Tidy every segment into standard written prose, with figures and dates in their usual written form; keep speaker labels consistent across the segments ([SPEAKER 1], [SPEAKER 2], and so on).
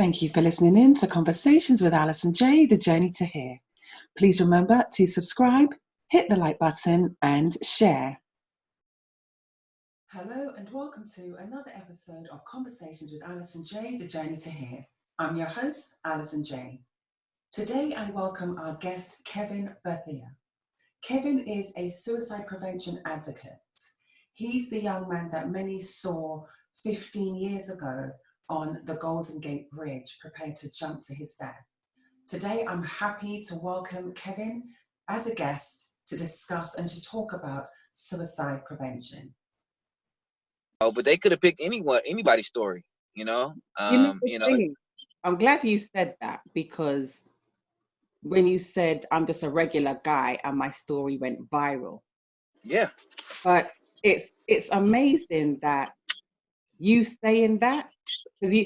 [SPEAKER 1] Thank you for listening in to Conversations with Alison J, The Journey to Here. Please remember to subscribe, hit the like button and share. Hello and welcome to another episode of Conversations with Alison J, The Journey to Here. I'm your host, Alison J. Today I welcome our guest, Kevin Berthia. Kevin is a suicide prevention advocate. He's the young man that many saw 15 years ago on the Golden Gate Bridge, prepared to jump to his death. Today, I'm happy to welcome Kevin as a guest to discuss and to talk about suicide prevention.
[SPEAKER 2] Oh, but they could have picked anybody's story, you know.
[SPEAKER 1] I'm glad you said that, because when you said I'm just a regular guy and my story went viral.
[SPEAKER 2] Yeah.
[SPEAKER 1] But it's amazing that you saying that, because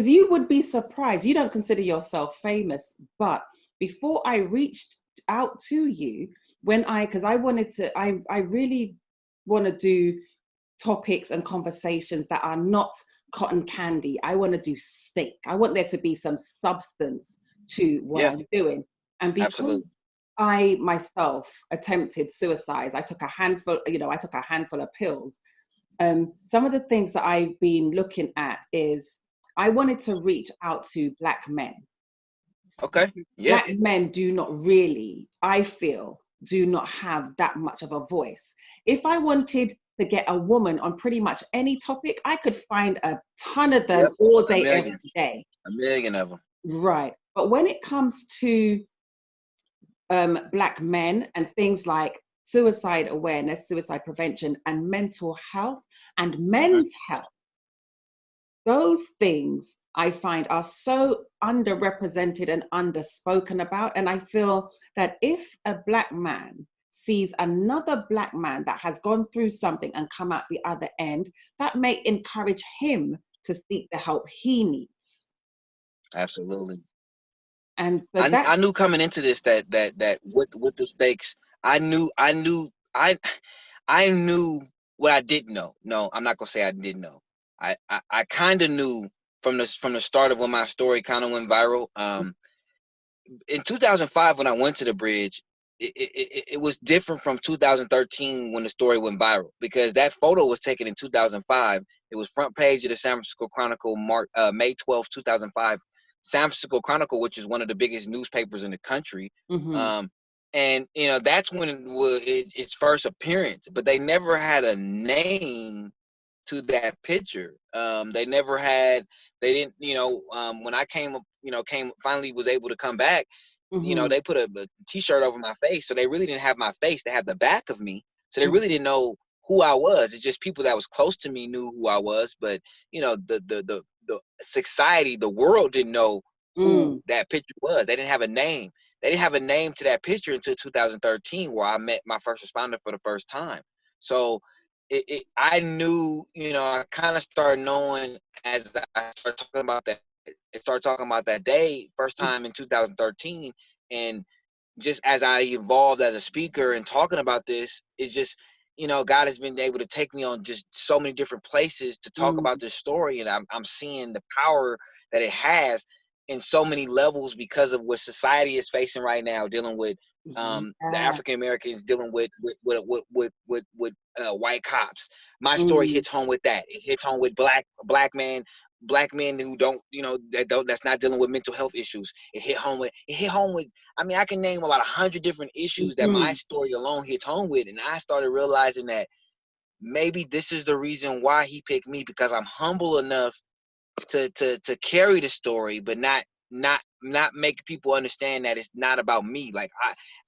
[SPEAKER 1] you would be surprised. You don't consider yourself famous, but before I reached out to you, because I really want to do topics and conversations that are not cotton candy. I want to do steak. I want there to be some substance to what I'm doing. And because
[SPEAKER 2] absolutely.
[SPEAKER 1] I myself attempted suicide, I took a handful of pills. Some of the things that I've been looking at is I wanted to reach out to Black men.
[SPEAKER 2] Okay. Yeah.
[SPEAKER 1] Black men I feel, do not have that much of a voice. If I wanted to get a woman on pretty much any topic, I could find a ton of them all day, every day.
[SPEAKER 2] A million of them.
[SPEAKER 1] Right. But when it comes to Black men and things like suicide awareness, suicide prevention, and mental health and men's health, those things I find are so underrepresented and underspoken about. And I feel that if a Black man sees another Black man that has gone through something and come out the other end, that may encourage him to seek the help he needs.
[SPEAKER 2] Absolutely.
[SPEAKER 1] And so
[SPEAKER 2] I knew coming into this that with the stakes, I knew what I didn't know. No, I'm not gonna say I didn't know. I kind of knew from the start of when my story kind of went viral. In 2005, when I went to the bridge, it was different from 2013 when the story went viral, because that photo was taken in 2005. It was front page of the San Francisco Chronicle, May 12, 2005. San Francisco Chronicle, which is one of the biggest newspapers in the country. And that's when it was its first appearance, but they never had a name to that picture. They didn't, when I finally was able to come back, they put a t-shirt over my face, so they really didn't have my face. They had the back of me, so they really didn't know who I was. It's just people that was close to me knew who I was, but the society, the world didn't know who that picture was. They didn't have a name. They didn't have a name to that picture until 2013, where I met my first responder for the first time. So I knew, I kind of started knowing as I started talking about that day, first time in 2013. And just as I evolved as a speaker and talking about this, it's just, God has been able to take me on just so many different places to talk about this story. And I'm seeing the power that it has in so many levels because of what society is facing right now, dealing with the African Americans, dealing with white cops. My story hits home with that. It hits home with black men who don't, that's not dealing with mental health issues. It hit home with, I mean, I can name about 100 different issues that my story alone hits home with. And I started realizing that maybe this is the reason why he picked me, because I'm humble enough to carry the story, but not make people understand that it's not about me. Like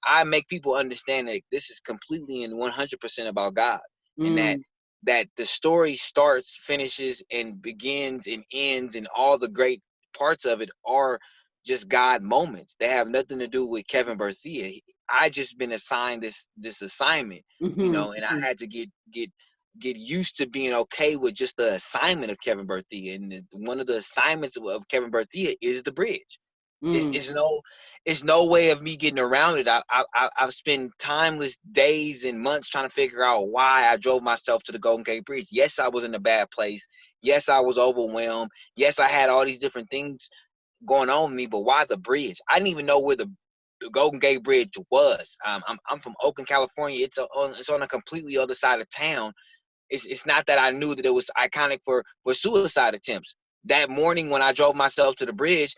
[SPEAKER 2] I make people understand that this is completely and 100% about God, and that the story starts, finishes, and begins and ends, and all the great parts of it are just God moments. They have nothing to do with Kevin Berthia. I just been assigned this assignment, and I had to get used to being okay with just the assignment of Kevin Berthia. And one of the assignments of Kevin Berthia is the bridge. It's no way of me getting around it. I've spent timeless days and months trying to figure out why I drove myself to the Golden Gate Bridge. Yes, I was in a bad place. Yes, I was overwhelmed. Yes, I had all these different things going on with me, but why the bridge? I didn't even know where the Golden Gate Bridge was. I'm from Oakland, California. It's on a completely other side of town. It's not that I knew that it was iconic for suicide attempts. That morning when I drove myself to the bridge,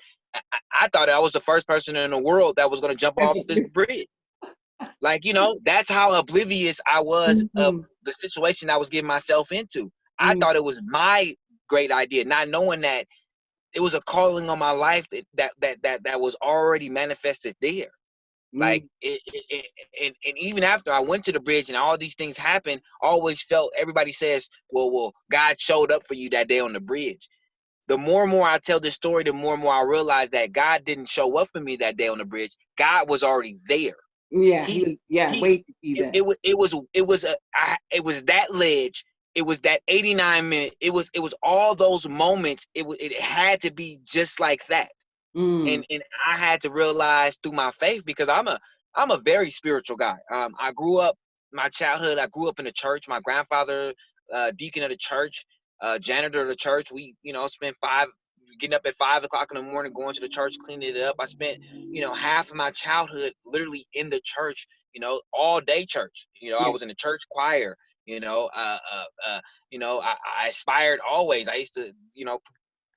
[SPEAKER 2] I thought I was the first person in the world that was going to jump off this bridge. Like, that's how oblivious I was of the situation I was getting myself into. I thought it was my great idea, not knowing that it was a calling on my life that was already manifested there. Like and even after I went to the bridge and all these things happened, I always felt, everybody says, well, God showed up for you that day on the bridge. The more and more I tell this story, the more and more I realize that God didn't show up for me that day on the bridge. God was already there.
[SPEAKER 3] Wait to see that.
[SPEAKER 2] It was that ledge. It was that 89 minute. It was all those moments. It had to be just like that. And I had to realize through my faith, because I'm a very spiritual guy. I grew up, my childhood, I grew up in the church. My grandfather, deacon of the church, janitor of the church. We, spent getting up at 5 o'clock in the morning, going to the church, cleaning it up. I spent, half of my childhood literally in the church, all day church. I was in the church choir. I aspired always. I used to,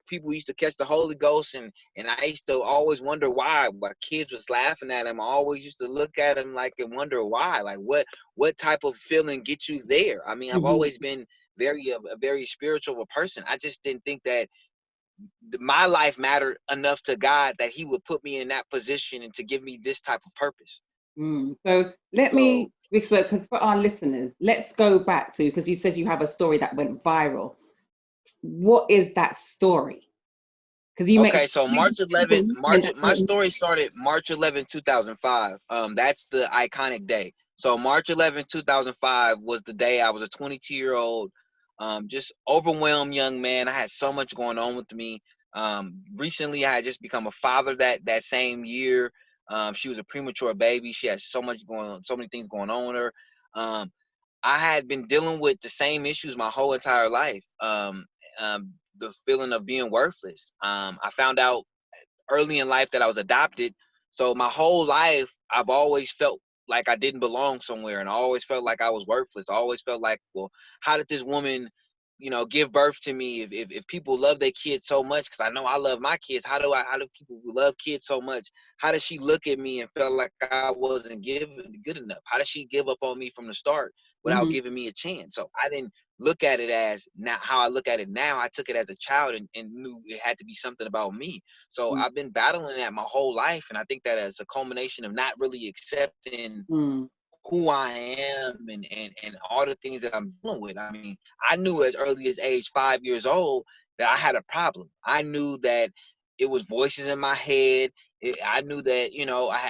[SPEAKER 2] people used to catch the Holy Ghost, and I used to always wonder why kids was laughing at him. I always used to look at him like and wonder why, like what type of feeling gets you there. I mean, I've always been a very spiritual person. I just didn't think that my life mattered enough to God that he would put me in that position and to give me this type of purpose.
[SPEAKER 3] So let me refer, because for our listeners, let's go back to, because you said you have a story that went viral. What is that story?
[SPEAKER 2] Because so March 11th, my story started March 11th, 2005. That's the iconic day. So March 11th, 2005 was the day I was a 22-year-old, just overwhelmed young man. I had so much going on with me. Recently, I had just become a father that same year. She was a premature baby. She had so many things going on with her. I had been dealing with the same issues my whole entire life. The feeling of being worthless. I found out early in life that I was adopted. So my whole life, I've always felt like I didn't belong somewhere, and I always felt like I was worthless. I always felt like, well, how did this woman, give birth to me? If people love their kids so much, because I know I love my kids, how do people who love kids so much, how does she look at me and feel like I wasn't given good enough? How does she give up on me from the start without giving me a chance? So I didn't look at it as now how I look at it now. I took it as a child and knew it had to be something about me. So I've been battling that my whole life, and I think that as a culmination of not really accepting who I am and all the things that I'm dealing with. I mean, I knew as early as age 5 years old that I had a problem. I knew that it was voices in my head. I knew that,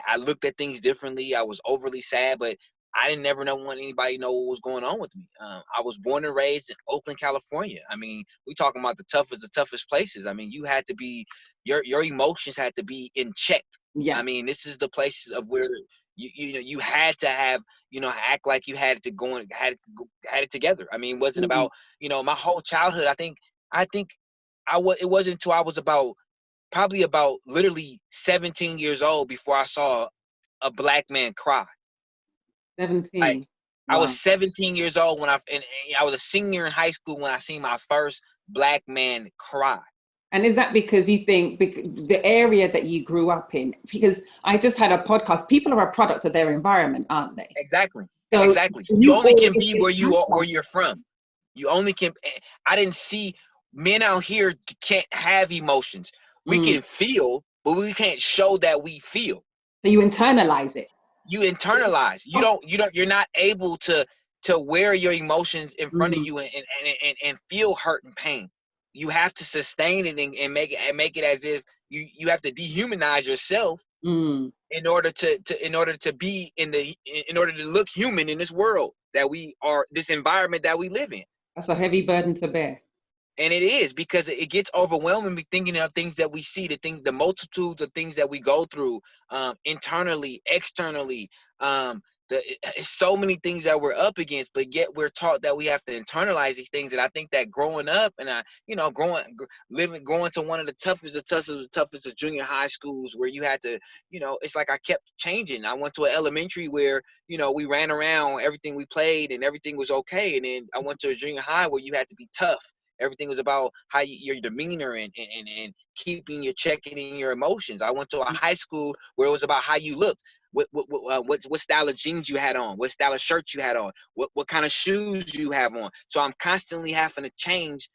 [SPEAKER 2] I looked at things differently. I was overly sad, but I didn't ever want anybody to know what was going on with me. I was born and raised in Oakland, California. I mean, we talking about the toughest places. I mean, you had to be, your emotions had to be in check. Yeah. I mean, this is the places of where you had to have, act like you had it together. I mean, it wasn't about, my whole childhood. I think it wasn't until I was probably about literally 17 years old before I saw a black man cry.
[SPEAKER 3] 17.
[SPEAKER 2] Like, wow. I was 17 years old when I was a senior in high school when I seen my first black man cry.
[SPEAKER 3] And is that because you think the area that you grew up in? Because I just had a podcast. People are a product of their environment, aren't they?
[SPEAKER 2] Exactly. So exactly. You only can be where you're from. You only can. I didn't see men out here can't have emotions. We can feel, but we can't show that we feel.
[SPEAKER 3] So you internalize it.
[SPEAKER 2] You internalize. You're not able to wear your emotions in front of you and feel hurt and pain. You have to sustain it and make it as if you have to dehumanize yourself in order to be in order to look human in this world that we are, this environment that we live in.
[SPEAKER 3] That's a heavy burden to bear.
[SPEAKER 2] And it is, because it gets overwhelming me thinking of things that we see, the multitudes of things that we go through, internally, externally. It's so many things that we're up against, but yet we're taught that we have to internalize these things. And I think that growing up, and going to one of the toughest of junior high schools, where you had to, it's like I kept changing. I went to an elementary where, we ran around, everything we played and everything was okay. And then I went to a junior high where you had to be tough. Everything was about how your demeanor and keeping your checking in your emotions. I went to a high school where it was about how you looked, what style of jeans you had on, what style of shirt you had on, what kind of shoes you have on. So I'm constantly having to change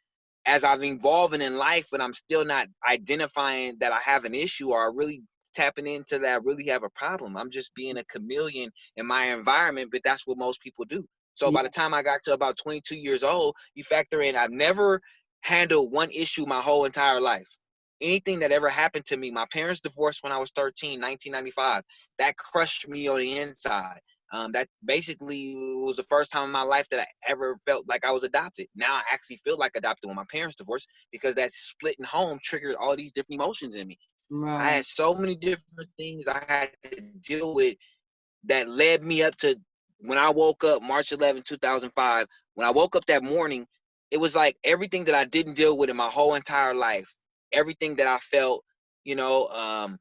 [SPEAKER 2] as I'm evolving in life, but I'm still not identifying that I have an issue or really tapping into that I really have a problem. I'm just being a chameleon in my environment, but that's what most people do. So by the time I got to about 22 years old, you factor in, I've never handled one issue my whole entire life. Anything that ever happened to me, my parents divorced when I was 13, 1995, that crushed me on the inside. That basically was the first time in my life that I ever felt like I was adopted. Now I actually feel like adopted when my parents divorced, because that split in home triggered all these different emotions in me.
[SPEAKER 3] Right.
[SPEAKER 2] I had so many different things I had to deal with that led me up to when I woke up March 11, 2005. When I woke up that morning, it was like everything that I didn't deal with in my whole entire life, everything that I felt, from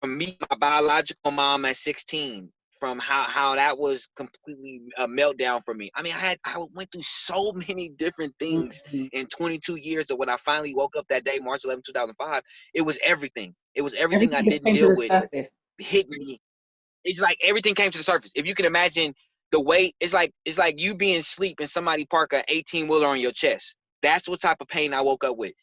[SPEAKER 2] me, my biological mom at 16, from how that was completely a meltdown for me. I mean, I went through so many different things in 22 years. That when I finally woke up that day, March 11, 2005, it was everything. It was everything I didn't deal with hit me. It's like everything came to the surface. If you can imagine the weight, it's like you being asleep and somebody park a 18-wheeler on your chest. That's what type of pain I woke up with.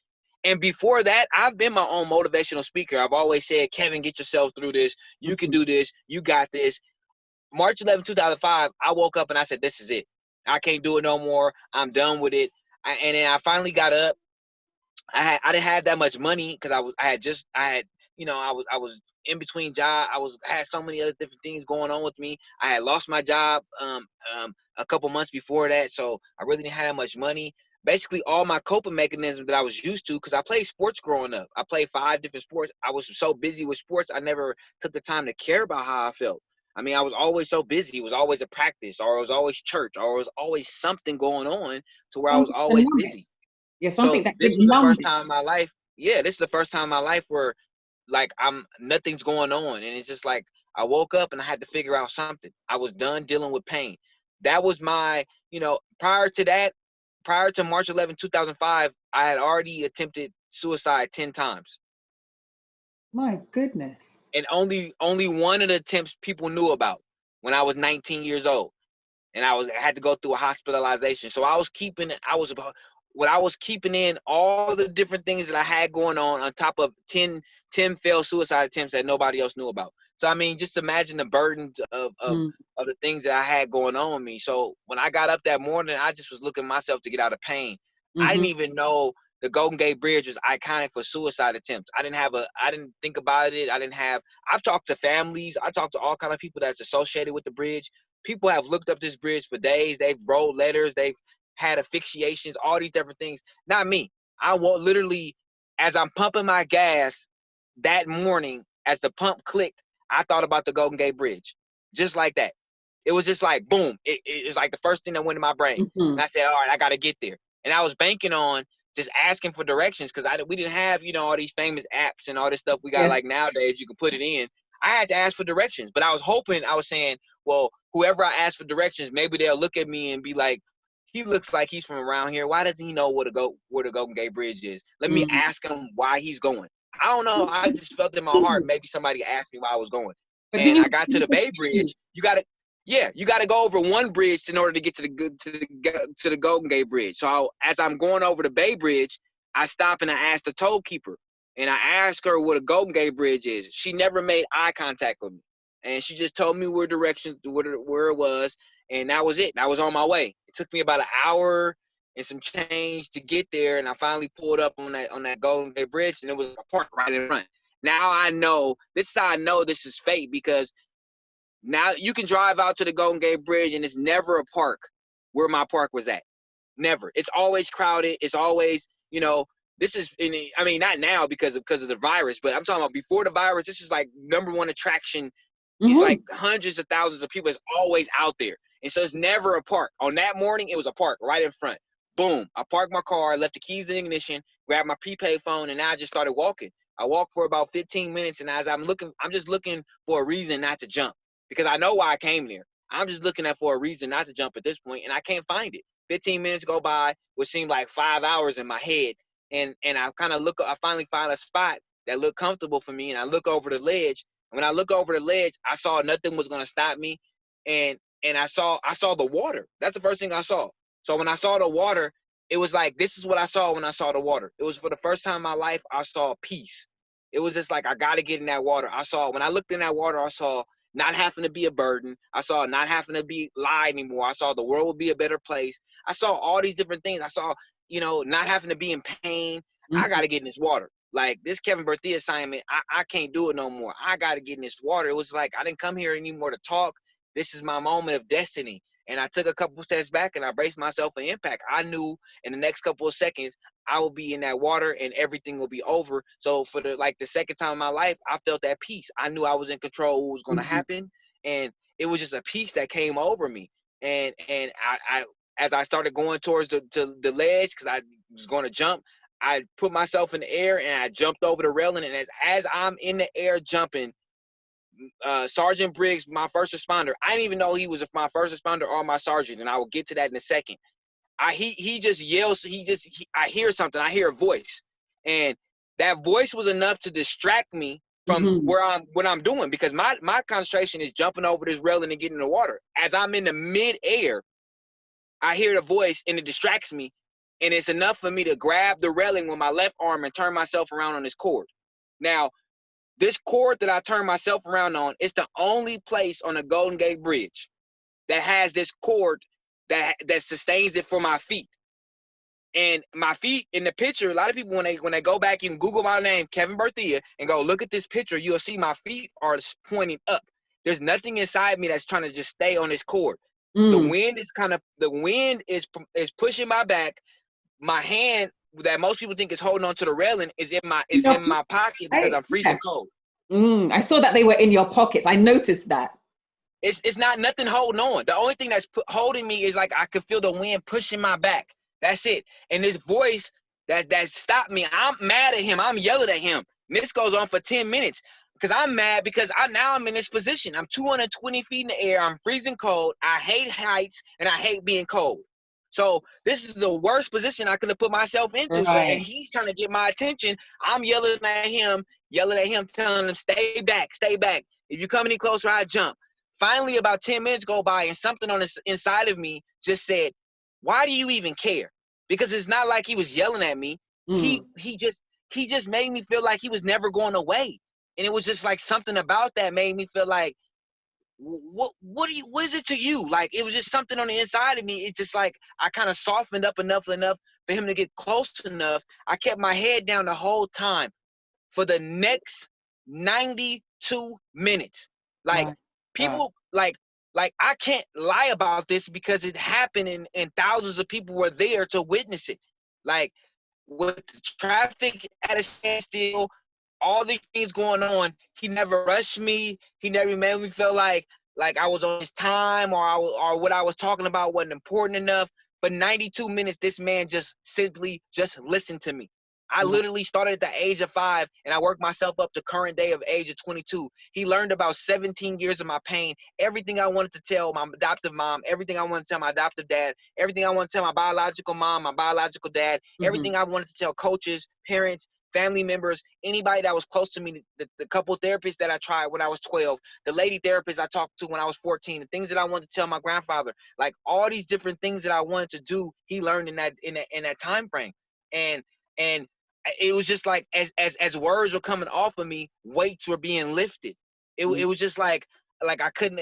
[SPEAKER 2] And before that, I've been my own motivational speaker. I've always said, Kevin, get yourself through this. You can do this. You got this. March 11, 2005, I woke up and I said, this is it. I can't do it no more. I'm done with it. And then I finally got up. I didn't have that much money because I was in between jobs. I had so many other different things going on with me. I had lost my job a couple months before that, so I really didn't have that much money. Basically, all my coping mechanisms that I was used to, because I played sports growing up. I played 5 different sports. I was so busy with sports, I never took the time to care about how I felt. I mean, I was always so busy. It was always a practice, or it was always church, or it was always something going on to where I was always busy.
[SPEAKER 3] Yeah, something
[SPEAKER 2] So this was the first time in my life. Yeah, this is the first time in my life where like nothing's going on. And it's just like I woke up and I had to figure out something. I was done dealing with pain. That was my, prior to March 11, 2005, I had already attempted suicide 10 times.
[SPEAKER 3] My goodness.
[SPEAKER 2] And only one of the attempts people knew about when I was 19 years old. And I had to go through a hospitalization. So I was keeping in all the different things that I had going on top of 10 failed suicide attempts that nobody else knew about. So, I mean, just imagine the burdens of the things that I had going on with me. So when I got up that morning, I just was looking myself to get out of pain. I didn't even know the Golden Gate Bridge was iconic for suicide attempts. I didn't think about it. I've talked to families. I talked to all kind of people that's associated with the bridge. People have looked up this bridge for days. They've wrote letters. They've had asphyxiations, all these different things. Not me. I won't literally, as I'm pumping my gas that morning, as the pump clicked, I thought about the Golden Gate Bridge. Just like that. It was just like, boom. It was like the first thing that went in my brain. And I said, all right, I got to get there. And I was banking on just asking for directions, because we didn't have, all these famous apps and all this stuff we got like nowadays. You can put it in. I had to ask for directions, but I was saying, well, whoever I ask for directions, maybe they'll look at me and be like, he looks like he's from around here. Why doesn't he know where the Golden Gate Bridge is? Let me ask him why he's going. I don't know. I just felt in my heart maybe somebody asked me why I was going. And I got to the Bay Bridge. You got to go over one bridge in order to get to the Golden Gate Bridge. So as I'm going over the Bay Bridge, I stop and I ask the toll keeper. And I asked her where the Golden Gate Bridge is. She never made eye contact with me. And she just told me where it was. And that was it. And I was on my way. It took me about an hour and some change to get there. And I finally pulled up on that Golden Gate Bridge, and it was a park right in front. Now I know, this is how I know this is fate, because now you can drive out to the Golden Gate Bridge and it's never a park where my park was at. Never. It's always crowded. It's always you know, this is, I mean, not now because of the virus, but I'm talking about before the virus. This is like #1 attraction. It's like hundreds of thousands of people. It's always out there. And so it's never a park. On that morning, it was a park right in front. Boom. I parked my car, left the keys in the ignition, grabbed my prepaid phone, and now I just started walking. I walked for about 15 minutes, and as I'm just looking for a reason not to jump, because I know why I came there. I'm just looking for a reason not to jump at this point, and I can't find it. 15 minutes go by, which seemed like 5 hours in my head, and I finally find a spot that looked comfortable for me, and I look over the ledge. And when I look over the ledge, I saw nothing was gonna stop me, and I saw the water. That's the first thing I saw. So when I saw the water, it was like, this is what I saw when I saw the water. It was for the first time in my life, I saw peace. It was just like, I got to get in that water. When I looked in that water, I saw not having to be a burden. I saw not having to lie anymore. I saw the world would be a better place. I saw all these different things. I saw, not having to be in pain. I got to get in this water. Like this Kevin Berthia assignment, I can't do it no more. I got to get in this water. It was like, I didn't come here anymore to talk. This is my moment of destiny. And I took a couple steps back and I braced myself for impact. I knew in the next couple of seconds, I will be in that water and everything will be over. So for the second time in my life, I felt that peace. I knew I was in control of what was going to happen. And it was just a peace that came over me. And I as I started going towards the ledge, because I was going to jump, I put myself in the air and I jumped over the railing. And as I'm in the air jumping, Sergeant Briggs, my first responder, I didn't even know he was my first responder or my sergeant, and I will get to that in a second. He just yells. I hear something. I hear a voice, and that voice was enough to distract me from what I'm doing, because my concentration is jumping over this railing and getting in the water. As I'm in the mid-air, I hear the voice and it distracts me, and it's enough for me to grab the railing with my left arm and turn myself around on this cord. Now, this cord that I turn myself around on is the only place on the Golden Gate Bridge that has this cord that sustains it for my feet. And my feet in the picture, a lot of people, when they go back, you can Google my name, Kevin Berthia, and go look at this picture, you'll see my feet are pointing up. There's nothing inside me that's trying to just stay on this cord. The wind is pushing my back. My hand that most people think is holding on to the railing is in my pocket because I'm freezing cold.
[SPEAKER 3] I saw that they were in your pockets. I noticed that.
[SPEAKER 2] It's not nothing holding on. The only thing that's holding me is like I could feel the wind pushing my back. That's it. And this voice that stopped me, I'm mad at him. I'm yelling at him. And this goes on for 10 minutes because I'm mad because now I'm in this position. I'm 220 feet in the air. I'm freezing cold. I hate heights and I hate being cold. So this is the worst position I could have put myself into. Right. So, and he's trying to get my attention. I'm yelling at him, telling him, stay back, stay back. If you come any closer, I jump. Finally, about 10 minutes go by and something on the inside of me just said, why do you even care? Because it's not like he was yelling at me. He just made me feel like he was never going away. And it was just like something about that made me feel like, what is it to you? Like, it was just something on the inside of me. It's just like I kind of softened up enough for him to get close enough. I kept my head down the whole time for the next 92 minutes. Like, people, like I can't lie about this because it happened and thousands of people were there to witness it. Like, with the traffic at a standstill, all these things going on, he never rushed me. He never made me feel like I was on his time or what I was talking about wasn't important enough. For 92 minutes, this man just simply listened to me. I literally started at the age of 5 and I worked myself up to current day of age of 22. He learned about 17 years of my pain, everything I wanted to tell my adoptive mom, everything I wanted to tell my adoptive dad, everything I wanted to tell my biological mom, my biological dad, everything I wanted to tell coaches, parents, family members, anybody that was close to me, the couple therapists that I tried when I was 12, the lady therapist I talked to when I was 14, the things that I wanted to tell my grandfather, like all these different things that I wanted to do, he learned in that time frame. And it was just like as words were coming off of me, weights were being lifted. It was just like I can't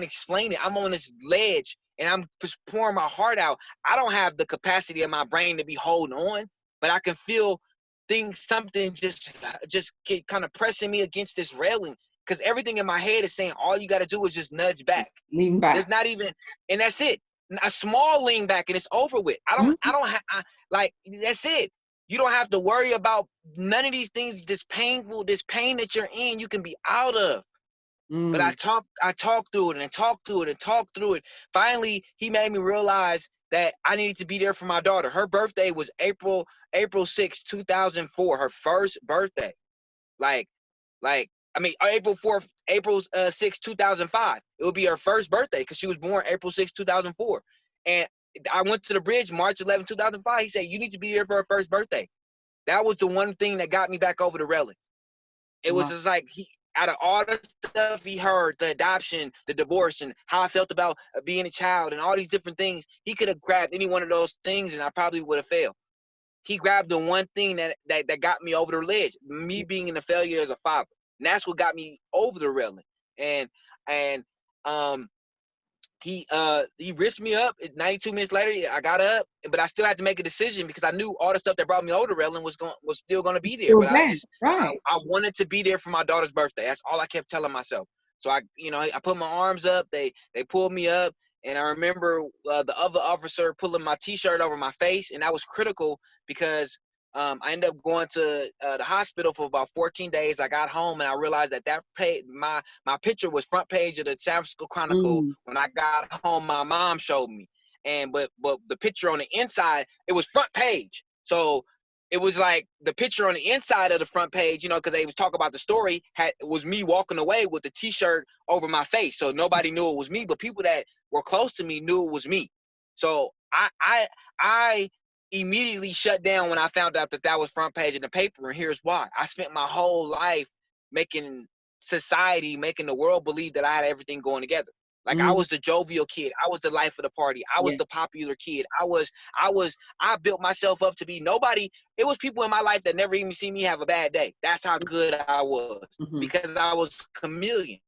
[SPEAKER 2] explain it. I'm on this ledge and I'm just pouring my heart out. I don't have the capacity of my brain to be holding on, but I can feel something just kind of pressing me against this railing, because everything in my head is saying all you got to do is just nudge back.
[SPEAKER 3] Lean back.
[SPEAKER 2] There's not even, and that's it. A small lean back and it's over with. That's it. You don't have to worry about none of these things, this pain that you're in, you can be out of. But I talked through it and talked through it and talked through it. Finally, he made me realize that I needed to be there for my daughter. Her birthday was April 6, 2004, her first birthday. April 6, 2005. It would be her first birthday because she was born April 6, 2004. And I went to the bridge March 11, 2005. He said, you need to be there for her first birthday. That was the one thing that got me back over the railing. It was just like, out of all the stuff he heard, the adoption, the divorce, and how I felt about being a child and all these different things, he could have grabbed any one of those things and I probably would have failed. He grabbed the one thing that got me over the ledge, me being in a failure as a father. And that's what got me over the railing. And he risked me up. 92 minutes later, I got up, but I still had to make a decision because I knew all the stuff that brought me over the railing was still going to be there. But I wanted to be there for my daughter's birthday. That's all I kept telling myself. So I put my arms up. They pulled me up, and I remember the other officer pulling my T-shirt over my face, and that was critical because I ended up going to the hospital for about 14 days. I got home and I realized that my picture was front page of the San Francisco Chronicle. When I got home, my mom showed me, but the picture on the inside, it was front page. So it was like the picture on the inside of the front page, because they was talking about the story, was me walking away with the T-shirt over my face. So nobody knew it was me, but people that were close to me knew it was me. So I immediately shut down when I found out that was front page in the paper, and here's why. I spent my whole life making the world believe that I had everything going together. Like I was the jovial kid. I was the life of the party. I was the popular kid. I built myself up to be nobody. It was people in my life that never even seen me have a bad day. That's how good I was because I was a chameleon.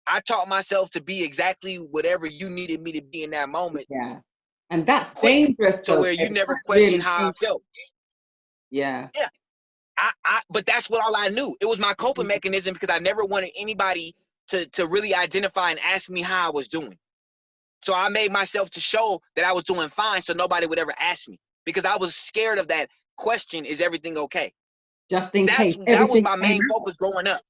[SPEAKER 2] I taught myself to be exactly whatever you needed me to be in that moment.
[SPEAKER 3] Yeah. And that's dangerous.
[SPEAKER 2] So where you never questioned how I felt.
[SPEAKER 3] Yeah.
[SPEAKER 2] Yeah. But that's what all I knew. It was my coping mechanism because I never wanted anybody to really identify and ask me how I was doing. So I made myself to show that I was doing fine so nobody would ever ask me because I was scared of that question, is everything okay?
[SPEAKER 3] Just in case.
[SPEAKER 2] That was my main focus growing up.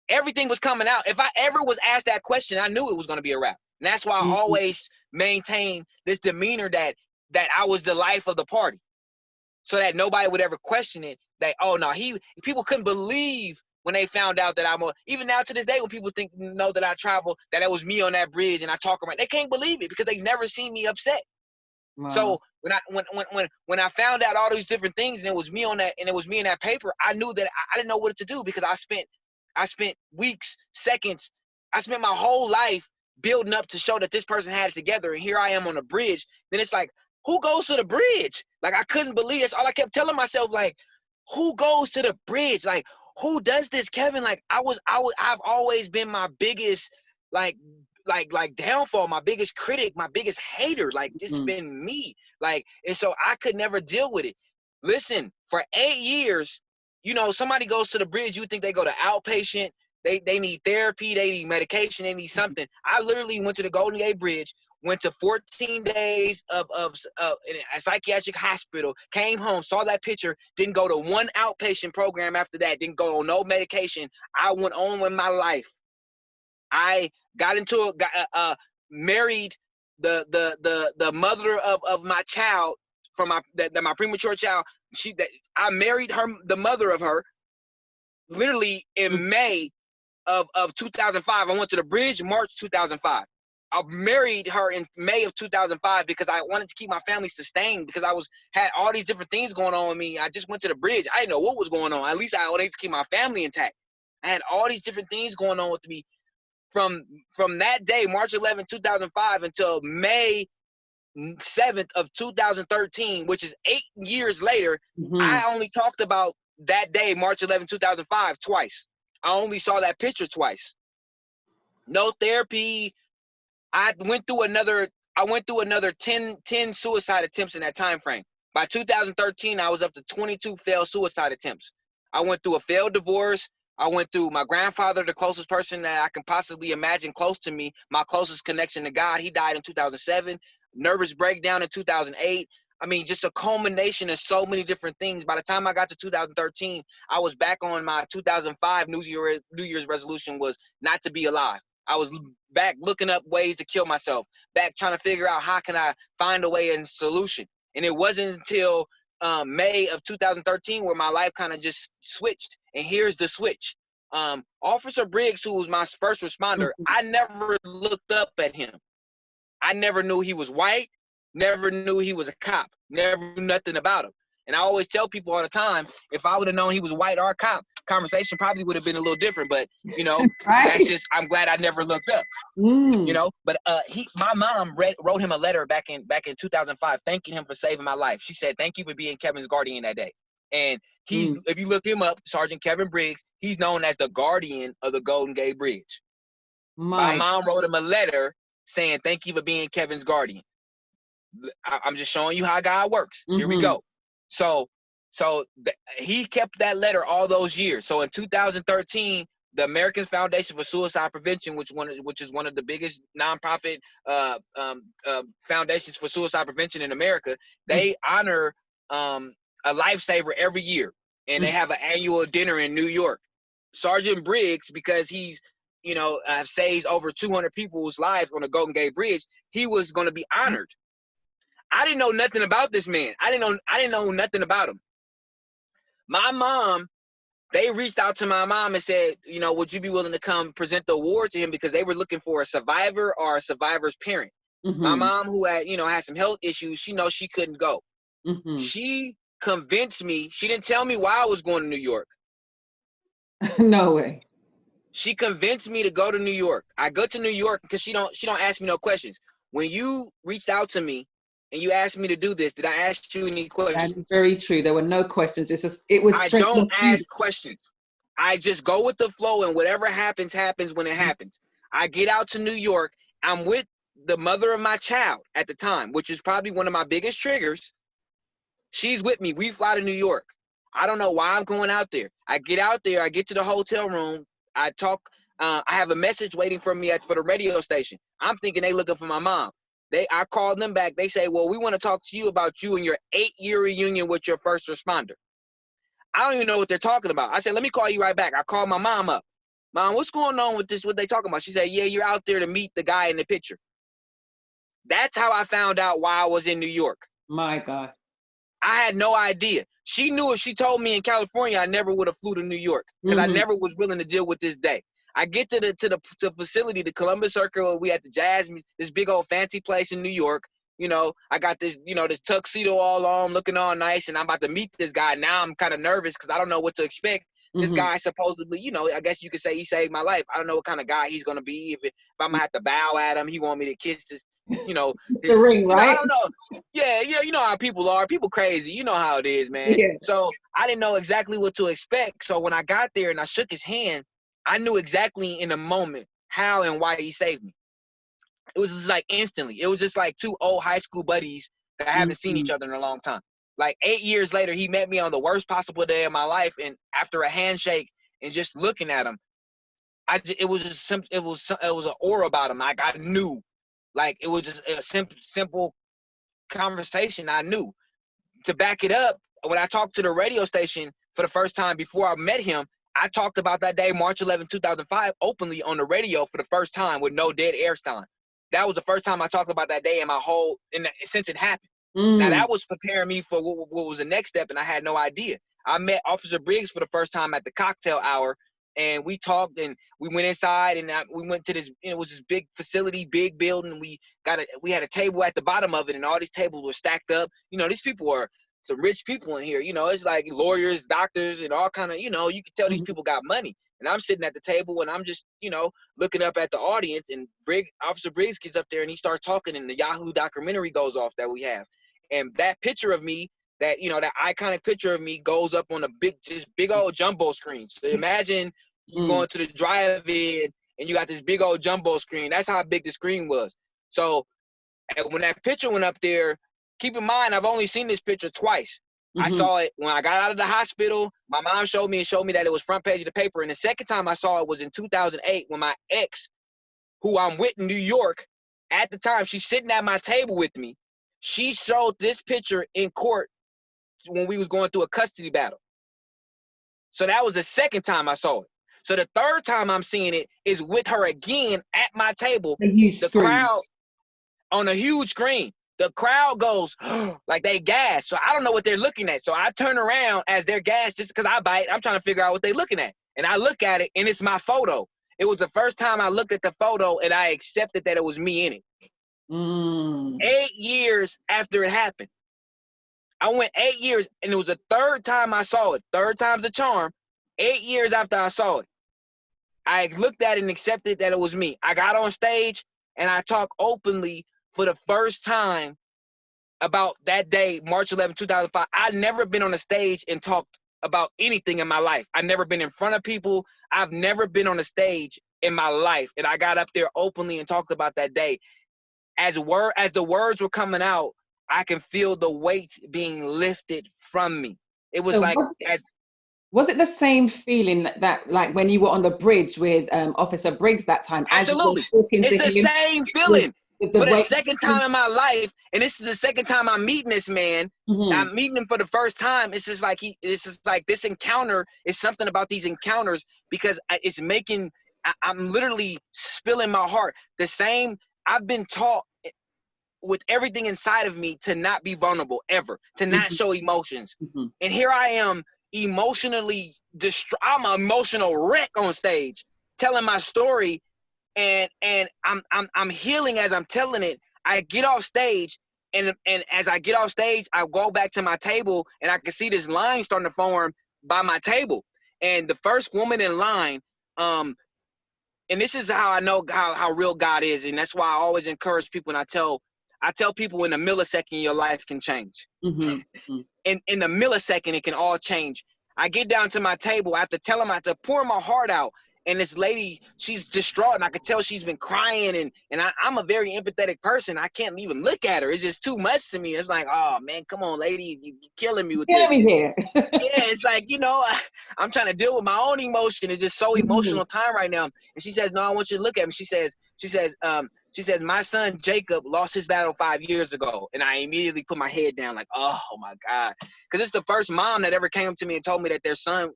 [SPEAKER 2] Everything was coming out. If I ever was asked that question, I knew it was going to be a wrap. And that's why I always maintained this demeanor that I was the life of the party. So that nobody would ever question it. That, oh no, people couldn't believe when they found out that even now to this day when people know that I travel, that it was me on that bridge and I talk around, they can't believe it because they've never seen me upset. Wow. So when I found out all these different things and it was me on that and it was me in that paper, I knew that I didn't know what to do because I spent weeks, seconds, I spent my whole life building up to show that this person had it together, and here I am on a bridge. Then it's like, who goes to the bridge? Like, I couldn't believe it. All I kept telling myself, like, who goes to the bridge? Like, who does this, Kevin? Like, I've always been my biggest, like downfall, my biggest critic, my biggest hater. Like, this has been me. Like, and so I could never deal with it. Listen, for 8 years, somebody goes to the bridge, you think they go to outpatient, they need therapy, they need medication, they need something. I literally went to the Golden Gate Bridge, went to 14 days of in a psychiatric hospital, came home, saw that picture, didn't go to one outpatient program after that, didn't go on no medication. I went on with my life. I got married the mother of my child, from my premature child. I married her, the mother of her, literally in May of 2005. I went to the bridge March 2005. I married her in May of 2005 because I wanted to keep my family sustained because I had all these different things going on with me. I just went to the bridge. I didn't know what was going on. At least I wanted to keep my family intact. I had all these different things going on with me from that day, March 11, 2005 until May 7th of 2013, which is 8 years later. I only talked about that day, March 11, 2005, twice. I only saw that picture twice. No therapy. I went through another 10 suicide attempts in that time frame. By 2013, I was up to 22 failed suicide attempts. I went through a failed divorce. I went through my grandfather, the closest person that I can possibly imagine close to me, my closest connection to God. He died in 2007. Nervous breakdown in 2008. I mean, just a culmination of so many different things. By the time I got to 2013, I was back on my 2005 New Year's resolution was not to be alive. I was back looking up ways to kill myself, back trying to figure out how can I find a way and solution. And it wasn't until May of 2013 where my life kind of just switched. And here's the switch. Officer Briggs, who was my first responder, I never looked up at him. I never knew he was white, never knew he was a cop, never knew nothing about him. And I always tell people all the time, if I would have known he was white or a cop, conversation probably would have been a little different. But, you know,
[SPEAKER 3] right.
[SPEAKER 2] That's just, I'm glad I never looked up, you know. But my mom wrote him a letter back in 2005, thanking him for saving my life. She said, thank you for being Kevin's guardian that day. And he's, if you look him up, Sergeant Kevin Briggs, he's known as the guardian of the Golden Gate Bridge. My mom wrote him a letter saying, thank you for being Kevin's guardian. I'm just showing you how God works. Here we go. So he kept that letter all those years. So in 2013, the American Foundation for Suicide Prevention, which is one of the biggest nonprofit foundations for suicide prevention in America, they honor a lifesaver every year, and they have an annual dinner in New York. Sergeant Briggs, because he's saves over 200 people's lives on the Golden Gate Bridge, he was going to be honored. I didn't know nothing about this man. I didn't know nothing about him. My mom, they reached out to my mom and said, would you be willing to come present the award to him, because they were looking for a survivor or a survivor's parent. My mom, who had some health issues, she knows she couldn't go. She convinced me. She didn't tell me why I was going to New York.
[SPEAKER 3] No way.
[SPEAKER 2] She convinced me to go to New York. I go to New York because she don't ask me no questions. When you reached out to me and you asked me to do this, did I ask you any questions?
[SPEAKER 3] That's very true. There were no questions. It was
[SPEAKER 2] I don't ask questions. I just go with the flow, and whatever happens, happens when it happens. I get out to New York. I'm with the mother of my child at the time, which is probably one of my biggest triggers. She's with me. We fly to New York. I don't know why I'm going out there. I get out there. I get to the hotel room. I talk. I have a message waiting for me for the radio station. I'm thinking they looking for my mom. I called them back. They say, well, we want to talk to you about you and your 8-year reunion with your first responder. I don't even know what they're talking about. I said, let me call you right back. I called my mom up. Mom, what's going on with this? What they talking about? She said, yeah, you're out there to meet the guy in the picture. That's how I found out why I was in New York. My God. I had no idea. She knew if she told me in California, I never would have flew to New York, because I never was willing to deal with this day. I get to the facility, the Columbus Circle. We at the Jazz, this big old fancy place in New York. I got this, this tuxedo all on, looking all nice, and I'm about to meet this guy. Now I'm kind of nervous because I don't know what to expect. This guy supposedly, I guess you could say he saved my life. I don't know what kind of guy he's gonna be. If I'm gonna have to bow at him, he want me to kiss his,
[SPEAKER 3] the ring, right?
[SPEAKER 2] I don't know. Yeah, you know how people are. People crazy. You know how it is, man. Yeah. So I didn't know exactly what to expect. So when I got there and I shook his hand, I knew exactly in a moment how and why he saved me. It was just like instantly. It was just like two old high school buddies that haven't seen each other in a long time. Like 8 years later, he met me on the worst possible day of my life, and after a handshake and just looking at him, it was an aura about him. Like I knew, like it was just a simple conversation. I knew. To back it up, when I talked to the radio station for the first time before I met him, I talked about that day, March 11, 2005, openly on the radio for the first time with no dead air time. That was the first time I talked about that day since it happened. Now that was preparing me for what was the next step, and I had no idea. I met Officer Briggs for the first time at the cocktail hour, and we talked, and we went inside, and we went to this. It was this big facility, big building. We had a table at the bottom of it, and all these tables were stacked up. These people are some rich people in here. It's like lawyers, doctors, and all kind of. You can tell these people got money. And I'm sitting at the table, and I'm just, looking up at the audience, and Officer Briggs gets up there, and he starts talking, and the Yahoo documentary goes off that we have. And that picture of me, that iconic picture of me goes up on just big old jumbo screen. So imagine you going to the drive-in, and you got this big old jumbo screen. That's how big the screen was. So when that picture went up there, keep in mind, I've only seen this picture twice. I saw it when I got out of the hospital. My mom showed me that it was front page of the paper. And the second time I saw it was in 2008 when my ex, who I'm with in New York, at the time, she's sitting at my table with me. She showed this picture in court when we was going through a custody battle. So that was the second time I saw it. So the third time I'm seeing it is with her again at my table. The crowd on a huge screen. The crowd goes like they gas. So I don't know what they're looking at. So I turn around as they're gassed just because I bite. I'm trying to figure out what they're looking at. And I look at it and it's my photo. It was the first time I looked at the photo and I accepted that it was me in it. 8 years after it happened. I went 8 years and it was the third time I saw it. Third time's the charm. 8 years after I saw it, I looked at it and accepted that it was me. I got on stage and I talked openly for the first time about that day, March 11, 2005. I'd never been on a stage and talked about anything in my life. I've never been in front of people. I've never been on a stage in my life. And I got up there openly and talked about that day. As the words were coming out, I can feel the weight being lifted from me. It was like,
[SPEAKER 3] was it the same feeling that like when you were on the bridge with Officer Briggs that time?
[SPEAKER 2] Absolutely. It's the same feeling. For the second time in my life, and this is the second time I'm meeting this man. I'm meeting him for the first time. It's just like this encounter is something about these encounters because it's making. I'm literally spilling my heart. The same. I've been taught with everything inside of me to not be vulnerable ever, to not show emotions, and here I am emotionally distraught. I'm an emotional wreck on stage, telling my story. And I'm healing as I'm telling it. I get off stage, and as I get off stage, I go back to my table, and I can see this line starting to form by my table. And the first woman in line, and this is how I know how real God is, and that's why I always encourage people. And I tell people in a millisecond your life can change. In the millisecond, it can all change. I get down to my table after telling I have to pour my heart out. And this lady, she's distraught, and I could tell she's been crying, and I'm a very empathetic person. I can't even look at her. It's just too much to me. It's like, oh, man, come on, lady. You're killing me with this.
[SPEAKER 3] Here.
[SPEAKER 2] Yeah, it's like, I'm trying to deal with my own emotion. It's just so emotional time right now. And she says, no, I want you to look at me. She says, my son Jacob lost his battle 5 years ago. And I immediately put my head down like, oh, my God. Because it's the first mom that ever came up to me and told me that their son,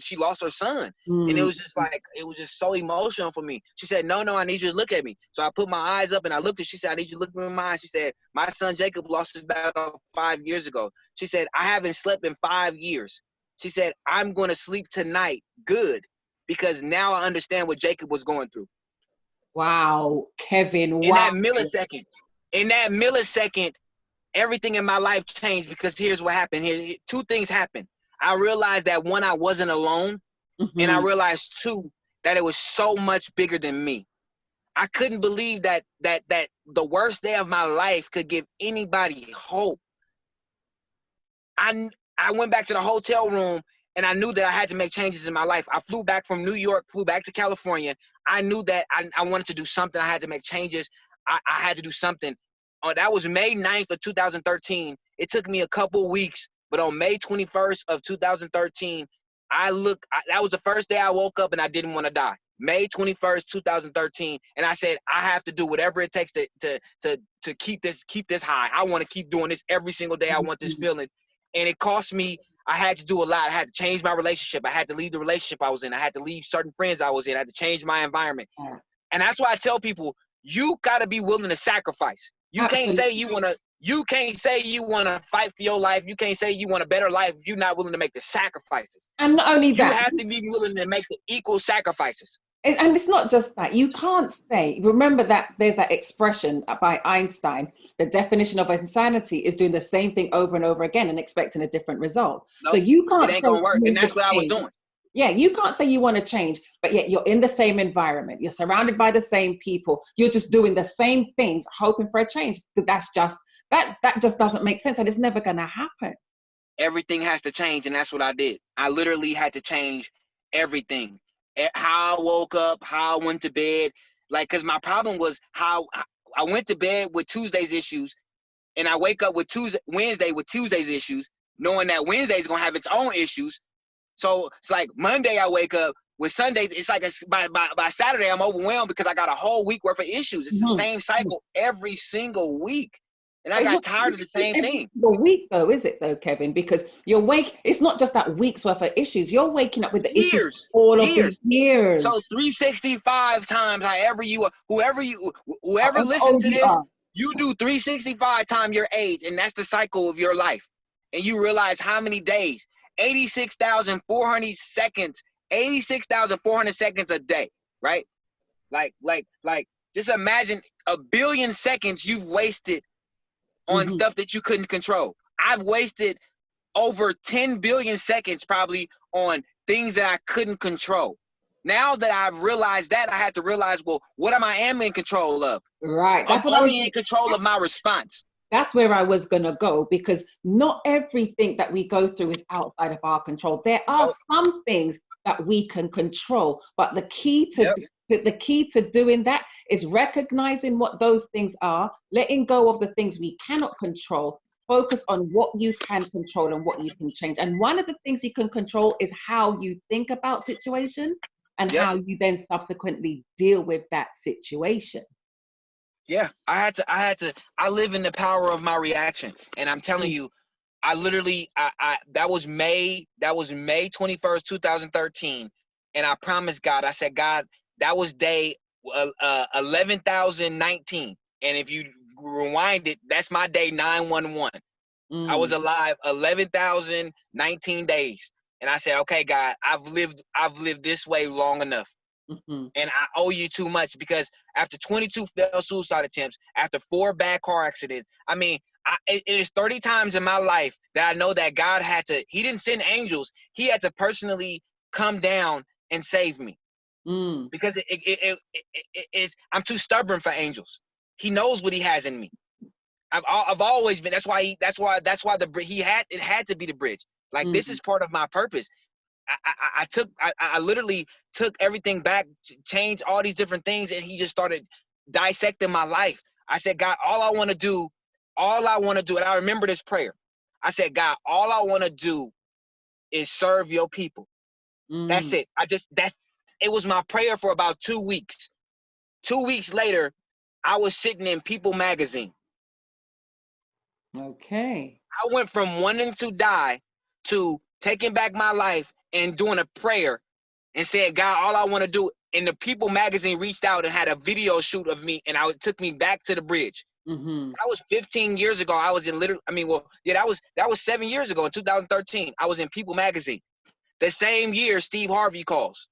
[SPEAKER 2] she lost her son. And it was just like, it was just so emotional for me. She said, no, I need you to look at me. So I put my eyes up and I looked at her. She said, I need you to look me in my eyes. She said, my son Jacob lost his battle 5 years ago. She said, I haven't slept in 5 years. She said, I'm going to sleep tonight good because now I understand what Jacob was going through.
[SPEAKER 3] Wow, Kevin, wow.
[SPEAKER 2] In that millisecond, everything in my life changed because here's what happened. Here, two things happened. I realized that one, I wasn't alone. And I realized two, that it was so much bigger than me. I couldn't believe that the worst day of my life could give anybody hope. I went back to the hotel room and I knew that I had to make changes in my life. I flew back from New York, flew back to California. I knew that I wanted to do something. I had to make changes. I had to do something. That was May 9th of 2013. It took me a couple weeks. But on May 21st of 2013, that was the first day I woke up and I didn't want to die. May 21st, 2013. And I said, I have to do whatever it takes to keep this high. I want to keep doing this every single day. I want this feeling. And it cost me, I had to do a lot. I had to change my relationship. I had to leave the relationship I was in. I had to leave certain friends I was in. I had to change my environment. And that's why I tell people, you got to be willing to sacrifice. You can't say you want to fight for your life. You can't say you want a better life if you're not willing to make the sacrifices.
[SPEAKER 3] And not only that,
[SPEAKER 2] you have to be willing to make the equal sacrifices.
[SPEAKER 3] And it's not just that. You can't say, remember that there's that expression by Einstein, the definition of insanity is doing the same thing over and over again and expecting a different result.
[SPEAKER 2] Nope,
[SPEAKER 3] so you can't.
[SPEAKER 2] It ain't going to work. And that's what I was doing.
[SPEAKER 3] Yeah, you can't say you want to change, but yet you're in the same environment. You're surrounded by the same people. You're just doing the same things, hoping for a change. That just doesn't make sense, and it's never going to happen.
[SPEAKER 2] Everything has to change, and that's what I did. I literally had to change everything. How I woke up, how I went to bed. Because my problem was how I went to bed with Tuesday's issues, and I wake up with Wednesday with Tuesday's issues, knowing that Wednesday's going to have its own issues. So it's like Monday I wake up with Sunday. It's like by Saturday I'm overwhelmed because I got a whole week worth of issues. It's the same cycle every single week. And I got tired of the same thing.
[SPEAKER 3] The week though, is it though, Kevin? Because you're it's not just that week's worth of issues. You're waking up with the issues all of the years.
[SPEAKER 2] So 365 times, whoever listens to this, you do 365 times your age, and that's the cycle of your life. And you realize how many days, 86,400 seconds, 86,400 seconds a day, right? Like, just imagine 1 billion seconds you've wasted on stuff that you couldn't control. I've wasted over 10 billion seconds probably on things that I couldn't control. Now that I've realized that, I had to realize, well, what am I in control of?
[SPEAKER 3] Right.
[SPEAKER 2] I'm only in control of my response.
[SPEAKER 3] That's where I was going to go, because not everything that we go through is outside of our control. There are some things that we can control, but the key to doing that is recognizing what those things are, letting go of the things we cannot control, focus on what you can control and what you can change. And one of the things you can control is how you think about situations and how you then subsequently deal with that situation.
[SPEAKER 2] Yeah, I live in the power of my reaction. And I'm telling you, I literally, that was May 21st, 2013. And I promised God, I said, God, that was day 11,019. And if you rewind it, that's my day 911. I was alive 11,019 days. And I said, okay, God, I've lived this way long enough. And I owe you too much, because after 22 failed suicide attempts, after 4 bad car accidents, I mean, it is 30 times in my life that I know that God he didn't send angels. He had to personally come down and save me. Because I'm too stubborn for angels. He knows what he has in me. I've always been. That's why it had to be the bridge. Like, this is part of my purpose. I literally took everything back, changed all these different things, and he just started dissecting my life. I said, God, all I want to do, and I remember this prayer. I said, God, all I want to do is serve your people. That's it. It was my prayer for about 2 weeks. 2 weeks later, I was sitting in People magazine.
[SPEAKER 3] Okay.
[SPEAKER 2] I went from wanting to die to taking back my life and doing a prayer and saying, God, all I want to do. And the People magazine reached out and had a video shoot of me, and it took me back to the bridge. That was 15 years ago. I was in that was 7 years ago in 2013. I was in People magazine. The same year Steve Harvey calls.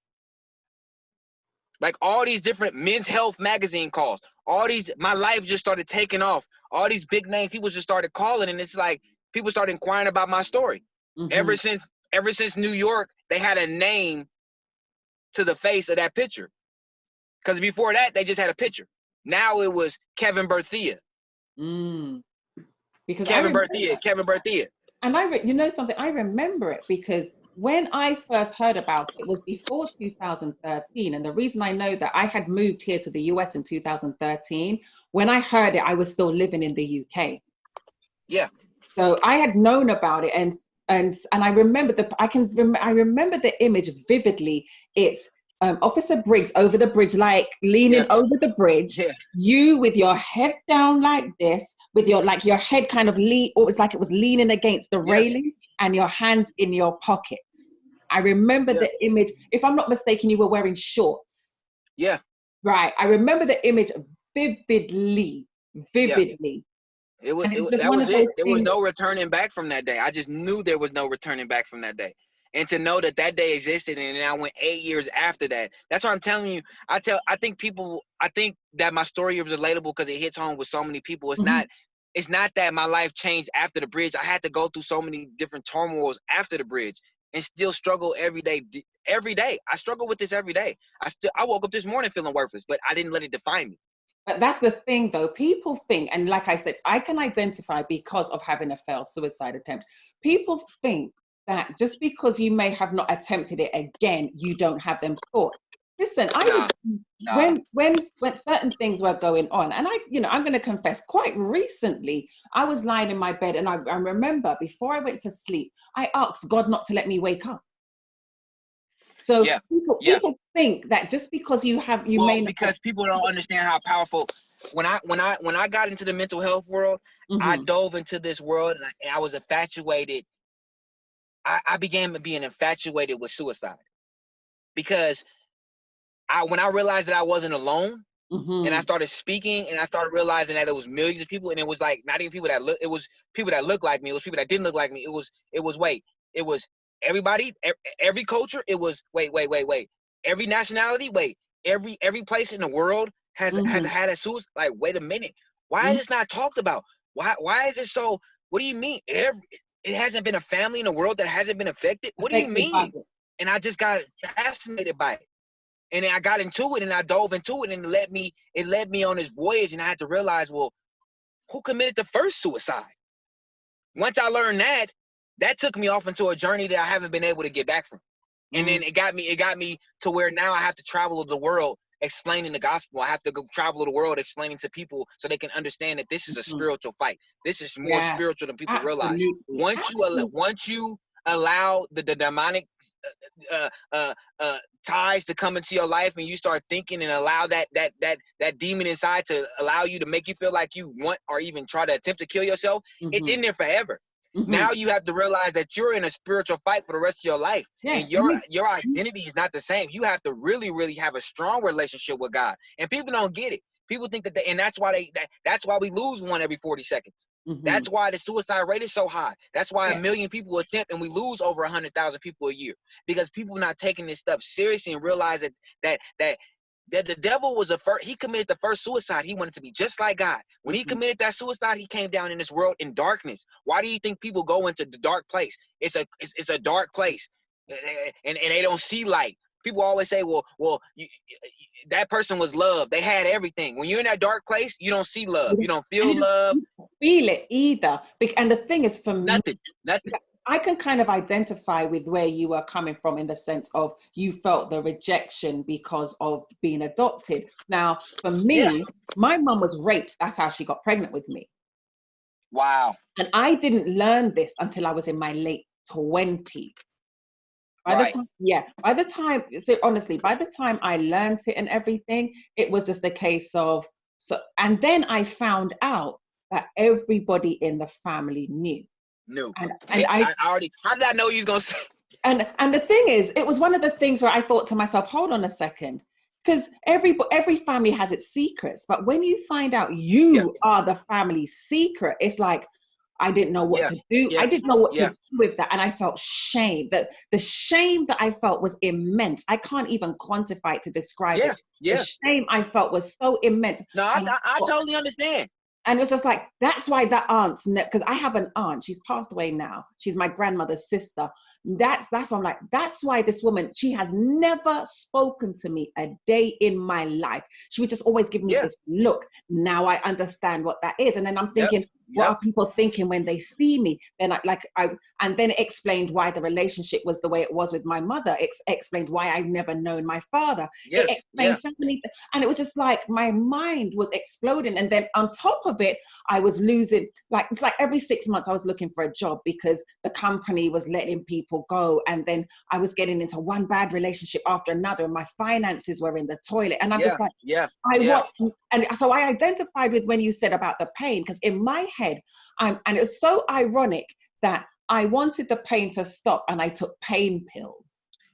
[SPEAKER 2] Like, all these different Men's Health magazine calls. My life just started taking off. All these big name people just started calling, and it's like people started inquiring about my story. Ever since New York, they had a name to the face of that picture. Because before that, they just had a picture. Now it was Kevin Berthia.
[SPEAKER 3] Because
[SPEAKER 2] Kevin Berthia.
[SPEAKER 3] And you know something, I remember it because when I first heard about it was before 2013. And the reason I know that, I had moved here to the US in 2013. When I heard it, I was still living in the UK.
[SPEAKER 2] Yeah.
[SPEAKER 3] So I had known about it, and I remember I remember the image vividly. It's Officer Briggs over the bridge, like leaning over the bridge. You with your head down like this, with your head kind of or it was like it was leaning against the railing, and your hands in your pockets. I remember the image. If I'm not mistaken, you were wearing shorts.
[SPEAKER 2] Yeah.
[SPEAKER 3] Right. I remember the image vividly.
[SPEAKER 2] There was no returning back from that day. I just knew there was no returning back from that day. And to know that day existed, and then I went 8 years after that. That's what I'm telling you. I think that my story is relatable because it hits home with so many people. It's not that my life changed after the bridge. I had to go through so many different turmoils after the bridge and still struggle every day. Every day. I struggle with this every day. I woke up this morning feeling worthless, but I didn't let it define me.
[SPEAKER 3] But that's the thing, though. People think, and like I said, I can identify because of having a failed suicide attempt. People think that just because you may have not attempted it again, you don't have them thoughts. Listen, when certain things were going on, and I'm going to confess, quite recently, I was lying in my bed, and I remember before I went to sleep, I asked God not to let me wake up. So people think that just because you may not,
[SPEAKER 2] because people don't understand how powerful. when I got into the mental health world, I dove into this world, and I was infatuated. I began being infatuated with suicide, because when I realized that I wasn't alone, and I started speaking, and I started realizing that it was millions of people, and it was like not even people that look. It was people that looked like me. It was people that didn't look like me. It was everybody, every culture. It was wait. Every nationality. Every place in the world has had a suicide. Like, wait a minute. Why is this not talked about? Why is it so? What do you mean? It hasn't been a family in the world that hasn't been affected? What do you mean? And I just got fascinated by it. And then I got into it, and I dove into it, and it led me on this voyage, and I had to realize, well, who committed the first suicide? Once I learned that took me off into a journey that I haven't been able to get back from. And then it got me to where now I have to travel the world explaining the gospel. I have to go travel the world explaining to people so they can understand that this is a spiritual fight. This is more spiritual than people realize. Once you allow the demonic ties to come into your life, and you start thinking and allow that demon inside to allow you to make you feel like you want or even try to attempt to kill yourself, it's in there forever. Now you have to realize that you're in a spiritual fight for the rest of your life, and your identity is not the same. You have to really, really have a strong relationship with God, and people don't get it. People think that, and that's why that's why we lose one every 40 seconds. That's why the suicide rate is so high. That's why 1 million people attempt, and we lose over 100,000 people a year, because people are not taking this stuff seriously and realize that the devil was he committed the first suicide. He wanted to be just like God. When he committed that suicide, he came down in this world in darkness. Why do you think people go into the dark place? It's a dark place, and they don't see light. People always say, well, that person was love. They had everything. When you're in that dark place, you don't see love. You don't feel love.
[SPEAKER 3] You don't feel it either. And the thing is, for
[SPEAKER 2] nothing.
[SPEAKER 3] I can kind of identify with where you are coming from, in the sense of you felt the rejection because of being adopted. Now, for me, my mum was raped. That's how she got pregnant with me.
[SPEAKER 2] Wow.
[SPEAKER 3] And I didn't learn this until I was in my late 20s. By the time I learned it and everything, it was just a case of, and then I found out that everybody in the family knew. And I
[SPEAKER 2] already, how did I know you was gonna say?
[SPEAKER 3] And the thing is, it was one of the things where I thought to myself, hold on a second, because every family has its secrets, but when you find out you are the family's secret, it's like, I didn't know what to do. I didn't know what to do with that. And I felt shame. That the shame that I felt was immense. I can't even quantify it to describe it. The shame I felt was so immense.
[SPEAKER 2] No, I totally understand.
[SPEAKER 3] And it was just like, that's why that aunt's, because I have an aunt, she's passed away now. She's my grandmother's sister. That's why I'm like, that's why this woman, she has never spoken to me a day in my life. She would just always give me this look. Now I understand what that is. And then I'm thinking, what are people thinking when they see me? Then and then it explained why the relationship was the way it was with my mother. It explained why I've never known my father. It explained so many things. And it was just like, my mind was exploding. And then on top of it, I was losing, it's like every 6 months I was looking for a job, because the company was letting people go. And then I was getting into one bad relationship after another, and my finances were in the toilet. And I'm just like, and so I identified with when you said about the pain, because in my head, and it was so ironic that I wanted the pain to stop, and I took pain pills.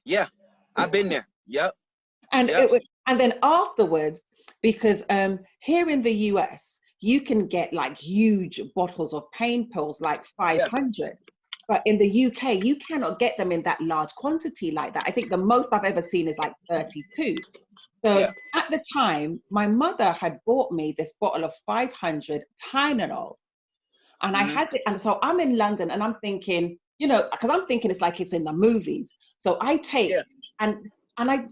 [SPEAKER 2] Yeah, I've been there. Yep.
[SPEAKER 3] And it was, and then afterwards, because here in the US, you can get like huge bottles of pain pills, like 500. But in the UK, you cannot get them in that large quantity like that. I think the most I've ever seen is like 32. So at the time, my mother had bought me this bottle of 500 Tylenol. And I had it, and so I'm in London, and I'm thinking, because I'm thinking it's like it's in the movies. So I take, and I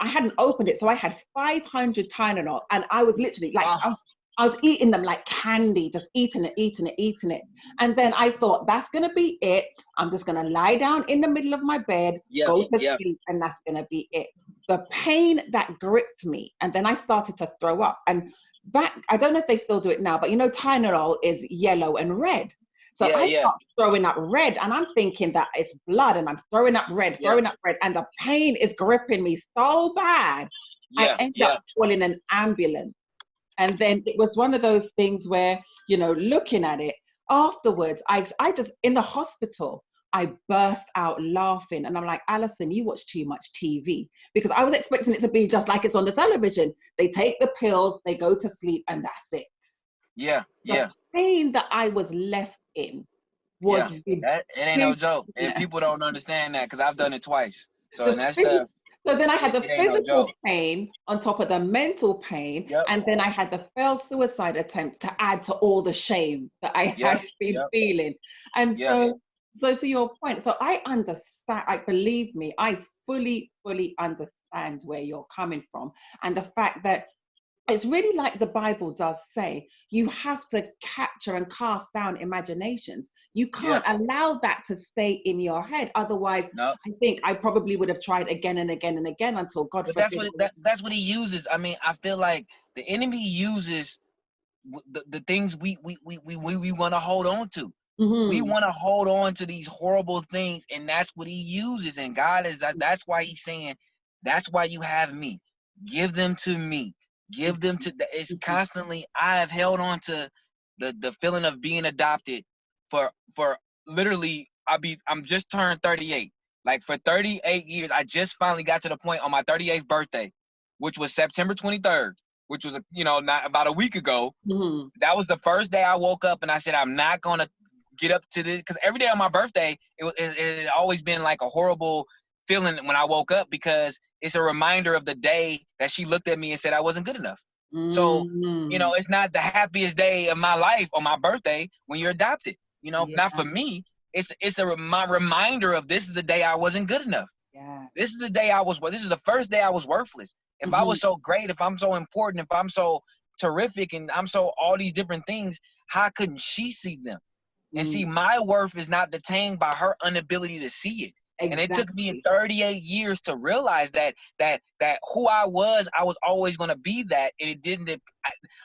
[SPEAKER 3] hadn't opened it. So I had 500 Tylenol, and I was literally like, I was eating them like candy, just eating it. And then I thought, that's going to be it. I'm just going to lie down in the middle of my bed, go to sleep, and that's going to be it. The pain that gripped me, and then I started to throw up. And I don't know if they still do it now, but Tylenol is yellow and red. So I start throwing up red, and I'm thinking that it's blood, and I'm throwing up red, and the pain is gripping me so bad. I end up calling an ambulance. And then it was one of those things where, you know, looking at it afterwards, I just, in the hospital, I burst out laughing. And I'm like, Alison, you watch too much TV. Because I was expecting it to be just like it's on the television. They take the pills, they go to sleep, and that's it.
[SPEAKER 2] Yeah,
[SPEAKER 3] The pain that I was left in was
[SPEAKER 2] it ain't no joke. And people don't understand that because I've done it twice. So, and that stuff.
[SPEAKER 3] So then I had the physical
[SPEAKER 2] no
[SPEAKER 3] pain on top of the mental pain.
[SPEAKER 2] Yep.
[SPEAKER 3] And then I had the failed suicide attempt to add to all the shame that I had been feeling. And so to your point, so I understand, believe me, I fully understand where you're coming from. And the fact that it's really like the Bible does say, you have to capture and cast down imaginations. You can't allow that to stay in your head. Otherwise, I think I probably would have tried again and again and again until God forbid.
[SPEAKER 2] That's what he uses. I mean, I feel like the enemy uses the things we want to hold on to. Mm-hmm. We want to hold on to these horrible things, and that's what he uses. And God is that's why he's saying, that's why you have me. Give them to me. Give them to it's constantly. I have held on to the feeling of being adopted for literally. I'm just turned 38. Like for 38 years, I just finally got to the point on my 38th birthday, which was September 23rd, which was not about a week ago. Mm-hmm. That was the first day I woke up and I said, I'm not gonna get up to this, because every day on my birthday, it had always been like a horrible feeling when I woke up, because it's a reminder of the day that she looked at me and said I wasn't good enough. Mm-hmm. So, it's not the happiest day of my life on my birthday when you're adopted. Not for me. It's a reminder of, this is the day I wasn't good enough. Yeah. This is the day this is the first day I was worthless. If I was so great, if I'm so important, if I'm so terrific, and I'm so all these different things, how couldn't she see them? And see, my worth is not detained by her inability to see it. Exactly. And it took me 38 years to realize that who I was always going to be that. And it didn't,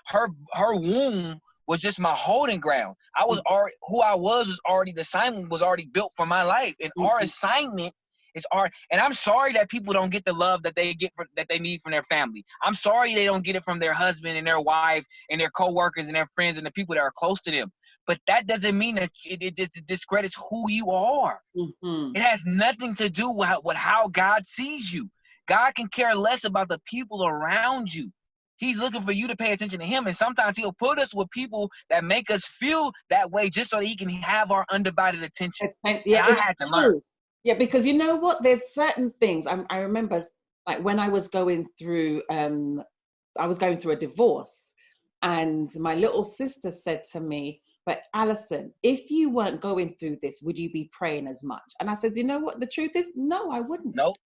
[SPEAKER 2] her womb was just my holding ground. I was already, who I was already, the assignment was already built for my life. And our assignment is and I'm sorry that people don't get the love that they that they need from their family. I'm sorry they don't get it from their husband and their wife and their coworkers and their friends and the people that are close to them. But that doesn't mean that it discredits who you are. Mm-hmm. It has nothing to do with how God sees you. God can care less about the people around you. He's looking for you to pay attention to him. And sometimes he'll put us with people that make us feel that way just so that he can have our undivided attention. Yeah, I had to learn.
[SPEAKER 3] Yeah, because you know what? There's certain things. I remember, like when I was going through a divorce, and my little sister said to me, but Alison, if you weren't going through this, would you be praying as much? And I said, you know what the truth is? No, I wouldn't.
[SPEAKER 2] Nope.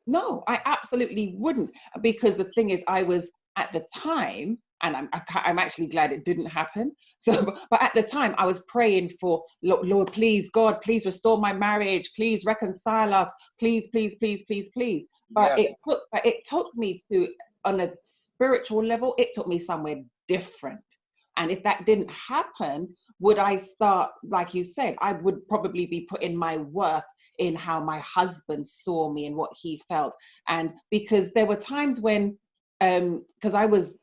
[SPEAKER 3] No, I absolutely wouldn't. Because the thing is, I was at the time, and I'm actually glad it didn't happen. So, but at the time, I was praying for, Lord, please, God, please restore my marriage. Please reconcile us. Please, please, please, please, please. But it took me to, on a spiritual level, it took me somewhere different. And if that didn't happen, would I start, like you said, I would probably be putting my worth in how my husband saw me and what he felt. And because there were times when, because I was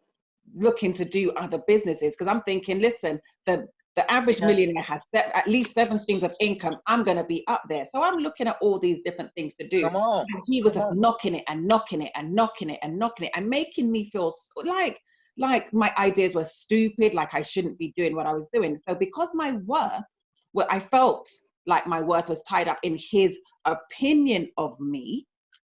[SPEAKER 3] looking to do other businesses, because I'm thinking, listen, the average millionaire has at least 7 streams of income. I'm going to be up there. So I'm looking at all these different things to do.
[SPEAKER 2] Come on.
[SPEAKER 3] And he was just knocking it and knocking it and knocking it and knocking it and making me feel like my ideas were stupid, like I shouldn't be doing what I was doing. So because my worth, I felt like my worth was tied up in his opinion of me.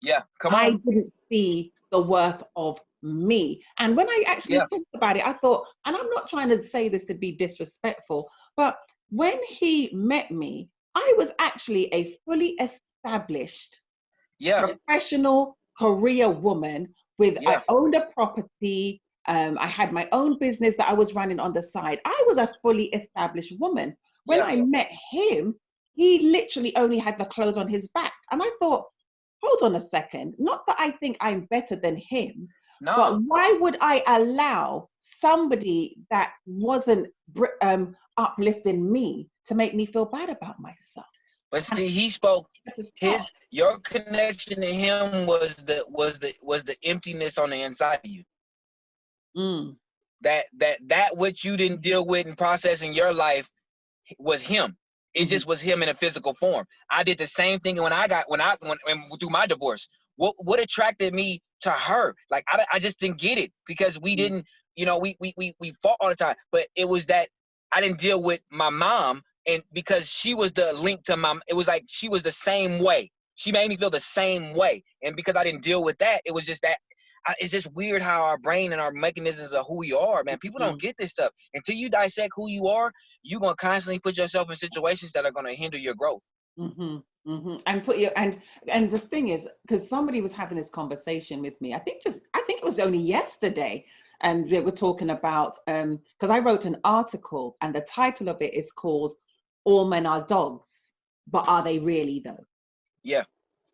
[SPEAKER 2] Yeah, come on.
[SPEAKER 3] I didn't see the worth of me. And when I actually think about it, I thought, and I'm not trying to say this to be disrespectful, but when he met me, I was actually a fully established professional career woman with, I owned a property. I had my own business that I was running on the side. I was a fully established woman. When I met him, he literally only had the clothes on his back. And I thought, hold on a second. Not that I think I'm better than him, but why would I allow somebody that wasn't uplifting me to make me feel bad about myself?
[SPEAKER 2] But see, he spoke your connection to him was the emptiness on the inside of you. that what you didn't deal with and process in your life was him. It just was him in a physical form. I did the same thing when through my divorce. What attracted me to her? Like I just didn't get it, because we didn't, you know, we fought all the time. But it was that I didn't deal with my mom, and because she was the link to it was like she was the same way. She made me feel the same way, and because I didn't deal with that, it was just that. It's just weird how our brain and our mechanisms of who we are, man. People don't get this stuff. Until you dissect who you are, you're going to constantly put yourself in situations that are going to hinder your growth.
[SPEAKER 3] And put your, and the thing is, because somebody was having this conversation with me, I think it was only yesterday, and we were talking about, because I wrote an article, and the title of it is called "All Men Are Dogs, But Are They Really Though?"
[SPEAKER 2] Yeah.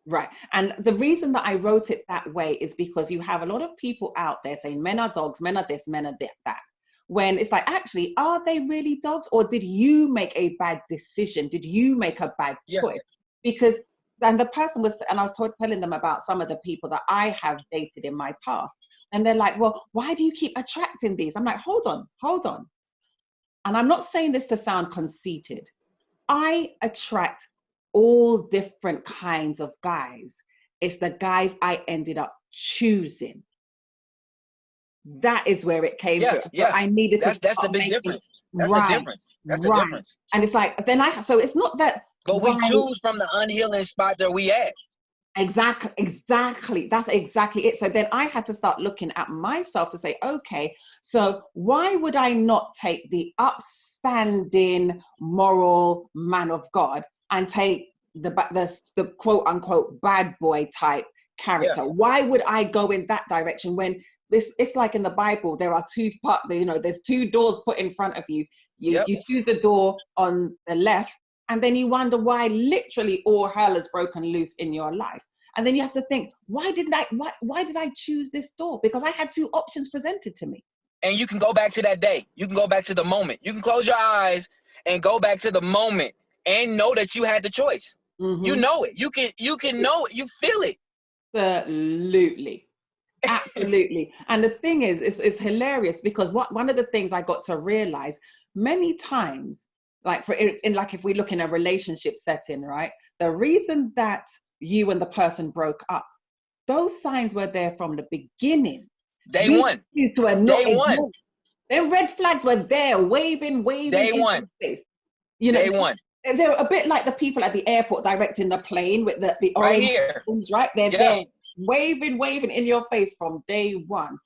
[SPEAKER 3] Right. And the reason that I wrote it that way is because you have a lot of people out there saying men are dogs, men are this, men are that. When it's like, actually, are they really dogs? Or did you make a bad decision? Did you make a bad choice? Because, and the person was, and I was telling them about some of the people that I have dated in my past. And they're like, well, why do you keep attracting these? I'm like, hold on. And I'm not saying this to sound conceited. I attract all different kinds of guys. It's the guys I ended up choosing. That is where it came from. So I needed
[SPEAKER 2] that's the big difference. That's the difference. That's the difference.
[SPEAKER 3] And it's like, so it's not that.
[SPEAKER 2] But we choose from the unhealing spot that we at.
[SPEAKER 3] Exactly. That's exactly it. So then I had to start looking at myself to say, okay, so why would I not take the upstanding moral man of God and take the quote unquote bad boy type character? Why would I go in that direction when it's like in the Bible, there are there's two doors put in front of you. You choose the door on the left, and then you wonder why literally all hell has broken loose in your life. And then you have to think, why did I choose this door? Because I had two options presented to me.
[SPEAKER 2] And you can go back to that day. You can go back to the moment. You can close your eyes and go back to the moment and know that you had the choice. You know it. You can know it. You feel it.
[SPEAKER 3] Absolutely. And the thing is, it's hilarious, because one of the things I got to realize many times, like if we look in a relationship setting, right? The reason that you and the person broke up, those signs were there from the beginning.
[SPEAKER 2] Day one.
[SPEAKER 3] Their red flags were there, waving.
[SPEAKER 2] Day one.
[SPEAKER 3] You know,
[SPEAKER 2] Day one.
[SPEAKER 3] They're a bit like the people at the airport directing the plane with the
[SPEAKER 2] right
[SPEAKER 3] orange
[SPEAKER 2] here.
[SPEAKER 3] Things, right? They're there, waving in your face from day one.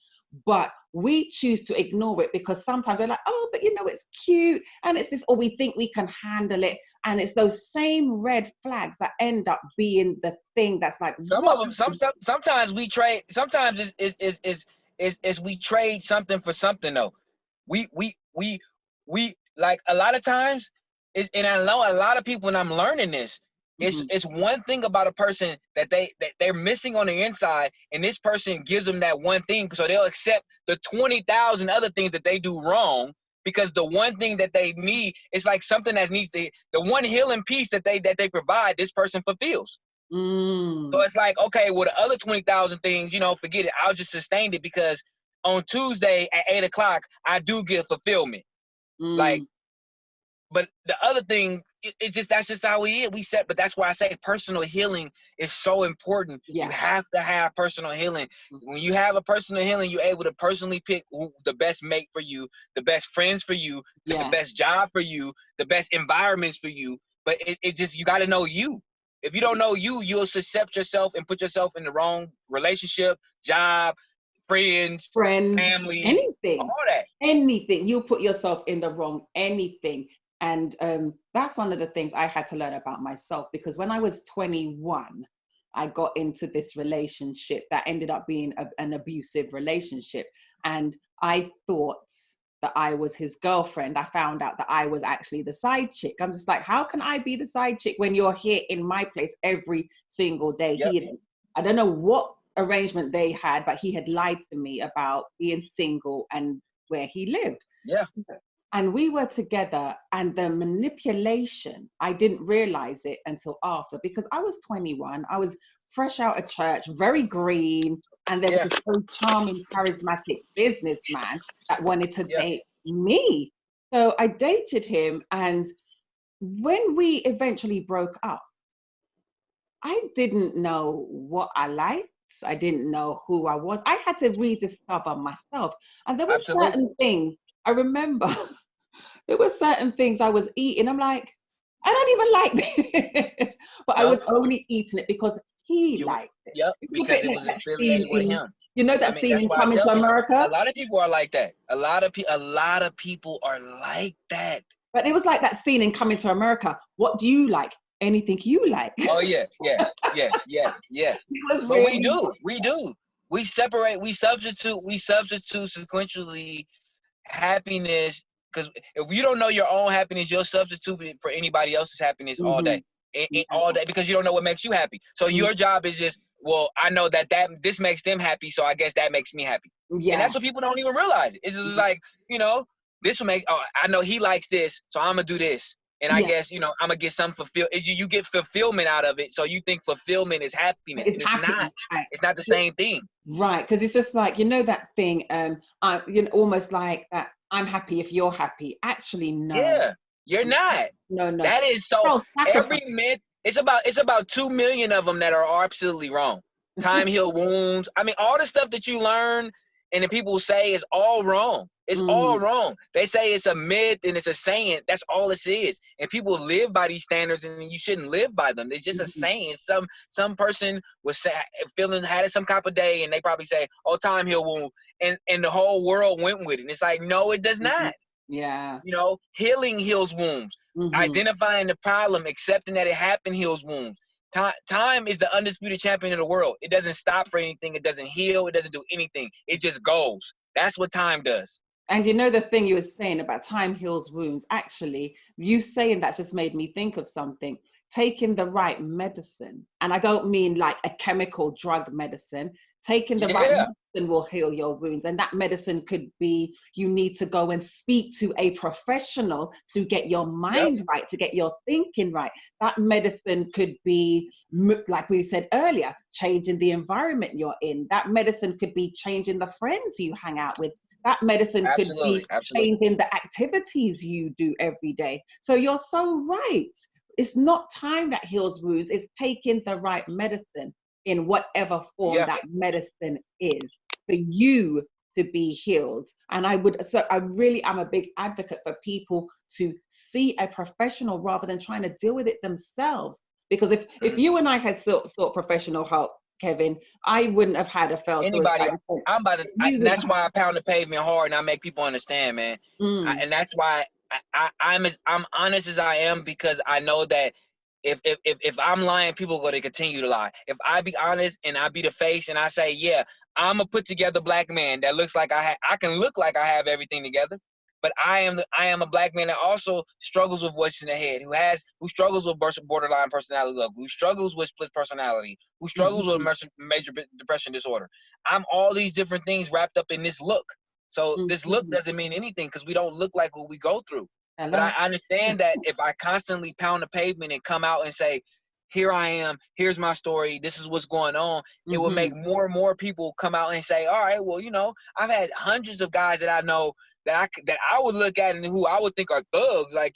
[SPEAKER 3] But we choose to ignore it because sometimes we're like, oh, but it's cute, and it's this, or we think we can handle it, and it's those same red flags that end up being the thing that's like.
[SPEAKER 2] Some of them. Sometimes we trade. Sometimes is we trade something for something though. We like a lot of times. And I know a lot of people, when I'm learning this, it's one thing about a person that they're missing on the inside, and this person gives them that one thing, so they'll accept the 20,000 other things that they do wrong, because the one thing that they need is like something that needs the one healing piece that they provide, this person fulfills. So it's like, okay, well, the other 20,000 things, forget it. I'll just sustain it because on Tuesday at 8 o'clock, I do get fulfillment. Like, but the other thing, that's just how we is. But that's why I say personal healing is so important. You have to have personal healing. When you have a personal healing, you're able to personally pick the best mate for you, the best friends for you, the best job for you, the best environments for you. But it just, you got to know you. If you don't know you, you'll accept yourself and put yourself in the wrong relationship, job, friends, family,
[SPEAKER 3] anything,
[SPEAKER 2] all that.
[SPEAKER 3] Anything. You put yourself in the wrong anything. And that's one of the things I had to learn about myself, because when I was 21, I got into this relationship that ended up being an abusive relationship. And I thought that I was his girlfriend. I found out that I was actually the side chick. I'm just like, how can I be the side chick when you're here in my place every single day? I don't know what arrangement they had, but he had lied to me about being single and where he lived. And we were together, and the manipulation, I didn't realize it until after, because I was 21. I was fresh out of church, very green, And there was this very charming, charismatic businessman that wanted to
[SPEAKER 2] Yeah.
[SPEAKER 3] date me. So I dated him, and when we eventually broke up, I didn't know what I liked. I didn't know who I was. I had to rediscover myself. And there were
[SPEAKER 2] Absolutely.
[SPEAKER 3] certain things I remember. There were certain things I was eating. I'm like, I don't even like this. But I
[SPEAKER 2] No,
[SPEAKER 3] was only eating it because he
[SPEAKER 2] you,
[SPEAKER 3] liked it.
[SPEAKER 2] yep,
[SPEAKER 3] It was a
[SPEAKER 2] because
[SPEAKER 3] bit
[SPEAKER 2] it
[SPEAKER 3] like
[SPEAKER 2] was
[SPEAKER 3] that scene
[SPEAKER 2] affiliated with
[SPEAKER 3] in,
[SPEAKER 2] him.
[SPEAKER 3] you know,
[SPEAKER 2] I
[SPEAKER 3] that
[SPEAKER 2] mean,
[SPEAKER 3] scene
[SPEAKER 2] that's
[SPEAKER 3] in
[SPEAKER 2] why I
[SPEAKER 3] Coming
[SPEAKER 2] tell
[SPEAKER 3] to
[SPEAKER 2] people,
[SPEAKER 3] America?
[SPEAKER 2] a lot of people are like that. A lot of people are like that.
[SPEAKER 3] But it was like that scene in Coming to America. What do you like? Anything you like.
[SPEAKER 2] Oh yeah.
[SPEAKER 3] It was
[SPEAKER 2] But we
[SPEAKER 3] really,
[SPEAKER 2] do. We separate, we substitute sequentially happiness, because if you don't know your own happiness, you'll substitute it for anybody else's happiness all day. All day, because you don't know what makes you happy. So your job is just, well, I know that this makes them happy, so I guess that makes me happy. And that's what people don't even realize. It's just like, this will make, I know he likes this, so I'm gonna do this. And I guess, I'm gonna get some you get fulfillment out of it. So you think fulfillment is happiness. And it's not.
[SPEAKER 3] Right.
[SPEAKER 2] It's not the same thing.
[SPEAKER 3] Right, because it's just like, that thing, almost like that, I'm happy if you're happy. Actually, no.
[SPEAKER 2] Yeah, you're not.
[SPEAKER 3] No.
[SPEAKER 2] That is so,
[SPEAKER 3] Self-sacrifice.
[SPEAKER 2] every myth, it's about 2 million of them that are absolutely wrong. Time heal wounds. I mean, all the stuff that you learn and the people say is all wrong. It's all wrong. They say it's a myth and it's a saying. That's all it is. And people live by these standards, and you shouldn't live by them. It's just a saying. Some person was had some type of day, and they probably say, "Oh, time heal wound," and the whole world went with it. And it's like, no, it does not.
[SPEAKER 3] Yeah.
[SPEAKER 2] Healing heals wounds. Identifying the problem, accepting that it happened, heals wounds. Time is the undisputed champion of the world. It doesn't stop for anything. It doesn't heal. It doesn't do anything. It just goes. That's what time does.
[SPEAKER 3] And the thing you were saying about time heals wounds, actually, you saying that just made me think of something. Taking the right medicine, and I don't mean like a chemical drug medicine. Taking the right medicine will heal your wounds. And that medicine could be, you need to go and speak to a professional to get your mind right, to get your thinking right. That medicine could be, like we said earlier, changing the environment you're in. That medicine could be changing the friends you hang out with. That medicine could be changing the activities you do every day. So you're so right. It's not time that heals wounds. It's taking the right medicine in whatever form that medicine is for you to be healed. And I really am a big advocate for people to see a professional rather than trying to deal with it themselves. Because if you and I had sought professional help, Kevin, I wouldn't have had a failed
[SPEAKER 2] anybody.
[SPEAKER 3] suicide.
[SPEAKER 2] That's why I pound the pavement hard and I make people understand, man. And that's why I'm honest as I am, because I know that if I'm lying, people are going to continue to lie. If I be honest and I be the face and I say, yeah, I'm a put together black man that looks like I can look like I have everything together, but I am a black man that also struggles with what's in the head, who struggles with borderline personality, who struggles with split personality, who struggles with major depression disorder. I'm all these different things wrapped up in this look. So this look doesn't mean anything because we don't look like what we go through. But I understand that if I constantly pound the pavement and come out and say, here I am, here's my story, this is what's going on, it will make more and more people come out and say, all right, well, I've had hundreds of guys that I know that I would look at and who I would think are thugs, like,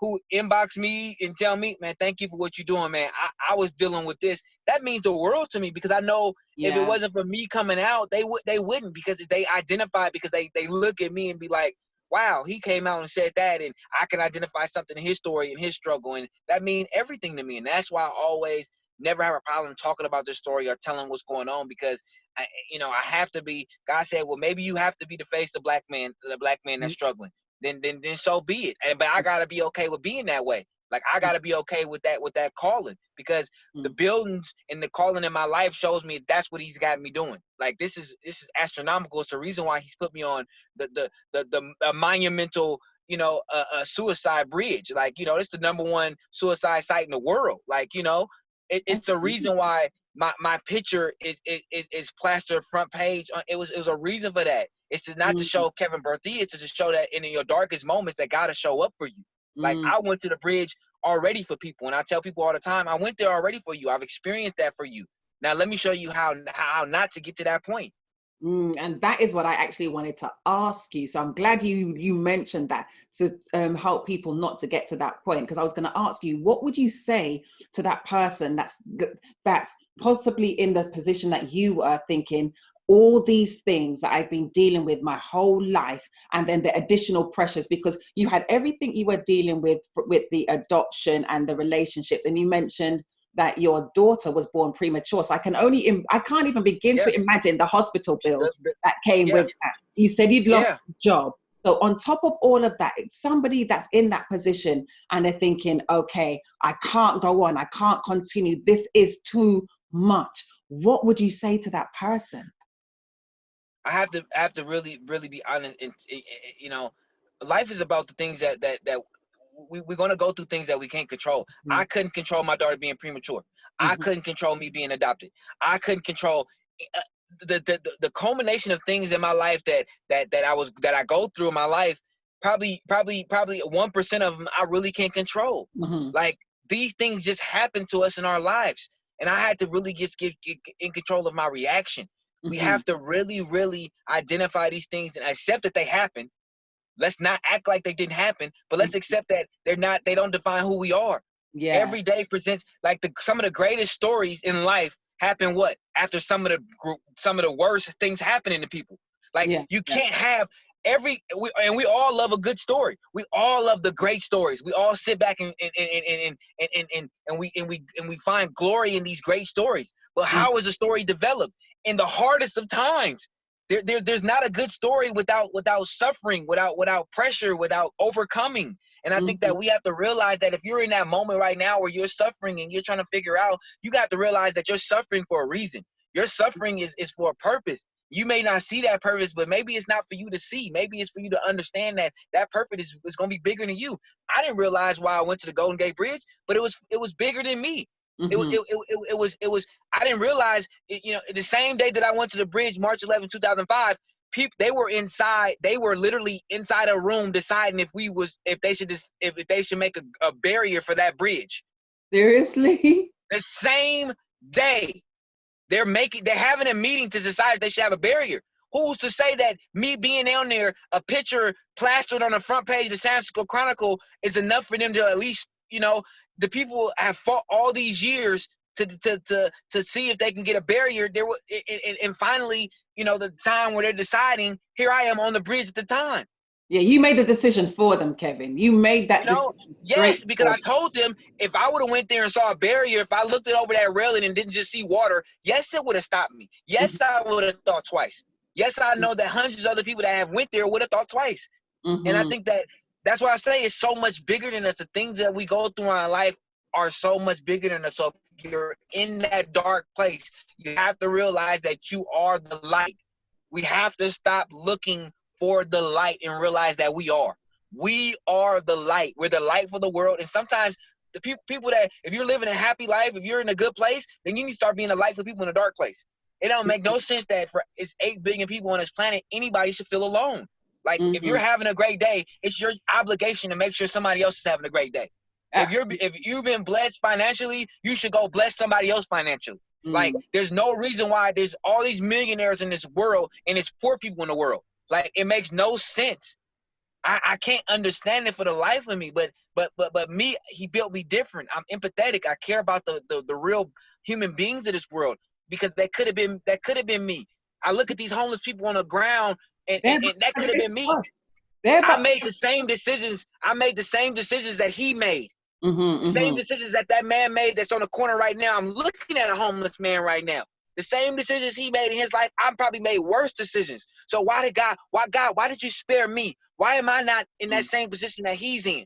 [SPEAKER 2] who inbox me and tell me, man, thank you for what you're doing, man. I was dealing with this. That means the world to me, because I know if it wasn't for me coming out, they wouldn't, because they identify, because they look at me and be like, wow, he came out and said that, and I can identify something in his story and his struggle, and that means everything to me. And that's why I always never have a problem talking about this story or telling what's going on, because I have to be. God said, well, maybe you have to be the face of the black man that's struggling. Then so be it. But I gotta be okay with being that way. Like, I gotta be okay with that calling, because the buildings and the calling in my life shows me that's what he's got me doing. Like, this is astronomical. It's the reason why he's put me on the monumental, suicide bridge. Like, it's the #1 suicide site in the world. Like, it's the reason why my picture is plastered front page. It was a reason for that. It's not to show Kevin Berthia. It's just to show that in your darkest moments that God will show up for you. Like, I went to the bridge already for people, and I tell people all the time, I went there already for you. I've experienced that for you. Now let me show you how not to get to that point.
[SPEAKER 3] And that is what I actually wanted to ask you. So I'm glad you mentioned that, to help people not to get to that point. Because I was going to ask you, what would you say to that person that's possibly in the position that you are thinking, all these things that I've been dealing with my whole life, and then the additional pressures, because you had everything you were dealing with the adoption and the relationships, and you mentioned that your daughter was born premature. So I can't even begin to imagine the hospital bills that came with that. You said you'd lost your job. So on top of all of that, it's somebody that's in that position and they're thinking, okay, I can't go on. I can't continue. This is too much. What would you say to that person?
[SPEAKER 2] I have to really be honest. And you know, life is about the things that we're going to go through things that we can't control. I couldn't control my daughter being premature. I couldn't control me being adopted. I couldn't control the culmination of things in my life that I go through in my life. Probably 1% of them I really can't control. Like, these things just happen to us in our lives, and I had to really just get in control of my reaction. We have to really identify these things and accept that they happen. Let's not act like they didn't happen, but let's accept that they don't define who we are.
[SPEAKER 3] Yeah.
[SPEAKER 2] Every day presents, like, some of the greatest stories in life happen after some of the worst things happening to people. Like, you can't have and we all love a good story. We all love the great stories. We all sit back and we find glory in these great stories. But how is a story developed? In the hardest of times. There's not a good story without suffering, without pressure, without overcoming. And I think that we have to realize that if you're in that moment right now where you're suffering and you're trying to figure out, you got to realize that you're suffering for a reason. Your suffering is for a purpose. You may not see that purpose, but maybe it's not for you to see. Maybe it's for you to understand that purpose is going to be bigger than you. I didn't realize why I went to the Golden Gate Bridge, but it was bigger than me. It was. I didn't realize, the same day that I went to the bridge, March 11, 2005, they were literally inside a room deciding if they should make a barrier for that bridge.
[SPEAKER 3] Seriously?
[SPEAKER 2] The same day, they're having a meeting to decide if they should have a barrier. Who's to say that me being down there, a picture plastered on the front page of the San Francisco Chronicle, is enough for them to at least, the people have fought all these years to see if they can get a barrier there, and finally, the time where they're deciding, here I am on the bridge at the time.
[SPEAKER 3] Yeah, you made the decision for them, Kevin. You made that decision.
[SPEAKER 2] Yes, because I told them, if I would have went there and saw a barrier, if I looked over that railing and didn't just see water, yes, it would have stopped me. Yes, I would have thought twice. Yes, I know that hundreds of other people that have went there would have thought twice. And I think that's why I say it's so much bigger than us. The things that we go through in our life are so much bigger than us. So if you're in that dark place, you have to realize that you are the light. We have to stop looking for the light and realize that we are the light. We're the light for the world. And sometimes the people that, if you're living a happy life, if you're in a good place, then you need to start being a light for people in a dark place. It don't make no sense that it's 8 billion people on this planet, anybody should feel alone. Like, if you're having a great day, it's your obligation to make sure somebody else is having a great day. If you've been blessed financially, you should go bless somebody else financially. Like, there's no reason why there's all these millionaires in this world and it's poor people in the world. Like, it makes no sense. I can't understand it for the life of me. But me, he built me different. I'm empathetic. I care about the real human beings of this world, because that could have been me. I look at these homeless people on the ground, and that could have been me. I made the same decisions. I made the same decisions that he made. Same decisions that man made that's on the corner right now. I'm looking at a homeless man right now. The same decisions he made in his life, I probably made worse decisions. So why did you spare me? Why am I not in that same position that he's in?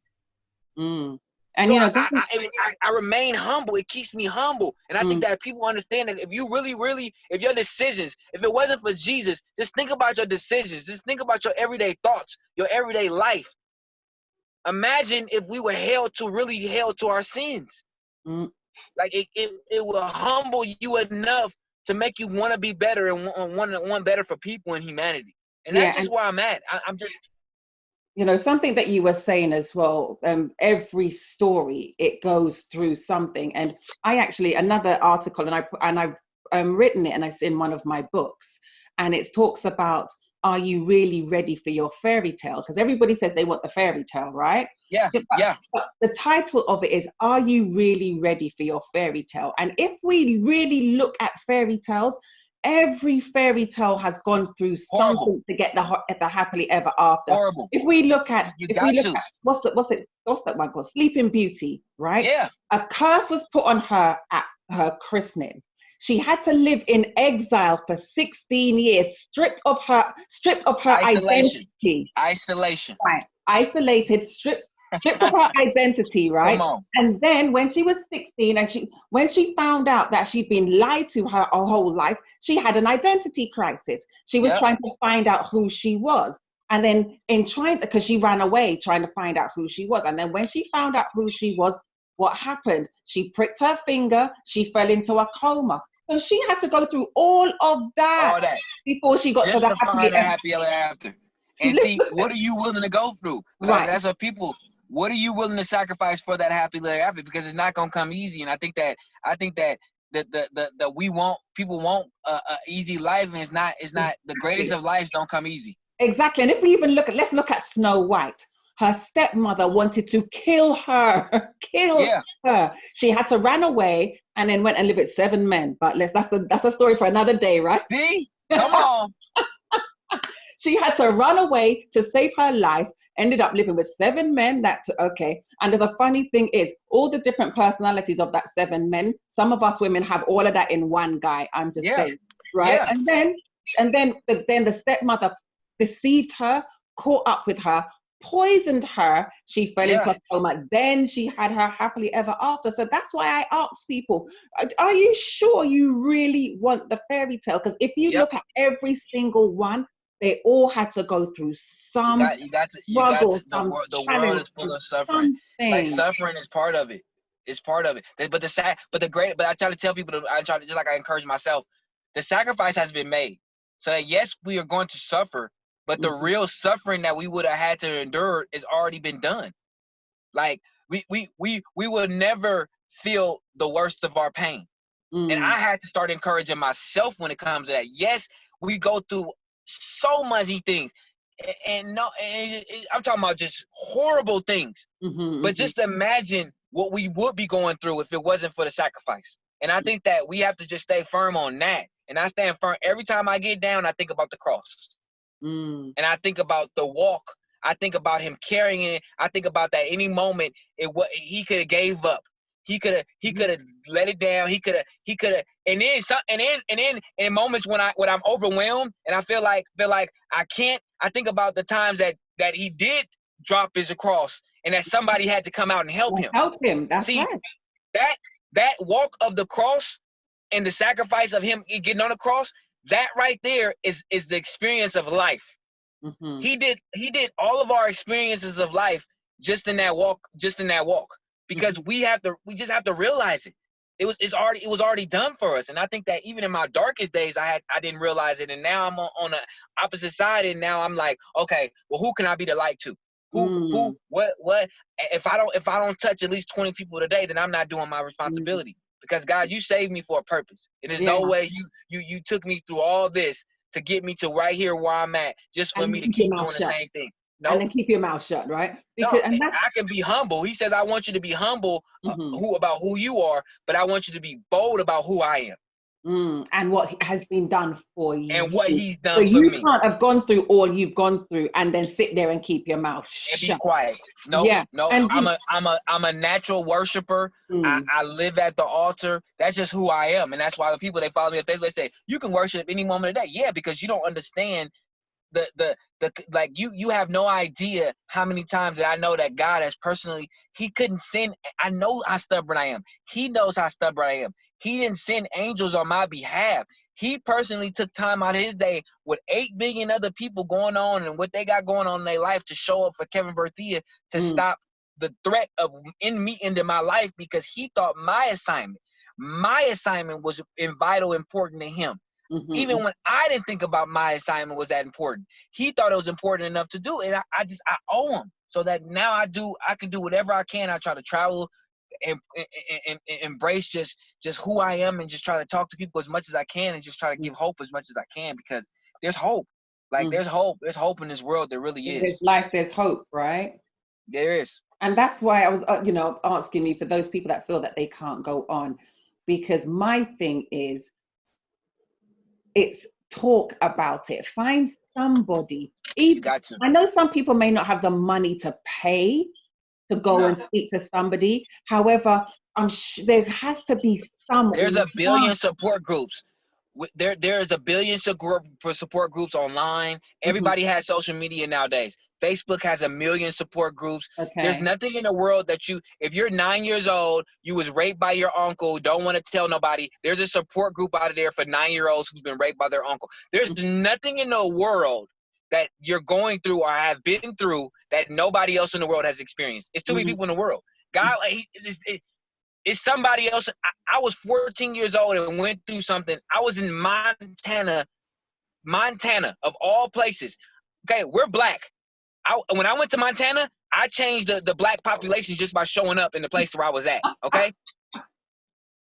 [SPEAKER 2] And so I remain humble. It keeps me humble. And I think that people understand that if you if your decisions, if it wasn't for Jesus, just think about your decisions. Just think about your everyday thoughts, your everyday life. Imagine if we were held to our sins. Like, it will humble you enough to make you want to be better and want better for people and humanity. And that's just where I'm at. I'm just...
[SPEAKER 3] something that you were saying as well, every story, it goes through something. And I actually, another article, and I written it, and it's in one of my books, and it talks about, are you really ready for your fairy tale? Because everybody says they want the fairy tale, right?
[SPEAKER 2] Yeah,
[SPEAKER 3] So,
[SPEAKER 2] yeah.
[SPEAKER 3] but the title of it is, are you really ready for your fairy tale? And if we really look at fairy tales, every fairy tale has gone through something to get the happily ever after.
[SPEAKER 2] Horrible.
[SPEAKER 3] If we look at, what's that one called? Sleeping Beauty, right?
[SPEAKER 2] Yeah.
[SPEAKER 3] A curse was put on her at her christening. She had to live in exile for 16 years, stripped of her identity.
[SPEAKER 2] Isolation.
[SPEAKER 3] Right. Isolated, stripped of her identity, right?
[SPEAKER 2] Come on.
[SPEAKER 3] And then when she was 16, and when she found out that she'd been lied to her whole life, she had an identity crisis. She was trying to find out who she was. And then because she ran away trying to find out who she was. And then when she found out who she was, what happened? She pricked her finger, she fell into a coma. So she had to go through all of that, before she got
[SPEAKER 2] just
[SPEAKER 3] to the
[SPEAKER 2] happy ever after. And see, what are you willing to go through?
[SPEAKER 3] Right.
[SPEAKER 2] That's what people, what are you willing to sacrifice for that happy ever after? Because it's not gonna come easy. And I think that people want a easy life, and it's not the greatest of lives don't come easy.
[SPEAKER 3] Exactly. And if we even let's look at Snow White. Her stepmother wanted to kill her, her. She had to run away and then went and lived with 7 men. But that's a story for another day, right?
[SPEAKER 2] See? Come on.
[SPEAKER 3] She had to run away to save her life, ended up living with 7 men. And the funny thing is, all the different personalities of that 7 men, some of us women have all of that in one guy, I'm just saying, right?
[SPEAKER 2] Yeah.
[SPEAKER 3] And then the stepmother deceived her, caught up with her, poisoned her, she fell into a coma, then she had her happily ever after. So that's why I ask people, are you sure you really want the fairy tale? Because if you look at every single one, they all had to go through some struggle.
[SPEAKER 2] The world is full of suffering. Like, suffering is part of it. It's part of it. But I try to tell people, just like I encourage myself, the sacrifice has been made. So that yes, we are going to suffer, but the real suffering that we would have had to endure has already been done. Like, we will never feel the worst of our pain. And I had to start encouraging myself when it comes to that. Yes, we go through so many things. And I'm talking about just horrible things. But just imagine what we would be going through if it wasn't for the sacrifice. And I think that we have to just stay firm on that. And I stand firm. Every time I get down, I think about the cross. And I think about the walk. I think about him carrying it. I think about that any moment he could have gave up. He could have let it down. He could have. And then in moments when I'm overwhelmed and I feel like I can't. I think about the times that he did drop his cross and that somebody had to come out and help him.
[SPEAKER 3] Help him. That's right.
[SPEAKER 2] That walk of the cross and the sacrifice of him getting on the cross, that right there is the experience of life. He did all of our experiences of life just in that walk. Because we just have to realize it. It was already done for us. And I think that even in my darkest days, I didn't realize it. And now I'm on the opposite side. And now I'm like, okay, well, who can I be the light to? What? If I don't touch at least 20 people today, then I'm not doing my responsibility. Because God, you saved me for a purpose. And there's no way you took me through all this to get me to right here where I'm at, just for me to keep doing the same thing. No.
[SPEAKER 3] And then keep your mouth shut, right?
[SPEAKER 2] Because I can be humble. He says, I want you to be humble about who you are, but I want you to be bold about who I am.
[SPEAKER 3] And what has been done for you.
[SPEAKER 2] And what he's done
[SPEAKER 3] for me. So you can't have gone through all you've gone through and then sit there and keep your mouth shut.
[SPEAKER 2] And be quiet. No. I'm a natural worshiper. I live at the altar. That's just who I am. And that's why the people they follow me on Facebook say, you can worship any moment of the day. Yeah, because you don't understand like you have no idea how many times that I know that God has personally, he couldn't send. I know how stubborn I am. He knows how stubborn I am. He didn't send angels on my behalf. He personally took time out of his day with 8 billion other people going on and what they got going on in their life to show up for Kevin Berthia to stop the threat of me into my life, because he thought my assignment was vital important to him. Even when I didn't think about my assignment was that important, he thought it was important enough to do it. And I owe him, so that now I can do whatever I can. I try to travel embrace just who I am and just try to talk to people as much as I can and just try to give hope as much as I can, because there's hope. Like there's hope in this world. There really is.
[SPEAKER 3] There's life, there's hope, right?
[SPEAKER 2] There is.
[SPEAKER 3] And that's why I was, asking you for those people that feel that they can't go on, because my thing is, it's talk about it. Find somebody.
[SPEAKER 2] You got to.
[SPEAKER 3] I know some people may not have the money to pay to go and speak to somebody. However, there has to be some.
[SPEAKER 2] There's a billion support groups. There's a billion support groups online. Everybody has social media nowadays. Facebook has 1 million support groups.
[SPEAKER 3] Okay.
[SPEAKER 2] There's nothing in the world that if you're 9 years old, you was raped by your uncle, don't want to tell nobody, there's a support group out of there for 9-year-olds who's been raped by their uncle. There's nothing in the world that you're going through or have been through that nobody else in the world has experienced. It's too many people in the world. God, it's somebody else. I was 14 years old and went through something. I was in Montana of all places. Okay, we're black. When I went to Montana, I changed the black population just by showing up in the place where I was at, okay?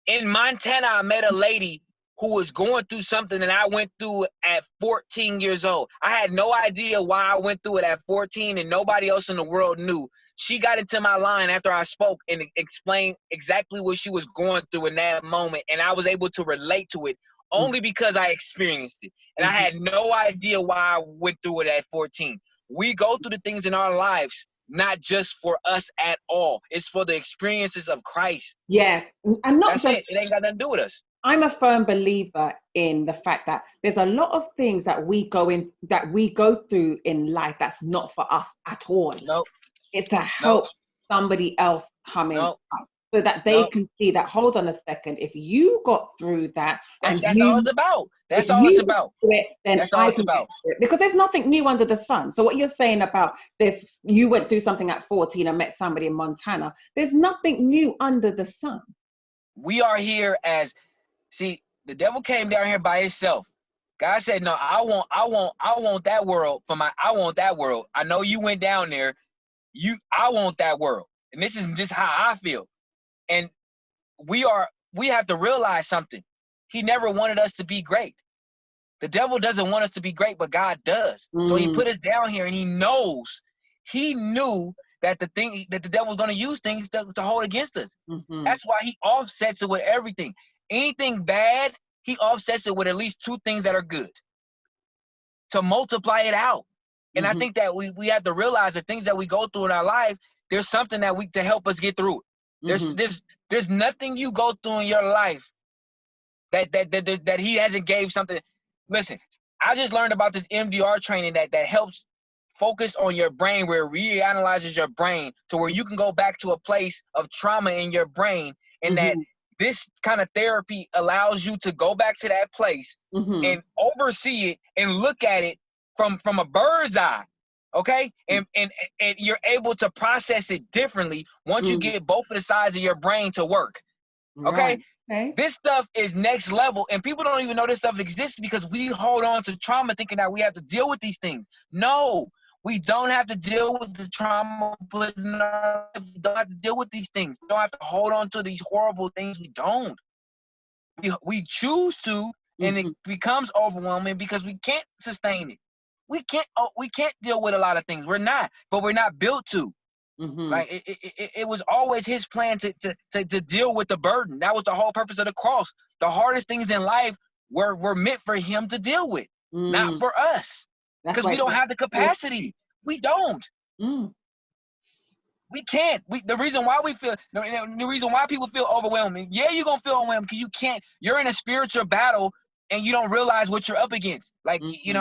[SPEAKER 2] In Montana, I met a lady who was going through something that I went through at 14 years old. I had no idea why I went through it at 14, and nobody else in the world knew. She got into my line after I spoke and explained exactly what she was going through in that moment, and I was able to relate to it only because I experienced it. And I had no idea why I went through it at 14. We go through the things in our lives, not just for us at all. It's for the experiences of Christ.
[SPEAKER 3] Yeah. And not
[SPEAKER 2] That's
[SPEAKER 3] just,
[SPEAKER 2] it. It ain't got nothing to do with us.
[SPEAKER 3] I'm a firm believer in the fact that there's a lot of things that we go through in life that's not for us at all.
[SPEAKER 2] Nope.
[SPEAKER 3] It's to help somebody else come in. So that they can see that, hold on a second, if you got through that,
[SPEAKER 2] that's all it's about. That's all it's about. That's all it's about.
[SPEAKER 3] Because there's nothing new under the sun. So what you're saying about this, you went through something at 14 and met somebody in Montana. There's nothing new under the sun.
[SPEAKER 2] We are here see, the devil came down here by himself. God said, no, I want that world I want that world. I know you went down there. I want that world. And this is just how I feel. And we have to realize something. He never wanted us to be great. The devil doesn't want us to be great, but God does. So he put us down here, and he knew that the devil's going to use things to hold against us. That's why he offsets it with everything. Anything bad, he offsets it with at least 2 things that are good to multiply it out. And I think that we have to realize the things that we go through in our life, there's something to help us get through it. There's nothing you go through in your life that he hasn't gave something. Listen, I just learned about this MDR training that helps focus on your brain, where it reanalyzes your brain to where you can go back to a place of trauma in your brain, and that this kind of therapy allows you to go back to that place and oversee it and look at it from a bird's eye, okay? And you're able to process it differently once you get both of the sides of your brain to work, okay?
[SPEAKER 3] Okay.
[SPEAKER 2] This stuff is next level, and people don't even know this stuff exists because we hold on to trauma thinking that we have to deal with these things. No, we don't have to deal with the trauma, but we don't have to deal with these things. We don't have to hold on to these horrible things. We don't. We choose to, and it becomes overwhelming because we can't sustain it. We can't deal with a lot of things. We're not built to. Like it was always his plan to deal with the burden. That was the whole purpose of the cross. The hardest things in life were meant for him to deal with, not for us. Because we don't have the capacity. We don't. We can't. The reason why people feel overwhelmed. Yeah, you're gonna feel overwhelmed because you can't. You're in a spiritual battle and you don't realize what you're up against. Like you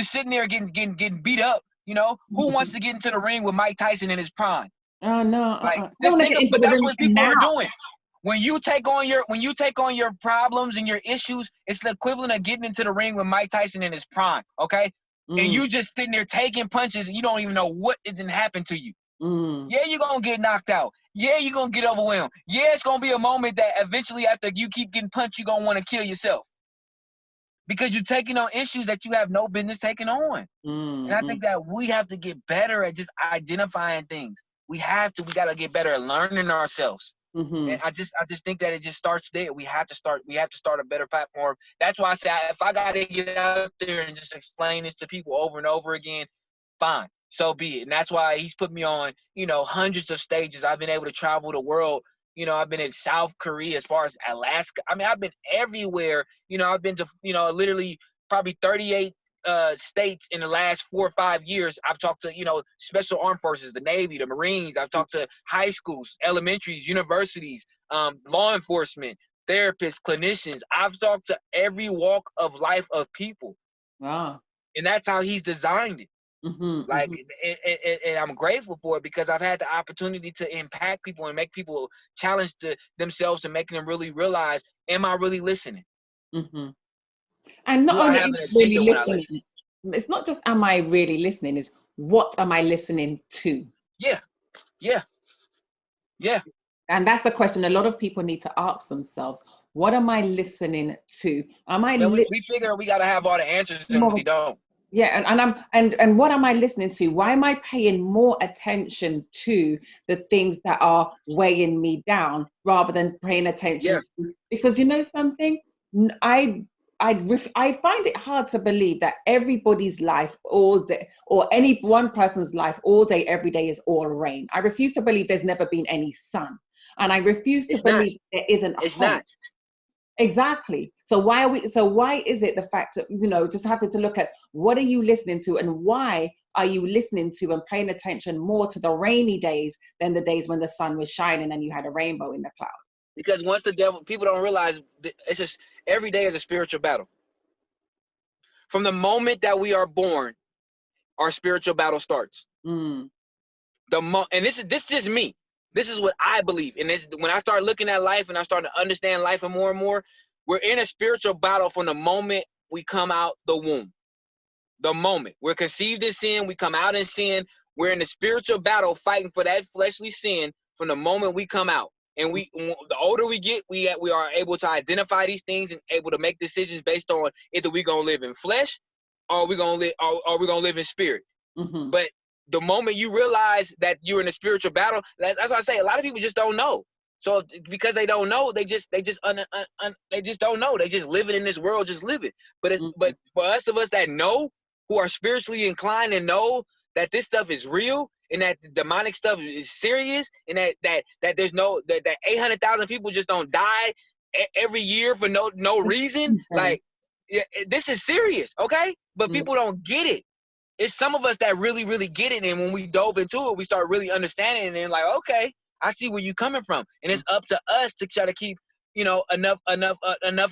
[SPEAKER 2] sitting there getting beat up. You know, who wants to get into the ring with Mike Tyson in his prime?
[SPEAKER 3] Oh no!
[SPEAKER 2] Like just think but that's what people are doing. When you take on your problems and your issues, it's the equivalent of getting into the ring with Mike Tyson in his prime, okay? And you just sitting there taking punches and you don't even know what didn't happen to you. Yeah, you're gonna get knocked out. Yeah, you're gonna get overwhelmed. Yeah, it's gonna be a moment that eventually after you keep getting punched, you're gonna want to kill yourself. Because you're taking on issues that you have no business taking on. And I think that we have to get better at just identifying things. we gotta get better at learning ourselves.
[SPEAKER 3] Mm-hmm.
[SPEAKER 2] And I just think that it just starts there. We have to start a better platform. That's why I say, if I gotta get out there and just explain this to people over and over again, fine, so be it. And that's why he's put me on, hundreds of stages. I've been able to travel the world. I've been in South Korea, as far as Alaska. I mean, I've been everywhere. I've been to, literally probably 38 states in the last 4 or 5 years. I've talked to, special armed forces, the Navy, the Marines. I've talked to high schools, elementaries, universities, law enforcement, therapists, clinicians. I've talked to every walk of life of people.
[SPEAKER 3] Wow.
[SPEAKER 2] And that's how he's designed it.
[SPEAKER 3] Mm-hmm,
[SPEAKER 2] Like,
[SPEAKER 3] mm-hmm.
[SPEAKER 2] and I'm grateful for it, because I've had the opportunity to impact people and make people challenge themselves and making them really realize, am I really listening?
[SPEAKER 3] Mm-hmm. And not
[SPEAKER 2] Do I
[SPEAKER 3] only
[SPEAKER 2] have an
[SPEAKER 3] really
[SPEAKER 2] agenda when I listen?
[SPEAKER 3] it's not just am I really listening, is what am I listening to?
[SPEAKER 2] Yeah.
[SPEAKER 3] And that's the question a lot of people need to ask themselves. What am I listening to? Am I
[SPEAKER 2] we figure we gotta have all the answers, and we don't.
[SPEAKER 3] Yeah, and what am I listening to? Why am I paying more attention to the things that are weighing me down rather than paying attention to? Because you know something, I find it hard to believe that everybody's life all day, or any one person's life all day, every day, is all rain. I refuse to believe there's never been any sun, and I refuse to believe there isn't a hope.
[SPEAKER 2] Not.
[SPEAKER 3] Exactly. So why is it the fact that, just having to look at what are you listening to, and why are you listening to and paying attention more to the rainy days than the days when the sun was shining and you had a rainbow in the cloud?
[SPEAKER 2] Because once people don't realize, it's just, every day is a spiritual battle. From the moment that we are born, our spiritual battle starts.
[SPEAKER 3] Mm.
[SPEAKER 2] And this is just me. This is what I believe. And when I start looking at life and I start to understand life more and more, we're in a spiritual battle from the moment we come out the womb. The moment we're conceived in sin, we come out in sin. We're in a spiritual battle fighting for that fleshly sin from the moment we come out. And the older we get, we are able to identify these things and able to make decisions based on either we're gonna live in flesh or we're gonna live in spirit.
[SPEAKER 3] Mm-hmm.
[SPEAKER 2] But the moment you realize that you're in a spiritual battle, that's why I say a lot of people just don't know. So because they don't know, they just don't know. They just living in this world, just living. But but for us that know, who are spiritually inclined and know that this stuff is real and that the demonic stuff is serious, and that there's that 800,000 people just don't die every year for no reason. Like, this is serious, okay? But people don't get it. It's some of us that really, really get it, and when we dove into it, we start really understanding it, and like, okay, I see where you're coming from, and it's up to us to try to keep, enough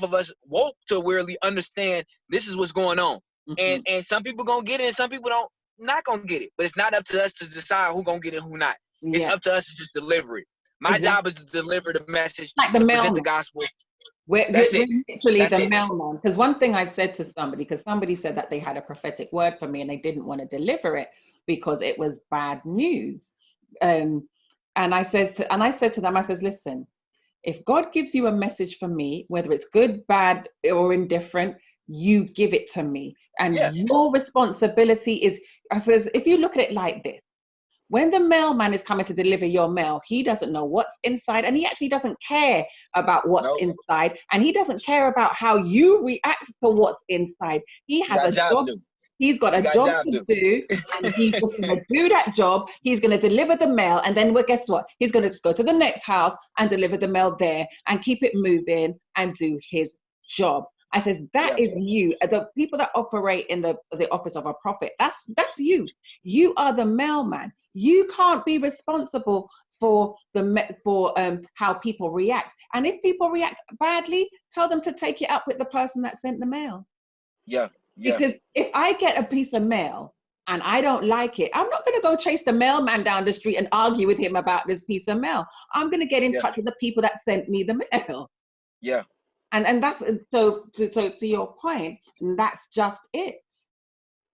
[SPEAKER 2] of us woke to really understand this is what's going on. And some people gonna get it, and some people not gonna get it. But it's not up to us to decide who gonna get it, who not. It's up to us to just deliver it. My job is to deliver the message, like to present the gospel.
[SPEAKER 3] We're literally the mailman. Because one thing I said to somebody, because somebody said that they had a prophetic word for me and they didn't want to deliver it because it was bad news. And I said to them, I says, listen, if God gives you a message for me, whether it's good, bad, or indifferent, you give it to me. And your responsibility is, I says, if you look at it like this, when the mailman is coming to deliver your mail, he doesn't know what's inside, and he actually doesn't care about what's inside, and he doesn't care about how you react to what's inside. He has a job. He's got a job to do, and he's just going to do that job. He's going to deliver the mail, and then, well, guess what? He's going to go to the next house and deliver the mail there and keep it moving and do his job. I says, that is you. The people that operate in the office of a prophet, that's you. You are the mailman. You can't be responsible for how people react. And if people react badly, tell them to take it up with the person that sent the mail. Because if I get a piece of mail and I don't like it, I'm not going to go chase the mailman down the street and argue with him about this piece of mail. I'm going to get in touch with the people that sent me the mail. And that's so to your point, that's just it.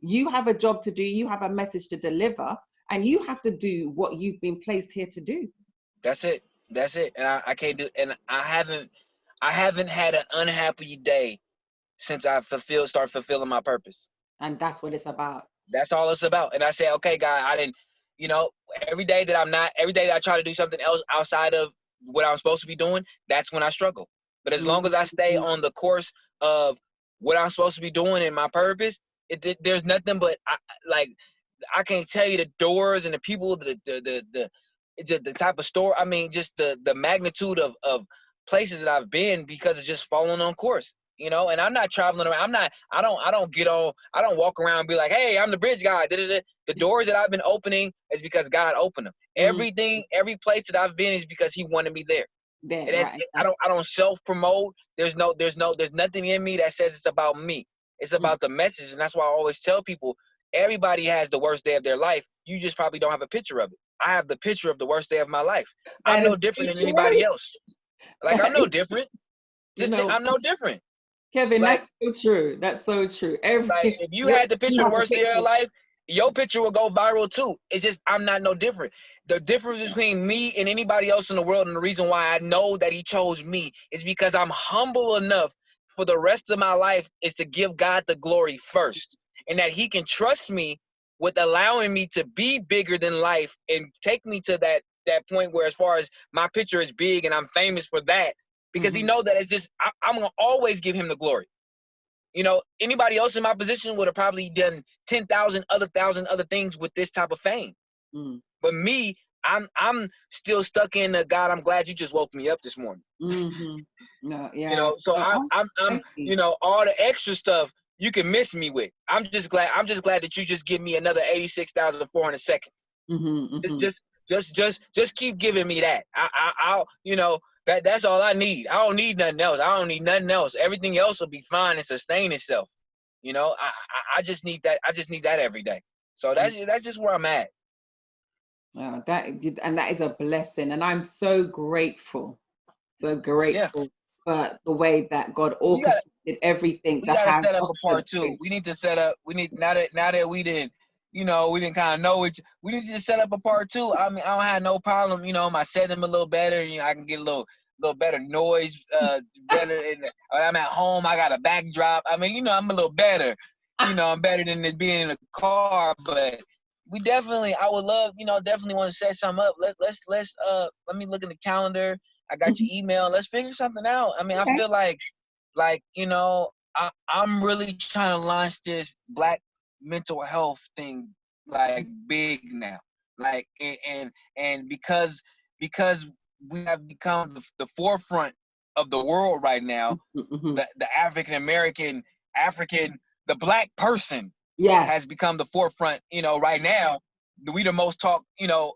[SPEAKER 3] You have a job to do, you have a message to deliver, and you have to do what you've been placed here to do. That's it.
[SPEAKER 2] And I can't do, and I haven't had an unhappy day since I started fulfilling my purpose.
[SPEAKER 3] And that's what it's about.
[SPEAKER 2] That's all it's about. And I say, okay, God, you know, every day that I try to do something else outside of what I'm supposed to be doing, that's when I struggle. But as long as I stay on the course of what I'm supposed to be doing and my purpose, there's nothing but I can't tell you the doors and the people, the type of store. I mean, just the magnitude of places that I've been because it's just following on course, you know. And I'm not traveling around. I don't walk around and be like, hey, I'm the bridge guy. The doors that I've been opening is because God opened them. Everything, every place that I've been is because He wanted me there. I don't self-promote. There's nothing in me that says it's about me. It's about the message. And that's why I always tell people, everybody has the worst day of their life. You just probably don't have a picture of it. I have the picture of the worst day of my life. I'm no different than anybody else. Like, I'm no different. I'm no different.
[SPEAKER 3] Kevin, like, that's so true. That's so true.
[SPEAKER 2] Like, if you had the picture of the worst day of your life, your picture will go viral too. It's just, I'm not no different. The difference between me and anybody else in the world, and the reason why I know that He chose me, is because I'm humble enough for the rest of my life is to give God the glory first. And that He can trust me with allowing me to be bigger than life and take me to that point where, as far as my picture is big and I'm famous for that, because He knows that it's just, I'm going to always give Him the glory. You know, anybody else in my position would have probably done 10,000 other things with this type of fame. But me, I'm still stuck in the, God, I'm glad you just woke me up this morning.
[SPEAKER 3] No, yeah.
[SPEAKER 2] You know, so I'm you know, all the extra stuff you can miss me with. I'm just glad that you just give me another 86,400 seconds. Just keep giving me that. I'll, you know, that's all I need. I don't need nothing else. Everything else will be fine and sustain itself. You know, I just need that. I just need that every day. So that's just where I'm at.
[SPEAKER 3] That is a blessing, and I'm so grateful for the way that God orchestrated everything.
[SPEAKER 2] We gotta set up a part 2. We need to set up. Now that we didn't, you know, we didn't kind of know it. We need to just set up a part 2. I mean, I don't have no problem. You know, I set them a little better. You know, I can get a little better noise, better. When I'm at home, I got a backdrop. I mean, you know, I'm a little better. You know, I'm better than it being in a car. But we definitely, I would love, you know, definitely want to set something up. Let me look in the calendar. I got your email. Let's figure something out. I mean, I feel like, you know, I'm really trying to launch this Black mental health thing like big now, like, and because we have become the forefront of the world right now. The African, the Black person has become the forefront, you know, right now. We the most talk, you know,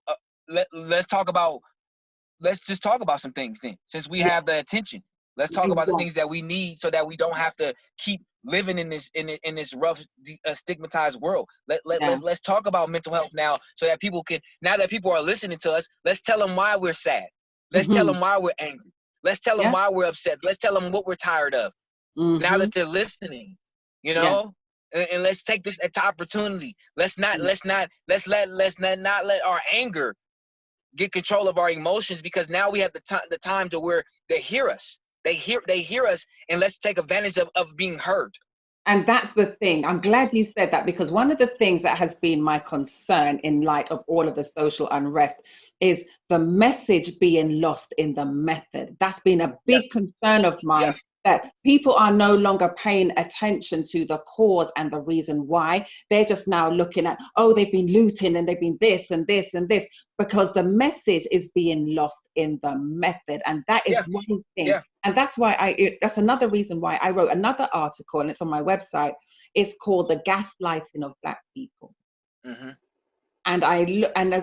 [SPEAKER 2] let's just talk about some things then, since we have the attention. Let's talk about the things that we need so that we don't have to keep living in this rough, stigmatized world. Let's talk about mental health now, so that people can, now that people are listening to us, let's tell them why we're sad. Let's tell them why we're angry. Let's tell them why we're upset. Let's tell them what we're tired of. Now that they're listening, you know, and let's take this as an opportunity. Let's not let our anger get control of our emotions, because now we have the time to where they hear us. They hear us, and let's take advantage of being heard.
[SPEAKER 3] And that's the thing. I'm glad you said that, because one of the things that has been my concern in light of all of the social unrest is the message being lost in the method. That's been a big concern of mine, that people are no longer paying attention to the cause and the reason why. They're just now looking at, oh, they've been looting and they've been this and this and this, because the message is being lost in the method. And that is one thing. And that's why that's another reason why I wrote another article, and it's on my website. It's called The Gaslighting of Black People. And I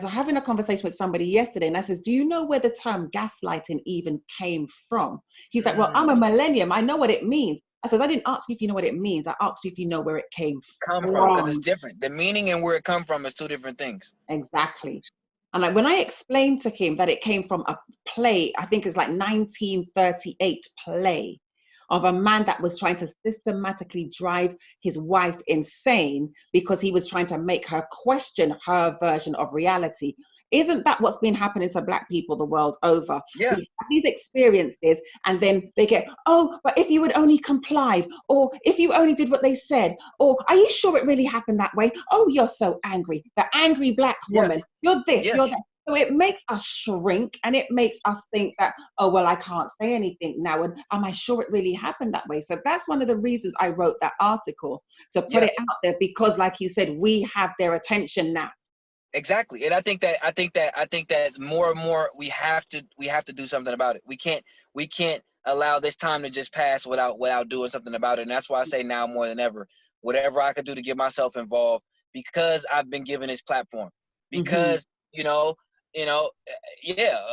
[SPEAKER 3] was having a conversation with somebody yesterday, and I says, do you know where the term gaslighting even came from? He's like, well, I'm a millennium. I know what it means. I said, I didn't ask you if you know what it means. I asked you if you know where it came from.
[SPEAKER 2] Because it's different. The meaning and where it come from is two different things.
[SPEAKER 3] Exactly. And when I explained to him that it came from a play, I think it's like 1938 play, of a man that was trying to systematically drive his wife insane because he was trying to make her question her version of reality. Isn't that what's been happening to Black people the world over?
[SPEAKER 2] Yeah.
[SPEAKER 3] We have these experiences, and then they get, oh, but if you would only complied, or if you only did what they said, or are you sure it really happened that way? Oh, you're so angry. The angry Black woman. You're this, you're that. So it makes us shrink, and it makes us think that, oh, well, I can't say anything now. And am I sure it really happened that way? So that's one of the reasons I wrote that article, to put it out there, because like you said, we have their attention now.
[SPEAKER 2] Exactly. And I think that more and more we have to do something about it. We can't allow this time to just pass without doing something about it. And that's why I say now more than ever, whatever I could do to get myself involved, because I've been given this platform. Because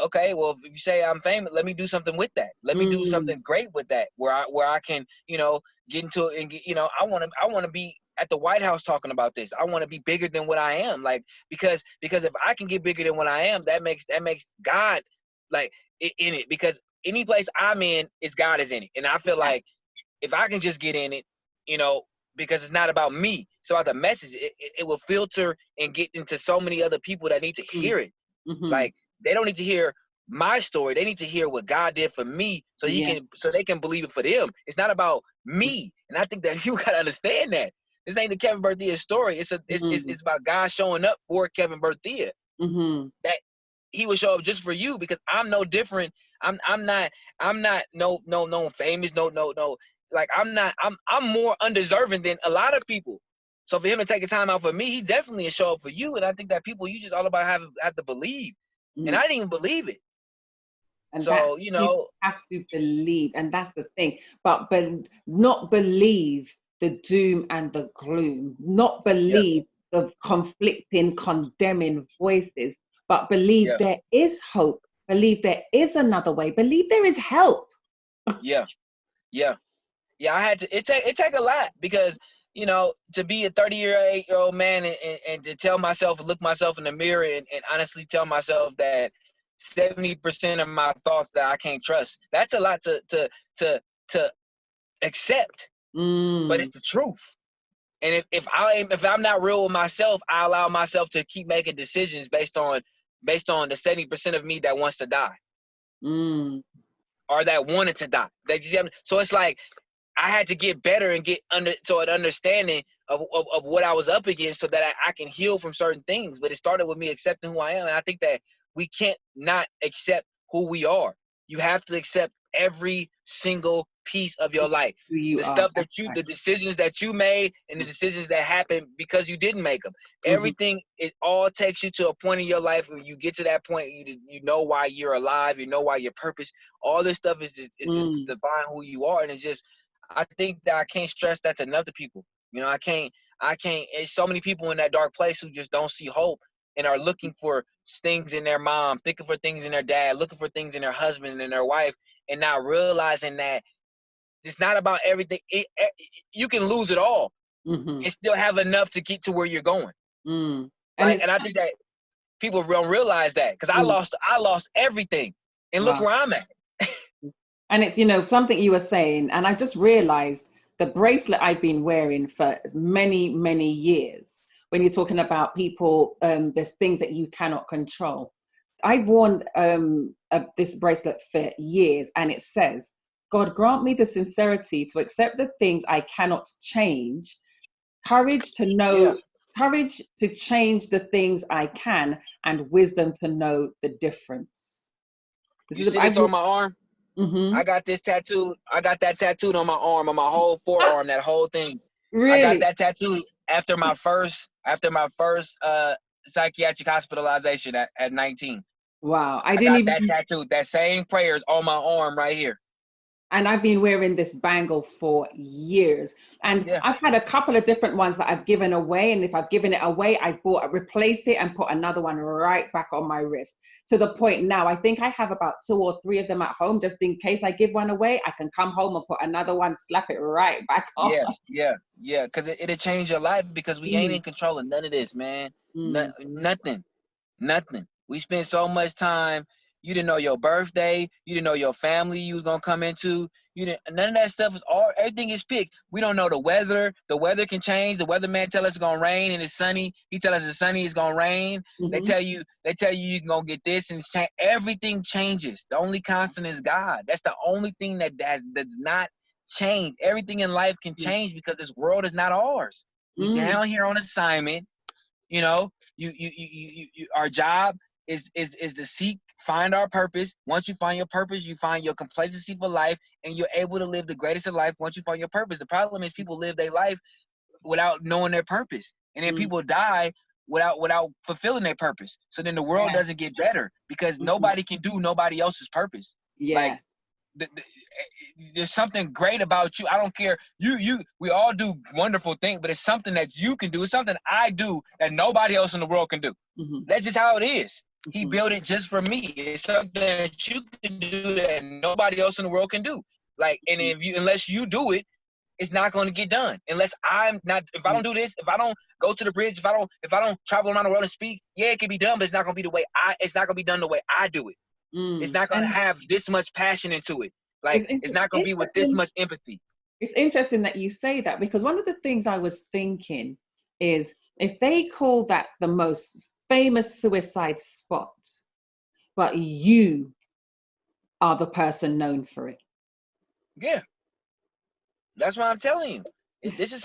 [SPEAKER 2] okay, well, if you say I'm famous, let me do something with that. Let me do something great with that, where I can, get into it and get, I want to be at the White House talking about this. I want to be bigger than what I am, like, because if I can get bigger than what I am, that makes God like in it, because any place I'm in is God is in it. And I feel like if I can just get in it, because it's not about me, it's about the message. It will filter and get into so many other people that need to hear it. Like, they don't need to hear my story. They need to hear what God did for me, so they can believe it for them. It's not about me. And I think that you gotta understand that. This ain't the Kevin Berthia story. It's about God showing up for Kevin Berthia. That he will show up just for you, because I'm no different. I'm not no famous, no. Like, I'm more undeserving than a lot of people. So for him to take a time out for me, he definitely will show up for you. And I think that people, you just all about have to believe. And I didn't even believe it.
[SPEAKER 3] And
[SPEAKER 2] so,
[SPEAKER 3] you have to believe, and that's the thing. But not believe the doom and the gloom, not believe the conflicting, condemning voices, but believe there is hope, believe there is another way, believe there is help.
[SPEAKER 2] I had to, it take a lot, because, to be a 30-year-old man and to tell myself, look myself in the mirror and honestly tell myself that 70% of my thoughts that I can't trust. That's a lot to accept, but it's the truth. And if I'm not real with myself, I allow myself to keep making decisions based on the 70% of me that wants to die, or that wanted to die. So it's like, I had to get better and get an understanding of what I was up against, so that I can heal from certain things. But it started with me accepting who I am. And I think that we can't not accept who we are. You have to accept every single piece of your life. The decisions that you made, and the decisions that happened because you didn't make them. Everything, it all takes you to a point in your life where you get to that point, you know why you're alive, you know why your purpose. All this stuff is just to define who you are. And it's just, I think that I can't stress that to enough to people. I can't. It's so many people in that dark place who just don't see hope and are looking for things in their mom, looking for things in their dad, looking for things in their husband and their wife, and not realizing that it's not about everything. You can lose it all and still have enough to get to where you're going. And I think that people don't realize that, because I lost everything, and look where I'm at.
[SPEAKER 3] And it's, something you were saying, and I just realized the bracelet I've been wearing for many, many years, when you're talking about people, there's things that you cannot control. I've worn this bracelet for years, and it says, God grant me the sincerity to accept the things I cannot change, courage to know, courage to change the things I can, and wisdom to know the difference.
[SPEAKER 2] You see this on my arm? I got this tattoo. I got that tattooed on my arm, on my whole forearm, that whole thing.
[SPEAKER 3] Really?
[SPEAKER 2] I got that tattoo after my first psychiatric hospitalization at 19.
[SPEAKER 3] Wow.
[SPEAKER 2] I got that tattoo, that same prayers on my arm right here.
[SPEAKER 3] And I've been wearing this bangle for years. And I've had a couple of different ones that I've given away. And if I've given it away, I replaced it and put another one right back on my wrist. To the point now, I think I have about 2 or 3 of them at home, just in case I give one away. I can come home and put another one, slap it right back on.
[SPEAKER 2] Yeah. Because it'll change your life, because we ain't in control of none of this, man. Nothing. We spend so much time You didn't know your birthday. You didn't know your family you was gonna come into. You didn't. None of that stuff is all. Everything is picked. We don't know the weather. The weather can change. The weatherman tell us it's gonna rain and it's sunny. He tell us it's sunny. It's gonna rain. They tell you you can go get this and everything changes. The only constant is God. That's the only thing that does not change. Everything in life can change because this world is not ours. We down here on assignment. You know, our job is to seek, find our purpose. Once you find your purpose, you find your complacency for life, and you're able to live the greatest of life once you find your purpose. The problem is people live their life without knowing their purpose, and then people die without fulfilling their purpose. So then the world doesn't get better because nobody can do nobody else's purpose. Like there's something great about you. I don't care. We all do wonderful things, but it's something that you can do. It's something I do that nobody else in the world can do. That's just how it is. He built it just for me. It's something that you can do that nobody else in the world can do. Like, and unless you do it, it's not going to get done. Unless if I don't do this, if I don't go to the bridge, if I don't travel around the world and speak, it can be done, but it's not going to be the way it's not going to be done the way I do it. It's not going to have this much passion into it. Like, it's not going to be with this much empathy.
[SPEAKER 3] It's interesting that you say that, because one of the things I was thinking is, if they call that the most famous suicide spot, but you are the person known for it.
[SPEAKER 2] Yeah. That's what I'm telling you. This is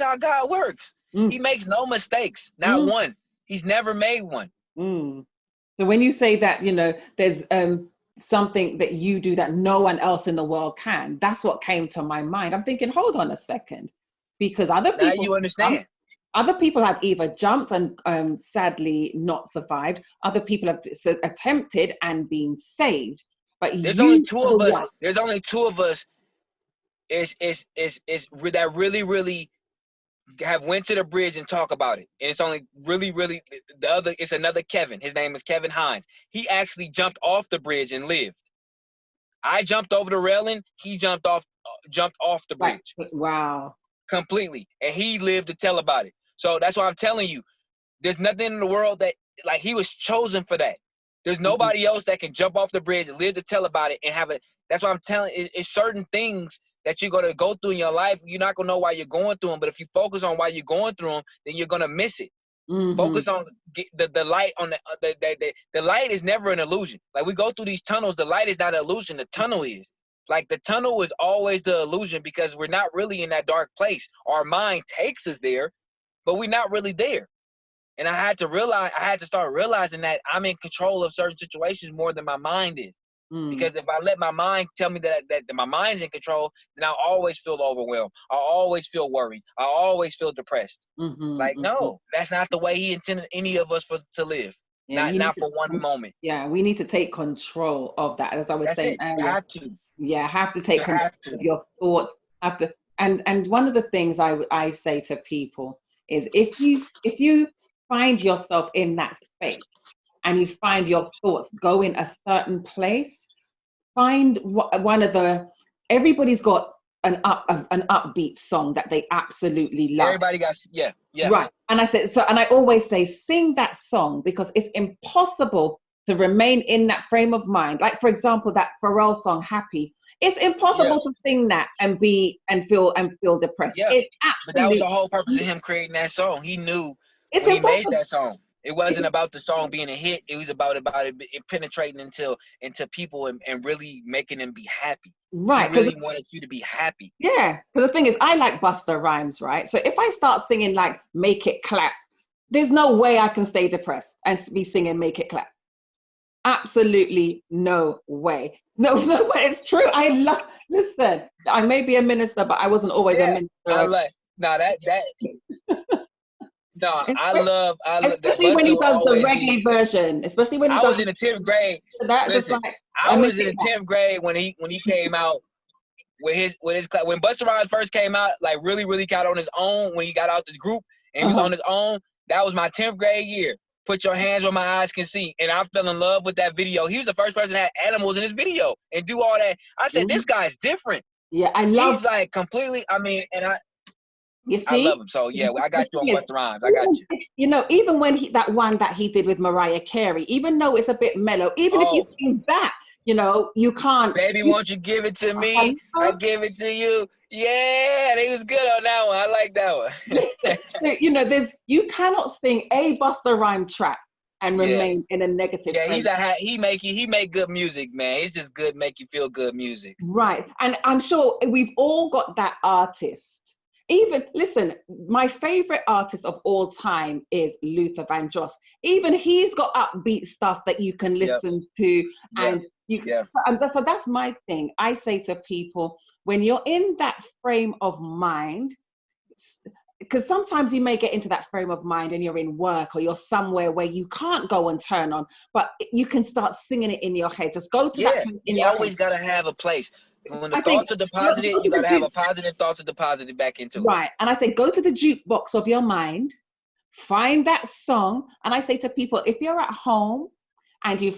[SPEAKER 2] how God works. He makes no mistakes. Not one. He's never made one.
[SPEAKER 3] So when you say that, there's something that you do that no one else in the world can, that's what came to my mind. I'm thinking, hold on a second, because other people,
[SPEAKER 2] now you understand.
[SPEAKER 3] Other people have either jumped and sadly not survived. Other people have attempted and been saved. But
[SPEAKER 2] there's only two of us. There's only two of us. Is that really have went to the bridge and talk about it. And it's only really the other. It's another Kevin. His name is Kevin Hines. He actually jumped off the bridge and lived. I jumped over the railing. He jumped off the bridge.
[SPEAKER 3] Wow.
[SPEAKER 2] Completely, and he lived to tell about it. So that's why I'm telling you, there's nothing in the world that, like, he was chosen for that. There's nobody else that can jump off the bridge and live to tell about it and have it. That's why I'm telling you, it's certain things that you're going to go through in your life. You're not going to know why you're going through them, but if you focus on why you're going through them, then you're going to miss it. Focus on the light on the light is never an illusion. Like, we go through these tunnels, the light is not an illusion, the tunnel is. Like, the tunnel is always the illusion because we're not really in that dark place. Our mind takes us there, but we're not really there. And I had to start realizing that I'm in control of certain situations more than my mind is. Because if I let my mind tell me that my mind's in control, then I'll always feel overwhelmed. I'll always feel worried. I'll always feel depressed. No, that's not the way he intended any of us to live. Not for one moment.
[SPEAKER 3] Yeah, we need to take control of that. As I was saying earlier.
[SPEAKER 2] You have to.
[SPEAKER 3] Yeah, have to take control of your thoughts. And one of the things I say to people is, if you find yourself in that space and you find your thoughts going a certain place, find one of everybody's got an upbeat song that they absolutely love.
[SPEAKER 2] Everybody got, yeah.
[SPEAKER 3] Right. And I always say, sing that song, because it's impossible to remain in that frame of mind. Like, for example, that Pharrell song, Happy. It's impossible to sing that and feel depressed.
[SPEAKER 2] Yeah. But that was the whole purpose of him creating that song. He knew when he made that song, it wasn't about the song being a hit. It was about it penetrating into people and really making them be happy.
[SPEAKER 3] Right.
[SPEAKER 2] He really wanted you to be happy.
[SPEAKER 3] Yeah. Because the thing is, I like Busta Rhymes, right? So if I start singing like Make It Clap, there's no way I can stay depressed and be singing Make It Clap. Absolutely no way. No way. It's true. Listen, I may be a minister, but I wasn't always a minister.
[SPEAKER 2] I love
[SPEAKER 3] especially when he does the reggae version. Especially when he
[SPEAKER 2] was in the 10th grade. Listen, I was in the 10th grade when he came out with his when Busta Rhymes first came out, like really got on his own when he got out the group and he was on his own. That was my 10th grade year. Put your hands where my eyes can see. And I fell in love with that video. He was the first person that had animals in his video and do all that. I said, this guy's different.
[SPEAKER 3] Yeah, I love.
[SPEAKER 2] He's like completely,
[SPEAKER 3] You see?
[SPEAKER 2] I love him. So yeah, I got you on Busta Rhymes. I got you.
[SPEAKER 3] You know, even when that one that he did with Mariah Carey, even though it's a bit mellow, even if you sing that, you know, you can't.
[SPEAKER 2] Baby, won't you give it to me? I give it to you. Yeah, they was good on that one. I like that one.
[SPEAKER 3] So, you know, you cannot sing a Busta Rhymes track and remain in a negative.
[SPEAKER 2] Yeah, he make good music, man. It's just good, make you feel good music.
[SPEAKER 3] Right, and I'm sure we've all got that artist. Even, listen, my favorite artist of all time is Luther Vandross. Even he's got upbeat stuff that you can listen to, and so that's my thing. I say to people, when you're in that frame of mind, because sometimes you may get into that frame of mind and you're in work or you're somewhere where you can't go and turn on, but you can start singing it in your head. Just go to that place in your head.
[SPEAKER 2] You always got to have a place. When the thoughts are deposited, you got to have a positive thoughts are deposited back into it.
[SPEAKER 3] Right. And I say, go to the jukebox of your mind, find that song. And I say to people, if you're at home and you're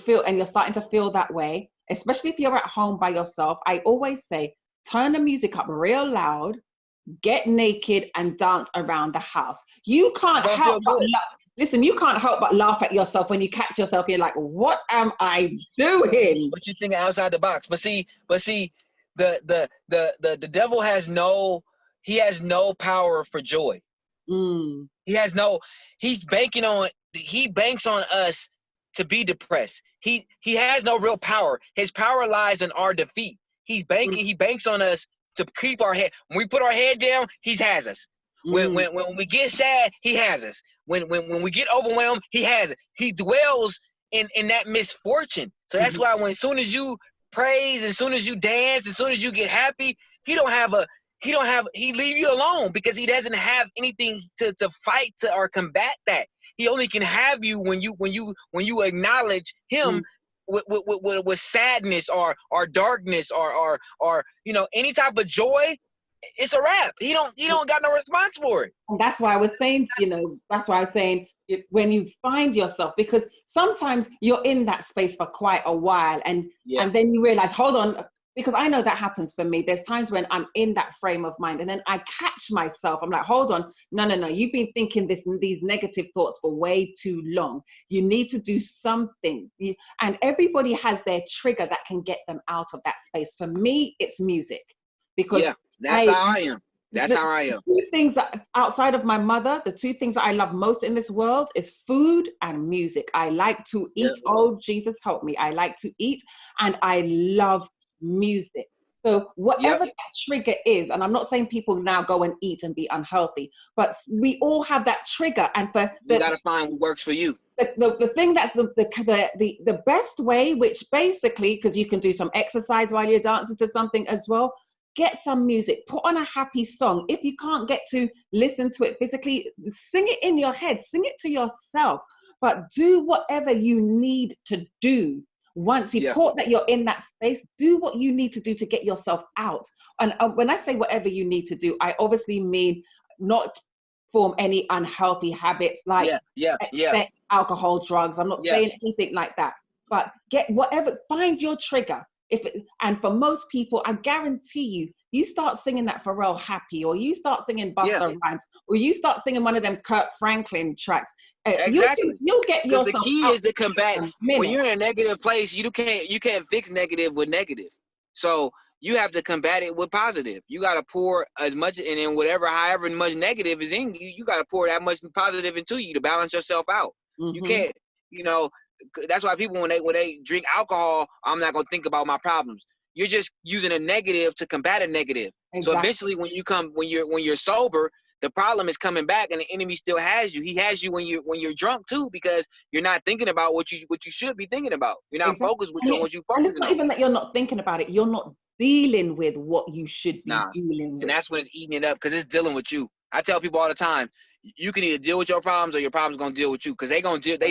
[SPEAKER 3] starting to feel that way, especially if you're at home by yourself, I always say, turn the music up real loud, get naked and dance around the house. You can't help but listen, you can't help but laugh at yourself when you catch yourself. You're like, what am I doing?
[SPEAKER 2] But you think outside the box. But see, the devil has no power for joy. He banks on us to be depressed. He has no real power. His power lies in our defeat. He banks on us to keep our head. When we put our head down, he has us. When we get sad, he has us. When we get overwhelmed, he has it. He dwells in that misfortune. So that's why as soon as you praise, as soon as you dance, as soon as you get happy, he leave you alone because he doesn't have anything to fight or combat that. He only can have you when you acknowledge him with sadness or darkness or you know, any type of joy. It's a wrap. He don't got no response for it.
[SPEAKER 3] And that's why I was saying, you know, when you find yourself, because sometimes you're in that space for quite a while and then you realize, hold on, because I know that happens for me. There's times when I'm in that frame of mind and then I catch myself. I'm like, hold on, no, you've been thinking these negative thoughts for way too long. You need to do something. And everybody has their trigger that can get them out of that space. For me, it's music. Because
[SPEAKER 2] that's how I am. That's how I am.
[SPEAKER 3] Two things that outside of my mother, the two things that I love most in this world is food and music. I like to eat. Oh, Jesus help me. I like to eat and I love music. So whatever that trigger is, and I'm not saying people now go and eat and be unhealthy, but we all have that trigger. And
[SPEAKER 2] you gotta find what works for you.
[SPEAKER 3] The thing that's the best way, which basically, because you can do some exercise while you're dancing to something as well, get some music, put on a happy song. If you can't get to listen to it physically, sing it in your head, sing it to yourself, but do whatever you need to do. Once you've caught that you're in that space, do what you need to do to get yourself out. And when I say whatever you need to do, I obviously mean not form any unhealthy habits like sex, alcohol, drugs. I'm not saying anything like that, but find your trigger. And for most people, I guarantee you start singing that Pharrell Happy, or you start singing Busta Rhymes, or you start singing one of them Kirk Franklin tracks.
[SPEAKER 2] Exactly.
[SPEAKER 3] You'll get yourself.
[SPEAKER 2] Because the key is to combat. When you're in a negative place, you can't fix negative with negative. So you have to combat it with positive. You got to pour as much, and then however much negative is in you, you got to pour that much positive into you to balance yourself out. You can't, you know. That's why people when they drink alcohol, I'm not gonna think about my problems. You're just using a negative to combat a negative. Exactly. So eventually, when you're sober, the problem is coming back, and the enemy still has you. He has you when you're drunk too, because you're not thinking about what you should be thinking about. You're not focused on what you focus on.
[SPEAKER 3] And it's not even that you're not thinking about it. You're not dealing with what you should be dealing with.
[SPEAKER 2] And that's when it's eating it up, because it's dealing with you. I tell people all the time, you can either deal with your problems or your problems gonna deal with you, because they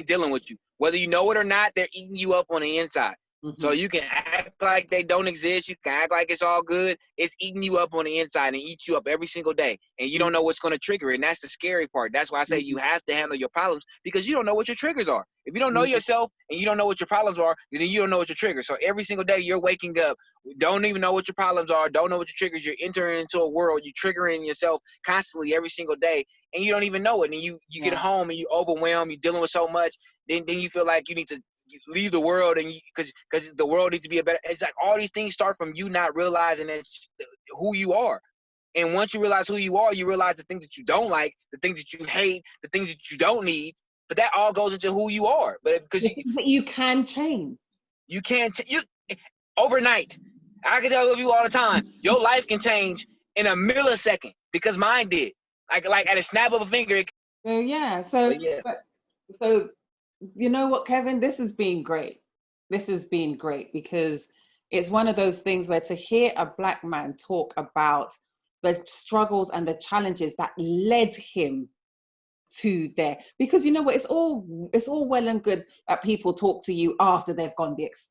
[SPEAKER 2] dealing with you. Whether you know it or not, they're eating you up on the inside. So you can act like they don't exist. You can act like it's all good. It's eating you up on the inside and eats you up every single day. And you don't know what's going to trigger it. And that's the scary part. That's why I say you have to handle your problems, because you don't know what your triggers are. If you don't know yourself and you don't know what your problems are, then you don't know what your triggers. So every single day you're waking up, don't even know what your problems are, don't know what your triggers. You're entering into a world, you're triggering yourself constantly every single day, and you don't even know it. And you get home and you overwhelmed, you're dealing with so much, then you feel like you need to leave the world, and because the world needs to be a better. It's like all these things start from you not realizing that who you are. And once you realize who you are, you realize the things that you don't like, the things that you hate, the things that you don't need. But that all goes into who you are. But because
[SPEAKER 3] you can change.
[SPEAKER 2] You can't. You overnight. I can tell you all the time, your life can change in a millisecond, because mine did. Like at a snap of a finger.
[SPEAKER 3] So yeah. So so you know what, Kevin? This has been great. This has been great, because it's one of those things where to hear a Black man talk about the struggles and the challenges that led him to there, because you know what, it's all well and good that people talk to you after they've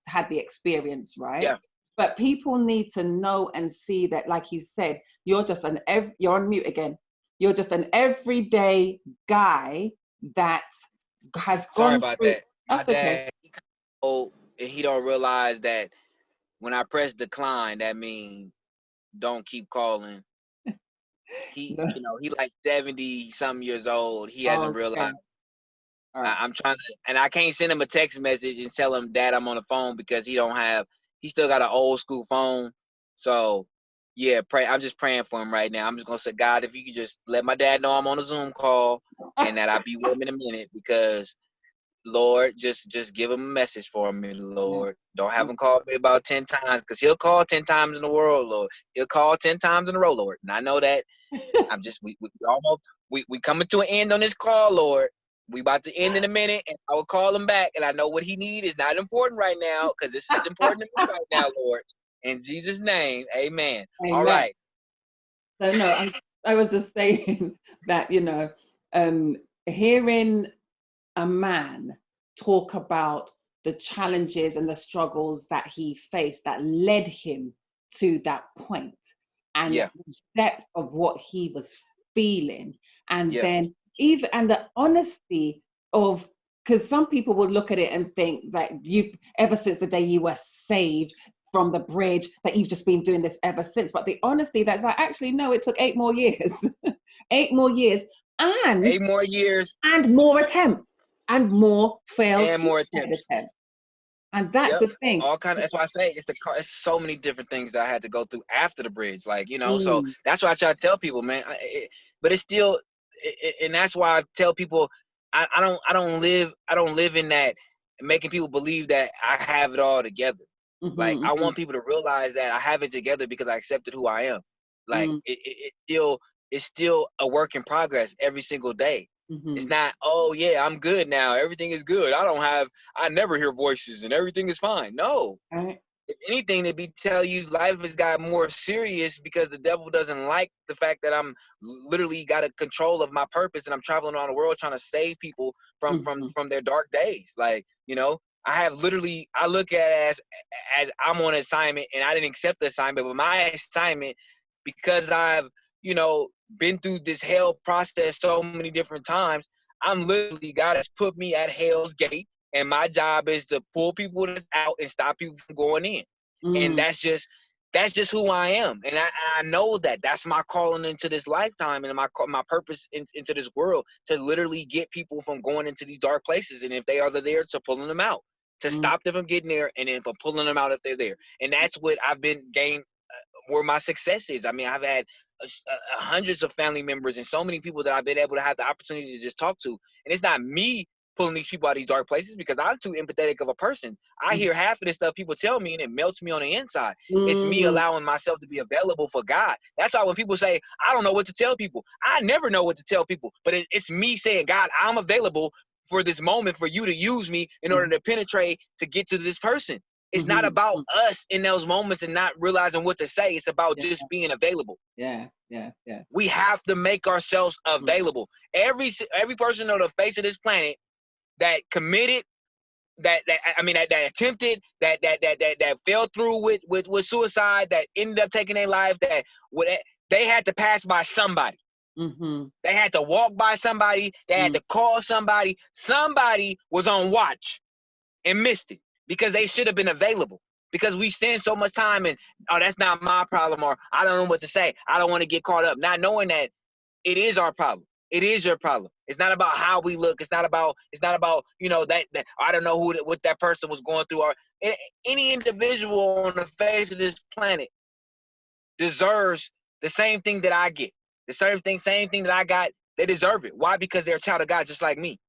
[SPEAKER 3] had the experience, right?
[SPEAKER 2] Yeah.
[SPEAKER 3] But people need to know and see that, like you said, you're on mute again. You're just an everyday guy that has
[SPEAKER 2] Sorry
[SPEAKER 3] gone
[SPEAKER 2] about
[SPEAKER 3] through.
[SPEAKER 2] that. My
[SPEAKER 3] That's okay.
[SPEAKER 2] dad, he old, and he don't realize that when I press decline, that means don't keep calling. He, he like 70 something years old. He hasn't realized.
[SPEAKER 3] Right.
[SPEAKER 2] I'm trying to, and I can't send him a text message and tell him, Dad, I'm on the phone, because he still got an old school phone. So yeah, I'm just praying for him right now. I'm just gonna say, God, if you could just let my dad know I'm on a Zoom call and that I'll be with him in a minute, because Lord, just give him a message for me, Lord. Don't have him call me about 10 times, because he'll call 10 times in the world, Lord. He'll call 10 times in a row, Lord. And I know that I'm just we coming to an end on this call, Lord. We about to end in a minute, and I will call him back. And I know what he need is not important right now, because this is important to me right now, Lord. In Jesus' name, amen. All right.
[SPEAKER 3] So no, I was just saying that, hearing a man talk about the challenges and the struggles that he faced that led him to that point, and the depth of what he was feeling, and then and the honesty of, because some people would look at it and think that ever since the day you were saved from the bridge, that you've just been doing this ever since. But the honesty, that's like, actually, no, it took 8 more years. 8 more years. And
[SPEAKER 2] 8 more years.
[SPEAKER 3] And more attempts. And more failed.
[SPEAKER 2] And more attempts.
[SPEAKER 3] And that's the thing.
[SPEAKER 2] All kind of, that's why I say it's so many different things that I had to go through after the bridge. Like, so that's why I try to tell people, man, but it's still, and that's why I tell people, I don't live in that, making people believe that I have it all together. Like, I want people to realize that I have it together because I accepted who I am. Like, it's still a work in progress every single day. It's not, oh yeah, I'm good now, everything is good, I never hear voices and everything is fine. No. If anything, they tell you life has got more serious, because the devil doesn't like the fact that I'm literally got a control of my purpose, and I'm traveling around the world trying to save people from their dark days. Like, I look at it as I'm on assignment, and I didn't accept the assignment, but my assignment, because I've been through this hell process so many different times, I'm literally, God has put me at hell's gate, and my job is to pull people out and stop people from going in. And that's just who I am. And I know that that's my calling into this lifetime, and my purpose into this world, to literally get people from going into these dark places. And if they are there, to pulling them out, to stop them from getting there, and then for pulling them out if they're there. And that's what I've been where my success is. I mean, I've had hundreds of family members and so many people that I've been able to have the opportunity to just talk to. And it's not me pulling these people out of these dark places, because I'm too empathetic of a person. I hear half of this stuff people tell me, and it melts me on the inside. It's me allowing myself to be available for God. That's why when people say, I don't know what to tell people, I never know what to tell people. But it's me saying, God, I'm available for this moment, for you to use me in order to penetrate, to get to this person. It's not about us in those moments and not realizing what to say. It's about just being available.
[SPEAKER 3] Yeah.
[SPEAKER 2] We have to make ourselves available. Every person on the face of this planet that committed that attempted, that fell through with suicide, that ended up taking their life, they had to pass by somebody.
[SPEAKER 3] Mm-hmm.
[SPEAKER 2] They had to walk by somebody. They had to call somebody. Somebody was on watch and missed it because they should have been available. Because we spend so much time in, oh, that's not my problem, or I don't know what to say. I don't want to get caught up. Not knowing that it is our problem. It is your problem. It's not about how we look. It's not about you know, that I don't know what that person was going through. Or any individual on the face of this planet deserves the same thing that I get. The same thing that I got. They deserve it. Why? Because they're a child of God, just like me.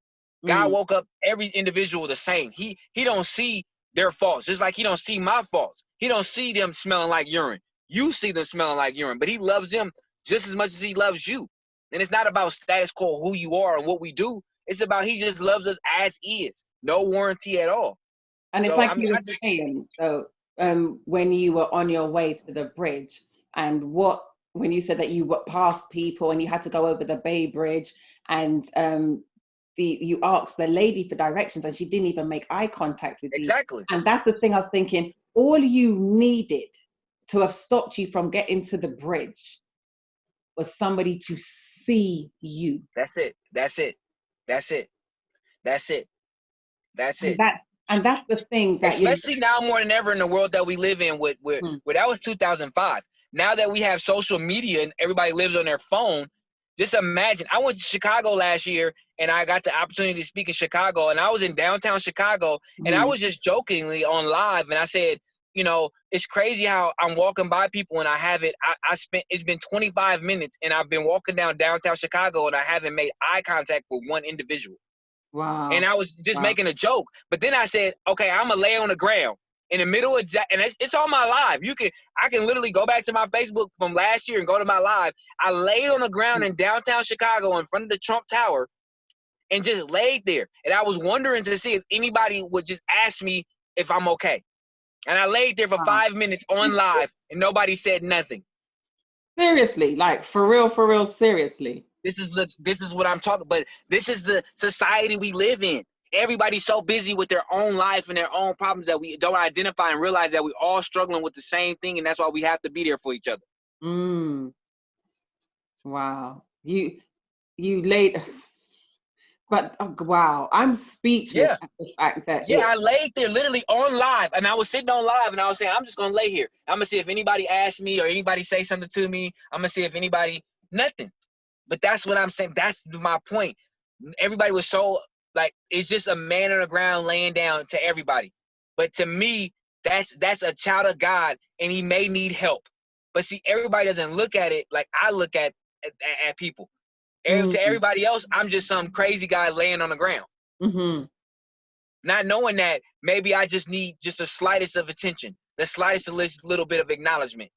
[SPEAKER 2] God woke up every individual the same. He don't see their faults, just like he don't see my faults. He don't see them smelling like urine. You see them smelling like urine, but he loves them just as much as he loves you. And it's not about status quo, who you are and what we do. It's about he just loves us as is. No warranty at all.
[SPEAKER 3] And it's
[SPEAKER 2] So,
[SPEAKER 3] like
[SPEAKER 2] I mean,
[SPEAKER 3] you were saying, so when you were on your way to the bridge, and when you said that you passed people and you had to go over the Bay Bridge, and you asked the lady for directions and she didn't even make eye contact with you.
[SPEAKER 2] Exactly.
[SPEAKER 3] And that's the thing I was thinking, all you needed to have stopped you from getting to the bridge was somebody to see you.
[SPEAKER 2] That's it. That's it. That's it. That's it. That's it.
[SPEAKER 3] And that's the thing that,
[SPEAKER 2] especially now more than ever in the world that we live in, where that was 2005. Now that we have social media and everybody lives on their phone, just imagine. I went to Chicago last year and I got the opportunity to speak in Chicago, and I was in downtown Chicago and I was just jokingly on live, and I said, you know, it's crazy how I'm walking by people and it's been 25 minutes and I've been walking down downtown Chicago and I haven't made eye contact with one individual.
[SPEAKER 3] Wow.
[SPEAKER 2] And I was just making a joke. But then I said, okay, I'm going to lay on the ground in the middle of, and it's on my live. I can literally go back to my Facebook from last year and go to my live. I laid on the ground in downtown Chicago in front of the Trump Tower and just laid there. And I was wondering to see if anybody would just ask me if I'm okay. And I laid there for 5 minutes on live and nobody said nothing.
[SPEAKER 3] Seriously, like for real, seriously.
[SPEAKER 2] This is what I'm talking, but this is the society we live in. Everybody's so busy with their own life and their own problems that we don't identify and realize that we're all struggling with the same thing, and that's why we have to be there for each other.
[SPEAKER 3] Wow. You laid, but wow, I'm speechless at the fact that
[SPEAKER 2] I laid there literally on live, and I was sitting on live, and I was saying, I'm just gonna lay here. I'm gonna see if anybody asks me or anybody say something to me. I'm gonna see if anybody nothing. But that's what I'm saying. That's my point. Everybody was so like, it's just a man on the ground laying down to everybody. But to me, that's a child of God, and he may need help. But see, everybody doesn't look at it like I look at people. To everybody else, I'm just some crazy guy laying on the ground. Not knowing that maybe I just need just the slightest of attention, the slightest little bit of acknowledgement.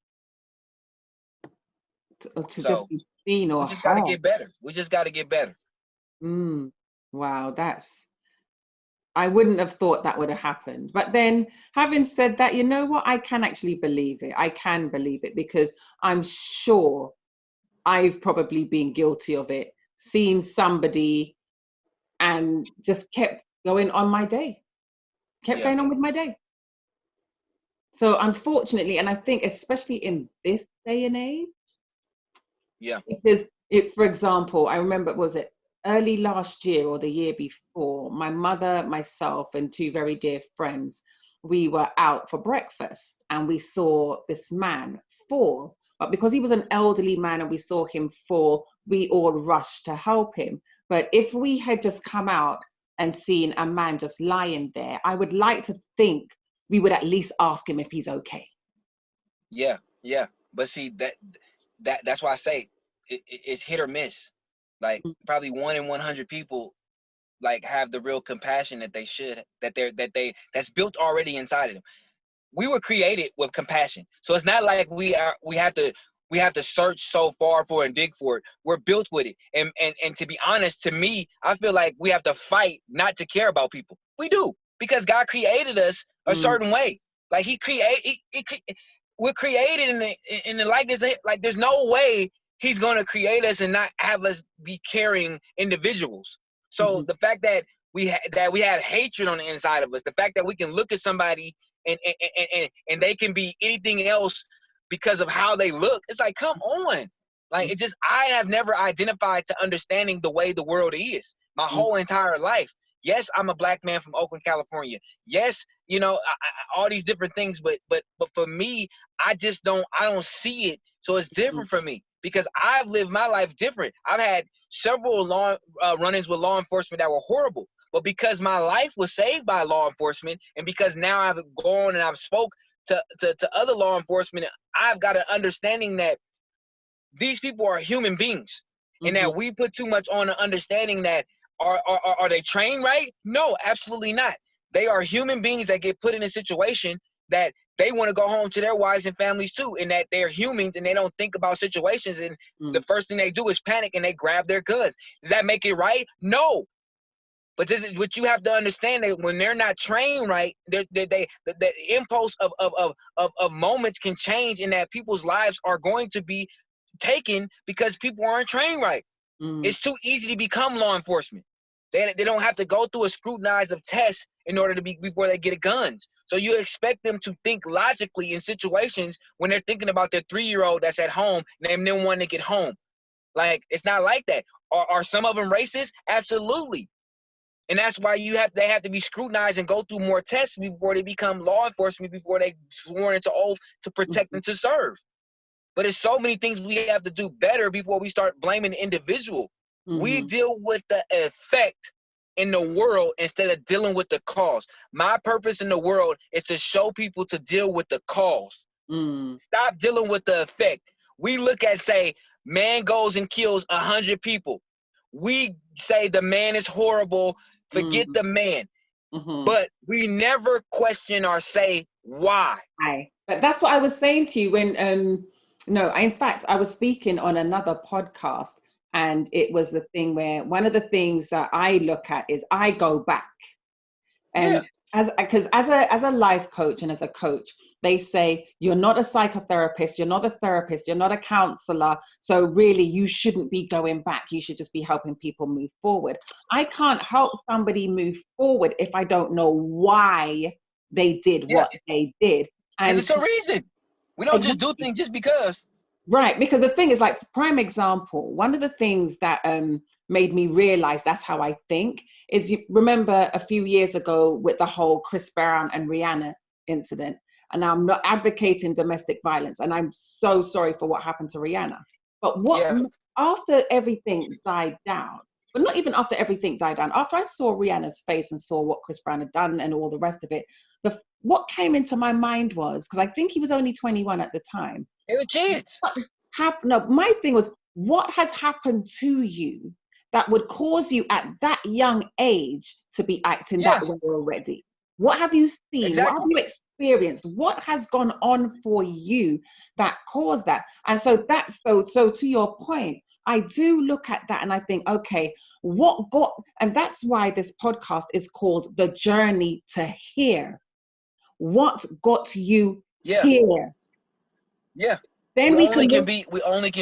[SPEAKER 3] Just be seen or
[SPEAKER 2] we just got to get better. We just got to get better.
[SPEAKER 3] Wow, I wouldn't have thought that would have happened. But then, having said that, you know what? I can actually believe it. I can believe it because I'm sure I've probably been guilty of it, seeing somebody and just kept going on my day, going on with my day. So unfortunately, and I think especially in this day and age, because for example, I remember, was it early last year or the year before, my mother, myself, and two very dear friends, we were out for breakfast and we saw this man fall. But because he was an elderly man and we saw him fall, we all rushed to help him. But if we had just come out and seen a man just lying there, I would like to think we would at least ask him if he's okay.
[SPEAKER 2] Yeah. But see, that's why I say it's hit or miss. Like probably 1 in 100 people like have the real compassion that they should, that's built already inside of them. We were created with compassion. So it's not like we have to search so far for and dig for it. We're built with it. And to be honest, to me, I feel like we have to fight not to care about people. We do, because God created us a certain way. Like we're created in the likeness. Like there's no way he's going to create us and not have us be caring individuals. So the fact that we have hatred on the inside of us. The fact that we can look at somebody and they can be anything else because of how they look. It's like, come on. Like, it just, I have never identified to understanding the way the world is my whole entire life. Yes, I'm a black man from Oakland, California. Yes, you know, all these different things, but for me, I don't see it. So it's different for me because I've lived my life different. I've had several run-ins with law enforcement that were horrible, but because my life was saved by law enforcement, and because now I've gone and I've spoke to other law enforcement, I've got an understanding that these people are human beings, and that we put too much on the understanding that are they trained right? No, absolutely not. They are human beings that get put in a situation that they want to go home to their wives and families too, and that they're humans and they don't think about situations, and the first thing they do is panic and they grab their guns. Does that make it right? No. But this is what you have to understand, that when they're not trained right, the impulse of moments can change, and that people's lives are going to be taken because people aren't trained right. It's too easy to become law enforcement. They don't have to go through a scrutinize of tests in order to before they get guns. So you expect them to think logically in situations when they're thinking about their 3-year-old that's at home, name them one to get home. Like, it's not like that. Are some of them racist? Absolutely. And that's why they have to be scrutinized and go through more tests before they become law enforcement, before they sworn into oath to protect and to serve. But there's so many things we have to do better before we start blaming the individual. We deal with the effect in the world instead of dealing with the cause. My purpose in the world is to show people to deal with the cause. Stop dealing with the effect. We look at, say, man goes and kills 100 people. We say the man is horrible, forget the man. But we never question or say why.
[SPEAKER 3] But that's what I was saying to you when, in fact, I was speaking on another podcast, and it was the thing where one of the things that I look at is I go back. And because as a life coach and as a coach, they say, you're not a psychotherapist, you're not a therapist, you're not a counselor. So really, you shouldn't be going back. You should just be helping people move forward. I can't help somebody move forward if I don't know why they did what they did.
[SPEAKER 2] And it's a reason. We don't just do things just because.
[SPEAKER 3] Right, because the thing is, like, prime example, one of the things that made me realize that's how I think is, you remember a few years ago with the whole Chris Brown and Rihanna incident, and I'm not advocating domestic violence, and I'm so sorry for what happened to Rihanna. But after everything died down, but not even after everything died down, after I saw Rihanna's face and saw what Chris Brown had done and all the rest of it, what came into my mind was, because I think he was only 21 at the time.
[SPEAKER 2] They were kids.
[SPEAKER 3] No, my thing was, what has happened to you that would cause you at that young age to be acting that way already? What have you seen?
[SPEAKER 2] Exactly.
[SPEAKER 3] What have you experienced? What has gone on for you that caused that? And so so to your point, I do look at that and I think, okay, and that's why this podcast is called The Journey to Here. What got you here?
[SPEAKER 2] Yeah.
[SPEAKER 3] Then
[SPEAKER 2] we only can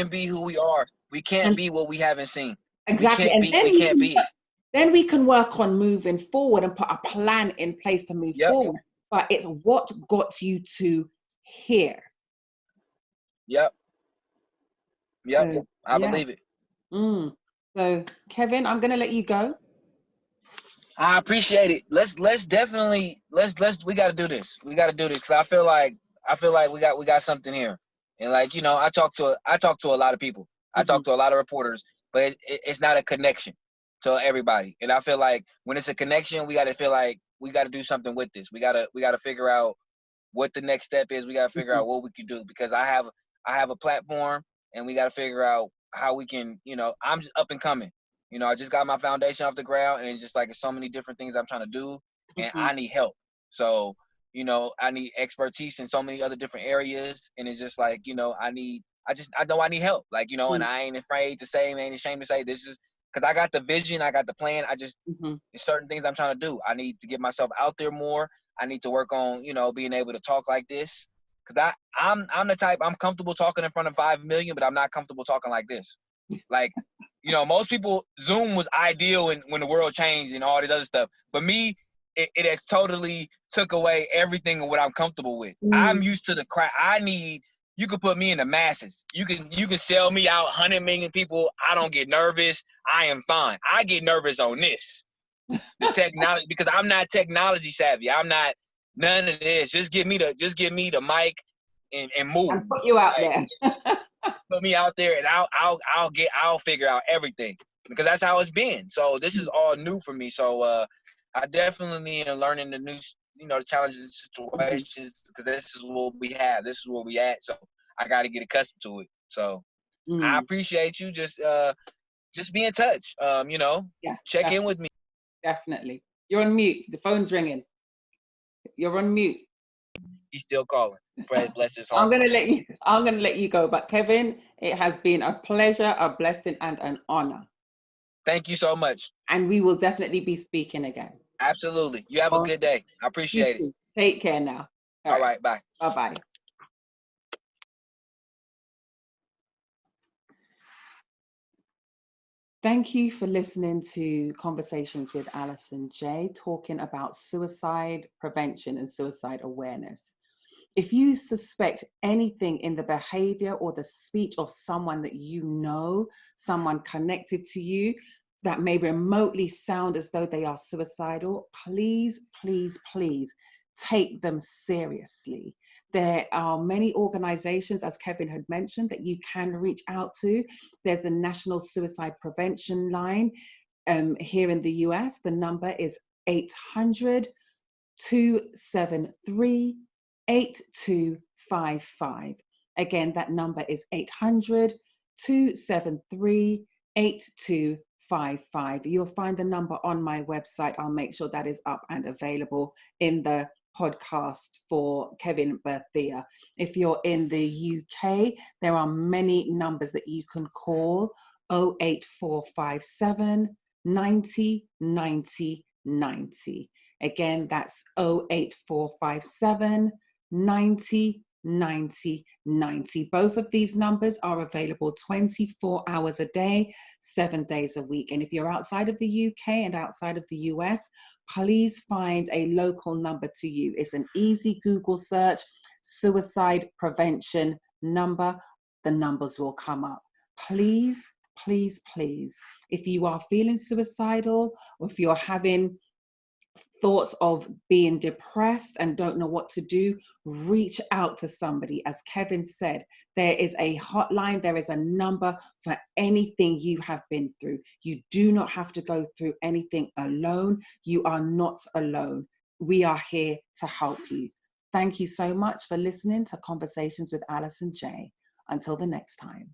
[SPEAKER 2] be who we are. We can't be what we haven't seen.
[SPEAKER 3] Exactly.
[SPEAKER 2] We can't be it.
[SPEAKER 3] Then we can work on moving forward and put a plan in place to move forward. But it's what got you to here.
[SPEAKER 2] Yep. So, I believe it.
[SPEAKER 3] So Kevin, I'm gonna let you go.
[SPEAKER 2] I appreciate it. Let's definitely we gotta do this. We gotta do this because I feel like we got something here. And like, you know, I talk to a lot of people. I talk to a lot of reporters, but it's not a connection to everybody. And I feel like when it's a connection, we gotta feel like we gotta do something with this. We gotta figure out what the next step is. We gotta figure out what we can do, because I have a platform, and we gotta figure out how we can, you know, I'm just up and coming. You know, I just got my foundation off the ground, and it's just like so many different things I'm trying to do, and I need help. So, you know, I need expertise in so many other different areas, and it's just like, you know, I know I need help, like, you know, and I ain't afraid to say, ain't ashamed to say this is, because I got the vision, I got the plan. I just, there's certain things I'm trying to do. I need to get myself out there more. I need to work on, you know, being able to talk like this, because I'm the type, I'm comfortable talking in front of 5 million, but I'm not comfortable talking like this. Like, You know, most people, Zoom was ideal when the world changed and all this other stuff. For me, it has totally took away everything of what I'm comfortable with. I'm used to the crowd. You could put me in the masses. You can sell me out 100 million people. I don't get nervous. I am fine. I get nervous on this. The technology, because I'm not technology savvy. I'm not none of this. Just give me the mic and move.
[SPEAKER 3] And put you out there.
[SPEAKER 2] Put me out there and I'll figure out everything, because that's how it's been. So this is all new for me. So I definitely am learning the new, the challenges, situations, because this is what we have. This is where we at. So I got to get accustomed to it. So I appreciate you. Just be in touch. Check in with me.
[SPEAKER 3] Definitely. You're on mute. The phone's ringing. You're on mute.
[SPEAKER 2] He's still calling. Bless his heart.
[SPEAKER 3] I'm gonna let you go. But Kevin, it has been a pleasure, a blessing, and an honor.
[SPEAKER 2] Thank you so much.
[SPEAKER 3] And we will definitely be speaking again.
[SPEAKER 2] Absolutely. You have a good day. I appreciate it.
[SPEAKER 3] Take care now.
[SPEAKER 2] All right. Bye.
[SPEAKER 3] Bye-bye. Thank you for listening to Conversations with Alison J, talking about suicide prevention and suicide awareness. If you suspect anything in the behavior or the speech of someone that you know, someone connected to you, that may remotely sound as though they are suicidal, please, please, please take them seriously. There are many organizations, as Kevin had mentioned, that you can reach out to. There's the National Suicide Prevention Line here in the US. The number is 800-273-8255. Again, that number is 800-273-8255. You'll find the number on my website. I'll make sure that is up and available in the podcast for Kevin Berthia. If you're in the UK, there are many numbers that you can call: 08457 90 90 90. Again, that's 08457 90 90 90. Both of these numbers are available 24 hours a day, 7 days a week. And if you're outside of the UK and outside of the US, please find a local number to you. It's an easy Google search: suicide prevention number. The numbers will come up. Please, please, please, if you are feeling suicidal, or if you're having thoughts of being depressed and don't know what to do, reach out to somebody. As Kevin said, there is a hotline, there is a number for anything you have been through. You do not have to go through anything alone. You are not alone. We are here to help you. Thank you so much for listening to Conversations with Alison J. Until the next time.